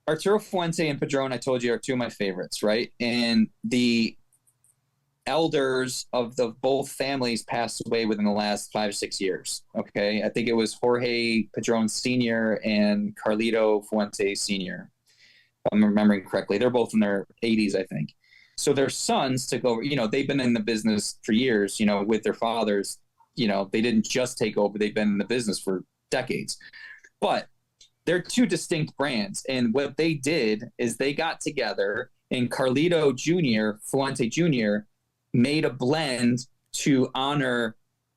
Arturo Fuente and Padron, I told you, are 2 of my favorites, right? And the elders of the both families passed away within the last 5 or 6 years. Okay. I think it was Jorge Padron Sr. and Carlito Fuente Sr., if I'm remembering correctly. They're both in their 80s, I think. So their sons took over. They've been in the business for years, with their fathers. They didn't just take over. They've been in the business for decades. But they're 2 distinct brands. And what they did is they got together, and Carlito Jr., Fuente Jr., made a blend to honor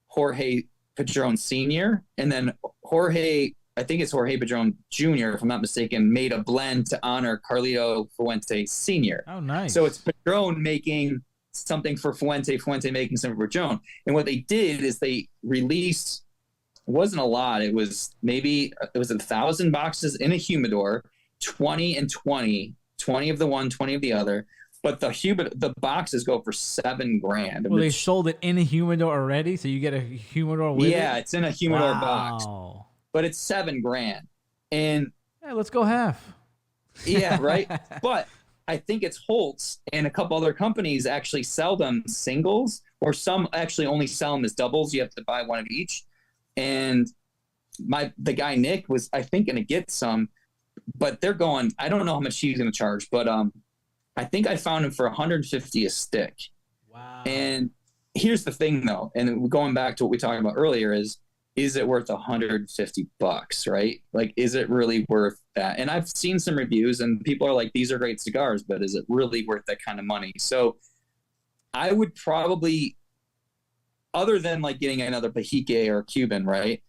Jorge Padron Sr. And then I think it's Jorge Padron Jr., if I'm not mistaken, made a blend to honor Carlito Fuente Sr. Oh, nice. So it's Padron making something for Fuente, Fuente making something for Padron. And what they did is they released, it wasn't a lot, it was 1,000 boxes in a humidor, 20 and 20, 20 of the one, 20 of the other. But the boxes go for $7,000. Well, they sold it in a humidor already, so you get a humidor with it? Yeah, it's in a humidor Wow. box. But it's $7,000. And yeah, let's go half. yeah, right. But I think it's Holtz and a couple other companies actually sell them singles, or some actually only sell them as doubles. You have to buy one of each. And the guy Nick was, I think, going to get some, but they're going, I don't know how much he's going to charge, but I think I found him for $150 a stick. Wow. And here's the thing, though, and going back to what we talked about earlier, is it worth $150, right? Like, is it really worth that? And I've seen some reviews, and people are like, these are great cigars, but is it really worth that kind of money? So I would probably, other than like getting another Pajique or Cuban, right?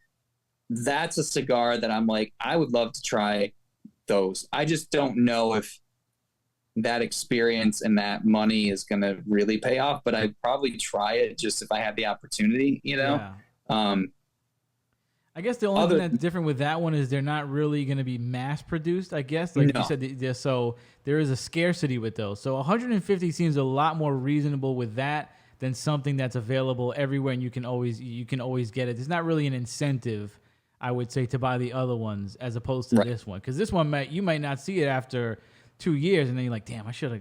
That's a cigar that I'm like, I would love to try those. I just don't know if that experience and that money is going to really pay off, but I'd probably try it just if I had the opportunity, Yeah. I guess the only thing that's different with that one is they're not really going to be mass produced, I guess. Like you said, so there is a scarcity with those. So 150 seems a lot more reasonable with that than something that's available everywhere and you can always get it. There's not really an incentive, I would say, to buy the other ones as opposed to this one. Because this one you might not see it after 2 years, and then you're like, damn, I should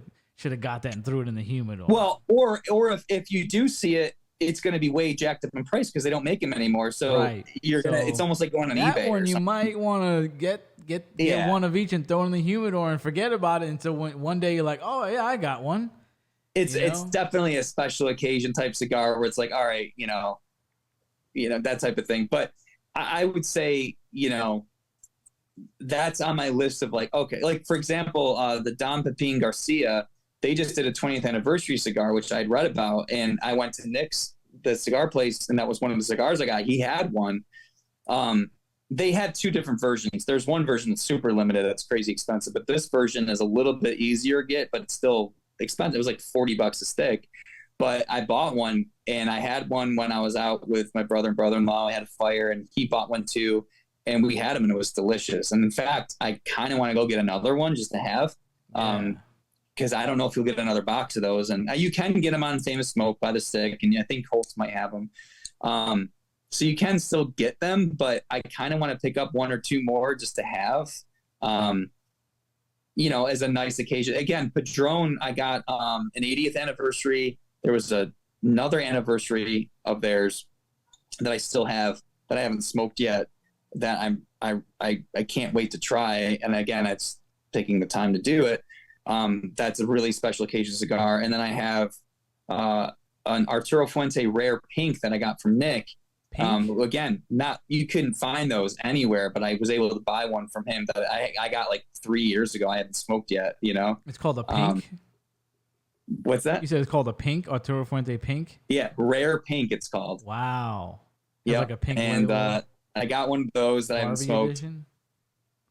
have got that and threw it in the humidor. Well, or if you do see it, it's going to be way jacked up in price because they don't make them anymore. So it's almost like going on eBay. That one you might want to get one of each and throw it in the humidor and forget about it until one day you're like, oh yeah, I got one. It's definitely a special occasion type cigar where it's like, all right, that type of thing. But I would say, that's on my list of like, okay, like for example, the Don Pepin Garcia, they just did a 20th anniversary cigar, which I'd read about. And I went to Nick's, the cigar place, and that was one of the cigars I got. He had one. They had 2 different versions. There's one version that's super limited, that's crazy expensive, but this version is a little bit easier to get, but it's still expensive. It was like $40 a stick. But I bought one, and I had one when I was out with my brother and brother-in-law. I had a fire, and he bought one too. And we had them, and it was delicious. And in fact, I kind of want to go get another one just to have, because I don't know if you'll get another box of those. And you can get them on Famous Smoke by the stick, and I think Holtz might have them. So you can still get them, but I kind of want to pick up 1 or 2 more just to have. as a nice occasion. Again, Padron, I got an 80th anniversary. There was another anniversary of theirs that I still have that I haven't smoked yet that I can't wait to try. And again, it's taking the time to do it. That's a really special occasion cigar. And then I have an Arturo Fuente Rare Pink that I got from Nick. Again, you couldn't find those anywhere, but I was able to buy one from him that I got like 3 years ago. I haven't smoked yet, It's called a pink. What's that? You said it's called a pink, Arturo Fuente Pink? Yeah, Rare Pink it's called. Wow. Yeah, like a pink and I got one of those that I haven't smoked. Edition?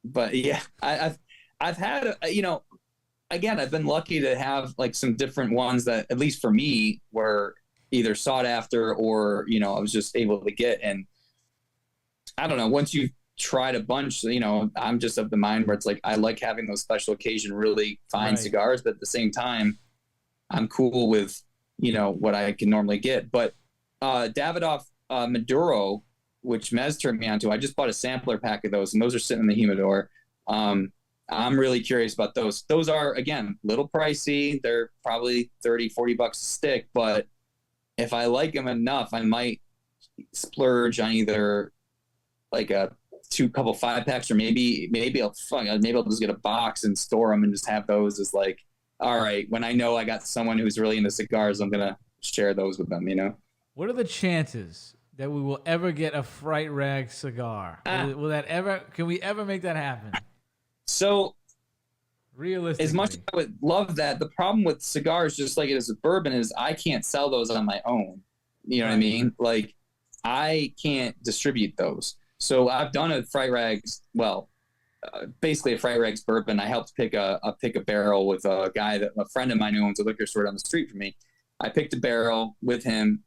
But yeah, I've had again, I've been lucky to have like some different ones that, at least for me, were either sought after or I was just able to get. And I don't know, once you've tried a bunch, I'm just of the mind where it's like I like having those special occasion really fine cigars, but at the same time I'm cool with what I can normally get. But Davidoff Maduro, which Mez turned me on to, I just bought a sampler pack of those, and those are sitting in the humidor. I'm really curious about those. Those are, again, a little pricey. They're probably $30-$40 a stick, but if I like them enough, I might splurge on either like a couple 5-packs, or maybe I'll just get a box and store them and just have those as like, all right, when I know I got someone who's really into cigars, I'm going to share those with them, What are the chances that we will ever get a Fright Rag cigar? Can we ever make that happen? So realistically, as much as I would love that, the problem with cigars, just like it is with bourbon, is I can't sell those on my own. You know what I mean? Like, I can't distribute those. So I've done a Fright Rags, basically a Fright Rags bourbon. I helped pick a barrel with a friend of mine who owns a liquor store down the street from me. I picked a barrel with him.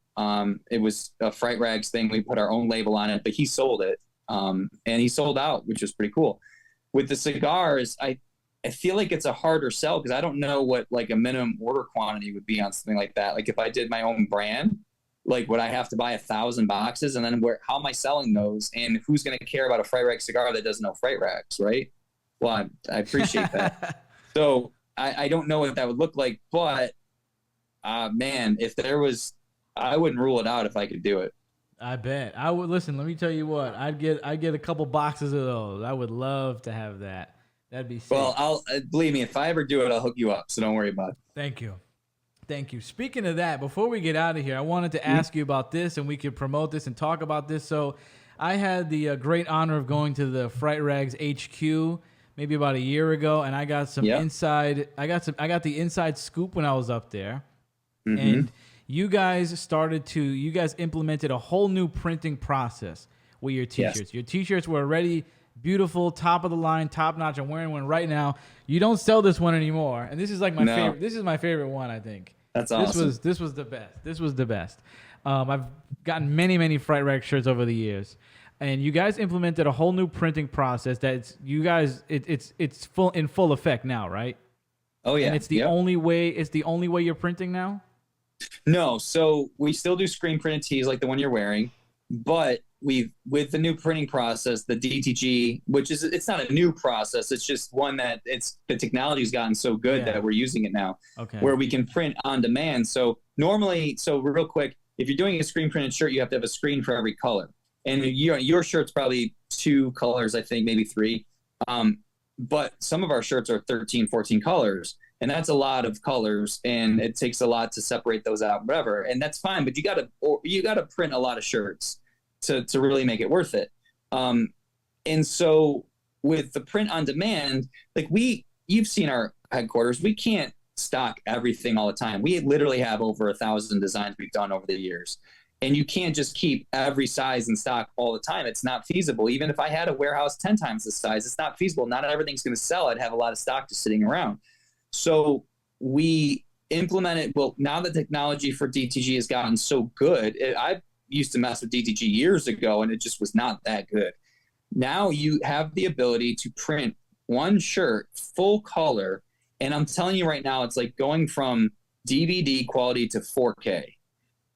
It was a Fright Rags thing. We put our own label on it, but he sold it. And he sold out, which was pretty cool. With the cigars, I feel like it's a harder sell because I don't know what like a minimum order quantity would be on something like that. Like if I did my own brand, like would I have to buy 1,000 boxes, and then how am I selling those? And who's going to care about a Fright Rag cigar that doesn't know Fright Rags, right? Well, I appreciate that. So I don't know what that would look like, but man, if there was, I wouldn't rule it out if I could do it. I bet I would. Listen, let me tell you what, I'd get a couple boxes of those. I would love to have that. That'd be sick. Well, believe me, if I ever do it, I'll hook you up. So don't worry about it. Thank you. Speaking of that, before we get out of here, I wanted to ask you about this, and we could promote this and talk about this. So I had the great honor of going to the Fright Rags HQ maybe about a year ago, and I got some inside. I got the inside scoop when I was up there, and you guys implemented a whole new printing process with your t-shirts. Yes. Your t-shirts were already beautiful, top of the line, top notch. I'm wearing one right now. You don't sell this one anymore, and this is like my favorite. This is my favorite one, I think. That's awesome. This was the best. This was the best. I've gotten many Fright Rag shirts over the years, and you guys implemented a whole new printing process that it's in full effect now, right? Oh yeah. And it's the only way. It's the only way you're printing now. No, so we still do screen printed tees like the one you're wearing, but with the new printing process, the DTG, which is, it's not a new process, it's just one that the technology's gotten so good that we're using it now. Okay. Where we can print on demand. So normally, real quick, if you're doing a screen printed shirt, you have to have a screen for every color. And your shirt's probably 2 colors, I think, maybe 3. But some of our shirts are 13, 14 colors. And that's a lot of colors, and it takes a lot to separate those out, whatever. And that's fine, but you gotta print a lot of shirts to really make it worth it. And so with the print on demand, like you've seen our headquarters, we can't stock everything all the time. We literally have over 1,000 designs we've done over the years. And you can't just keep every size in stock all the time. It's not feasible. Even if I had a warehouse 10 times the size, it's not feasible. Not everything's going to sell. I'd have a lot of stock just sitting around. So we implemented, now the technology for DTG has gotten so good. I used to mess with DTG years ago, and it just was not that good. Now you have the ability to print one shirt full color. And I'm telling you right now, it's like going from DVD quality to 4K.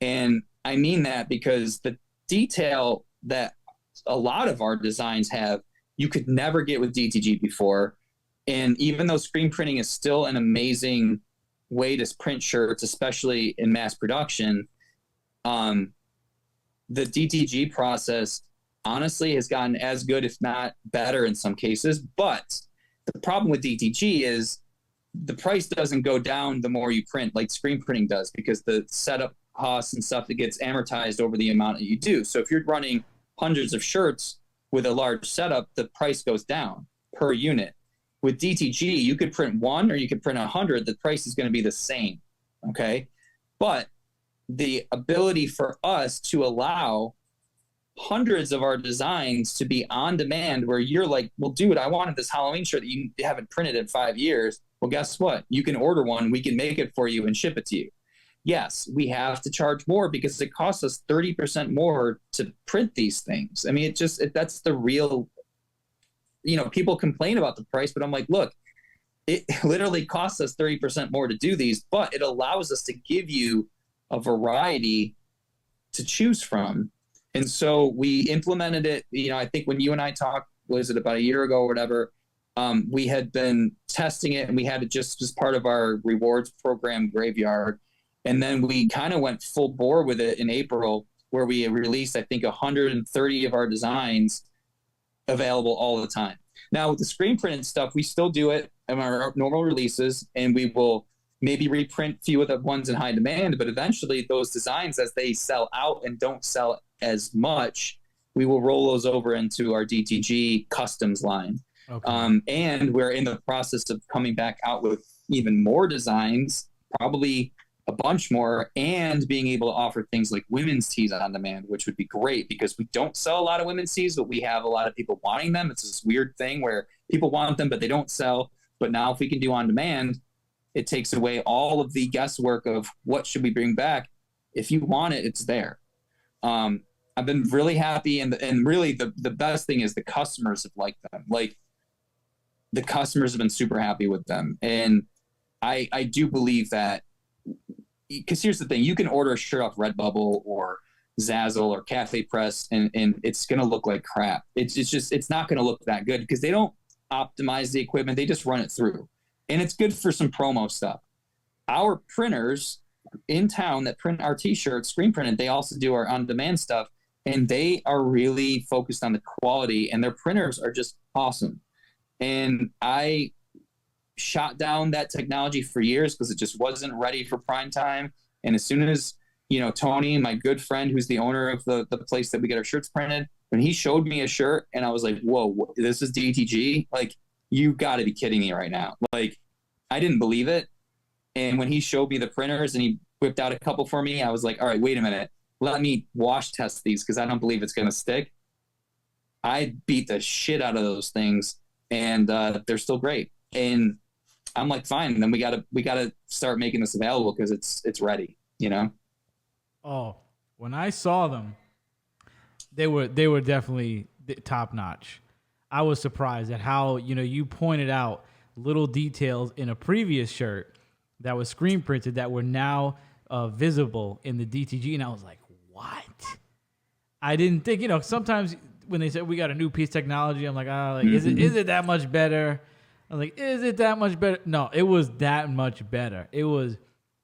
And I mean that because the detail that a lot of our designs have, you could never get with DTG before. And even though screen printing is still an amazing way to print shirts, especially in mass production, the DTG process honestly has gotten as good, if not better in some cases. But the problem with DTG is the price doesn't go down the more you print, like screen printing does, because the setup costs and stuff, it gets amortized over the amount that you do. So if you're running hundreds of shirts with a large setup, the price goes down per unit. With DTG, you could print one or you could print 100. The price is going to be the same. Okay. But the ability for us to allow hundreds of our designs to be on demand, where you're like, well, dude, I wanted this Halloween shirt that you haven't printed in 5 years. Well, guess what? You can order one. We can make it for you and ship it to you. Yes, we have to charge more because it costs us 30% more to print these things. I mean, that's the real, people complain about the price, but I'm like, look, it literally costs us 30% more to do these, but it allows us to give you a variety to choose from. And so we implemented it, I think when you and I talked, was it about a year ago or whatever, we had been testing it and we had it just as part of our rewards program Graveyard. And then we kind of went full bore with it in April, where we released, I think, 130 of our designs available all the time. Now with the screen printed stuff, we still do it in our normal releases, and we will maybe reprint a few of the ones in high demand, but eventually those designs, as they sell out and don't sell as much, we will roll those over into our DTG customs line. Okay. And we're in the process of coming back out with even more designs, probably a bunch more, and being able to offer things like women's tees on demand, which would be great because we don't sell a lot of women's tees, but we have a lot of people wanting them. It's this weird thing where people want them, but they don't sell. But now if we can do on demand, it takes away all of the guesswork of what should we bring back. If you want it, it's there. I've been really happy, and really the best thing is the customers have liked them. Like, the customers have been super happy with them. And I do believe that, because here's the thing, you can order a shirt off Redbubble or Zazzle or Cafe Press, and it's going to look like crap. It's not going to look that good because they don't optimize the equipment. They just run it through. And it's good for some promo stuff. Our printers in town that print our t-shirts, screen printed, they also do our on-demand stuff, and they are really focused on the quality, and their printers are just awesome. And I shot down that technology for years because it just wasn't ready for prime time. And as soon as, Tony, my good friend, who's the owner of the place that we get our shirts printed, when he showed me a shirt and I was like, whoa, this is DTG? Like, you got to be kidding me right now. Like, I didn't believe it. And when he showed me the printers and he whipped out a couple for me, I was like, all right, wait a minute. Let me wash test these because I don't believe it's going to stick. I beat the shit out of those things, and they're still great. And I'm like, fine. And then we gotta start making this available because it's ready, Oh, when I saw them, they were definitely top notch. I was surprised at how, you pointed out little details in a previous shirt that was screen printed that were now visible in the DTG. And I was like, what? I didn't think, sometimes when they said we got a new piece of technology, I'm like, is it that much better? I'm like, is it that much better? No, it was that much better. It was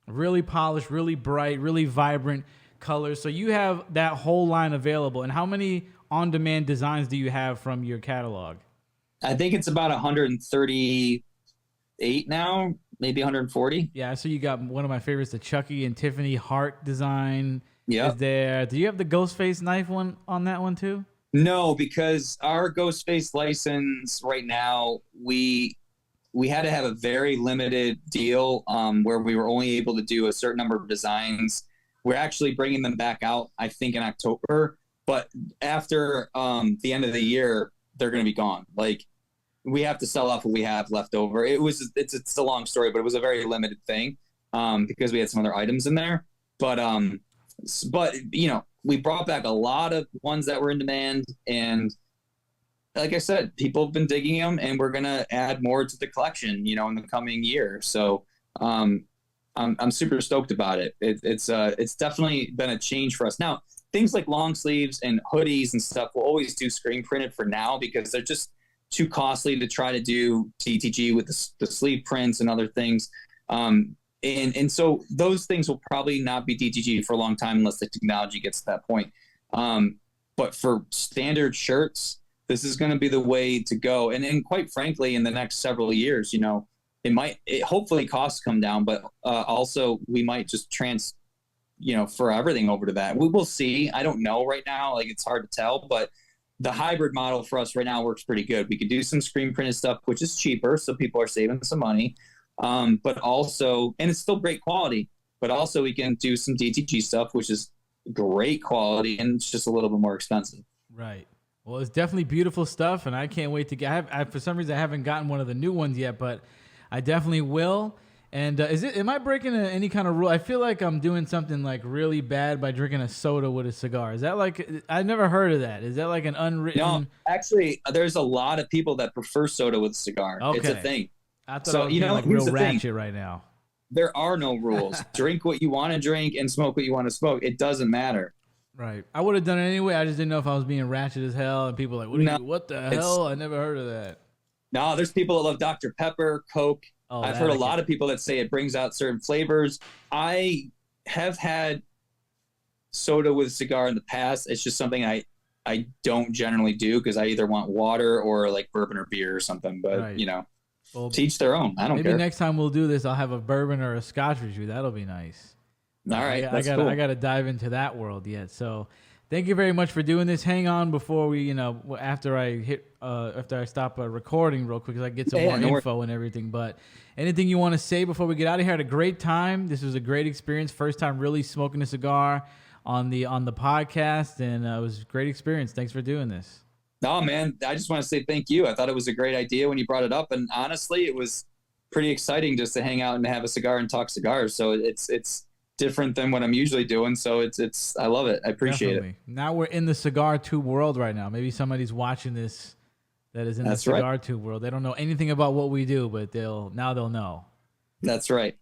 really polished, really bright, really vibrant colors. So you have that whole line available. And how many on-demand designs do you have from your catalog? I think it's about 138 now, maybe 140. Yeah, so you got one of my favorites, the Chucky and Tiffany heart design. Yeah, is there? Do you have the Ghostface knife one on that one too? No, because our Ghostface license right now, we had to have a very limited deal where we were only able to do a certain number of designs. We're actually bringing them back out, I think, in October. But after the end of the year, they're going to be gone. Like, we have to sell off what we have left over. It's a long story, but it was a very limited thing because we had some other items in there. But we brought back a lot of ones that were in demand, and like I said, people have been digging them, and we're gonna add more to the collection, in the coming year. So I'm super stoked about it. It's definitely been a change for us. Now, things like long sleeves and hoodies and stuff we'll always do screen printed for now because too costly to try to do DTG with the sleeve prints and other things. And so those things will probably not be DTG for a long time unless the technology gets to that point. But for standard shirts, this is going to be the way to go. And quite frankly, in the next several years, you know, hopefully costs come down, but also we might just for everything over to that. We will see. I don't know right now. Like, it's hard to tell, but the hybrid model for us right now works pretty good. We could do some screen printed stuff, which is cheaper, so people are saving some money. But also, and it's still great quality, but also we can do some DTG stuff, which is great quality, and it's just a little bit more expensive. Right. Well, it's definitely beautiful stuff, and I can't wait to get. For some reason, I haven't gotten one of the new ones yet, but I definitely will. And am I breaking any kind of rule? I feel like I'm doing something like really bad by drinking a soda with a cigar. Is that like, I've never heard of that. Is that like an unwritten? No, actually, there's a lot of people that prefer soda with a cigar. Okay. It's a thing. I thought I was being like real ratchet right now. There are no rules. Drink what you want to drink and smoke what you want to smoke. It doesn't matter. Right. I would have done it anyway. I just didn't know if I was being ratchet as hell. And people are like, what the hell? I never heard of that. No, there's people that love Dr. Pepper, Coke. Oh, I've heard a lot of people that say it brings out certain flavors. I have had soda with cigar in the past. It's just something I don't generally do because I either want water or like bourbon or beer or something. But, right. you know, well, teach their own. I don't care. Maybe next time we'll do this, I'll have a bourbon or a scotch with you. That'll be nice. All right. I got to dive into that world yet. So thank you very much for doing this. Hang on before we, after I stop recording real quick, because I get some more info and everything. But anything you want to say before we get out of here? I had a great time. This was a great experience. First time really smoking a cigar on the podcast, and it was a great experience. Thanks for doing this. No, man, I just want to say thank you. I thought it was a great idea when you brought it up, and honestly, it was pretty exciting just to hang out and have a cigar and talk cigars. So it's different than what I'm usually doing. So it's I love it. I appreciate it. Now we're in the cigar tube world right now. Maybe somebody's watching this that is in the cigar tube world. They don't know anything about what we do, but they'll know. That's right.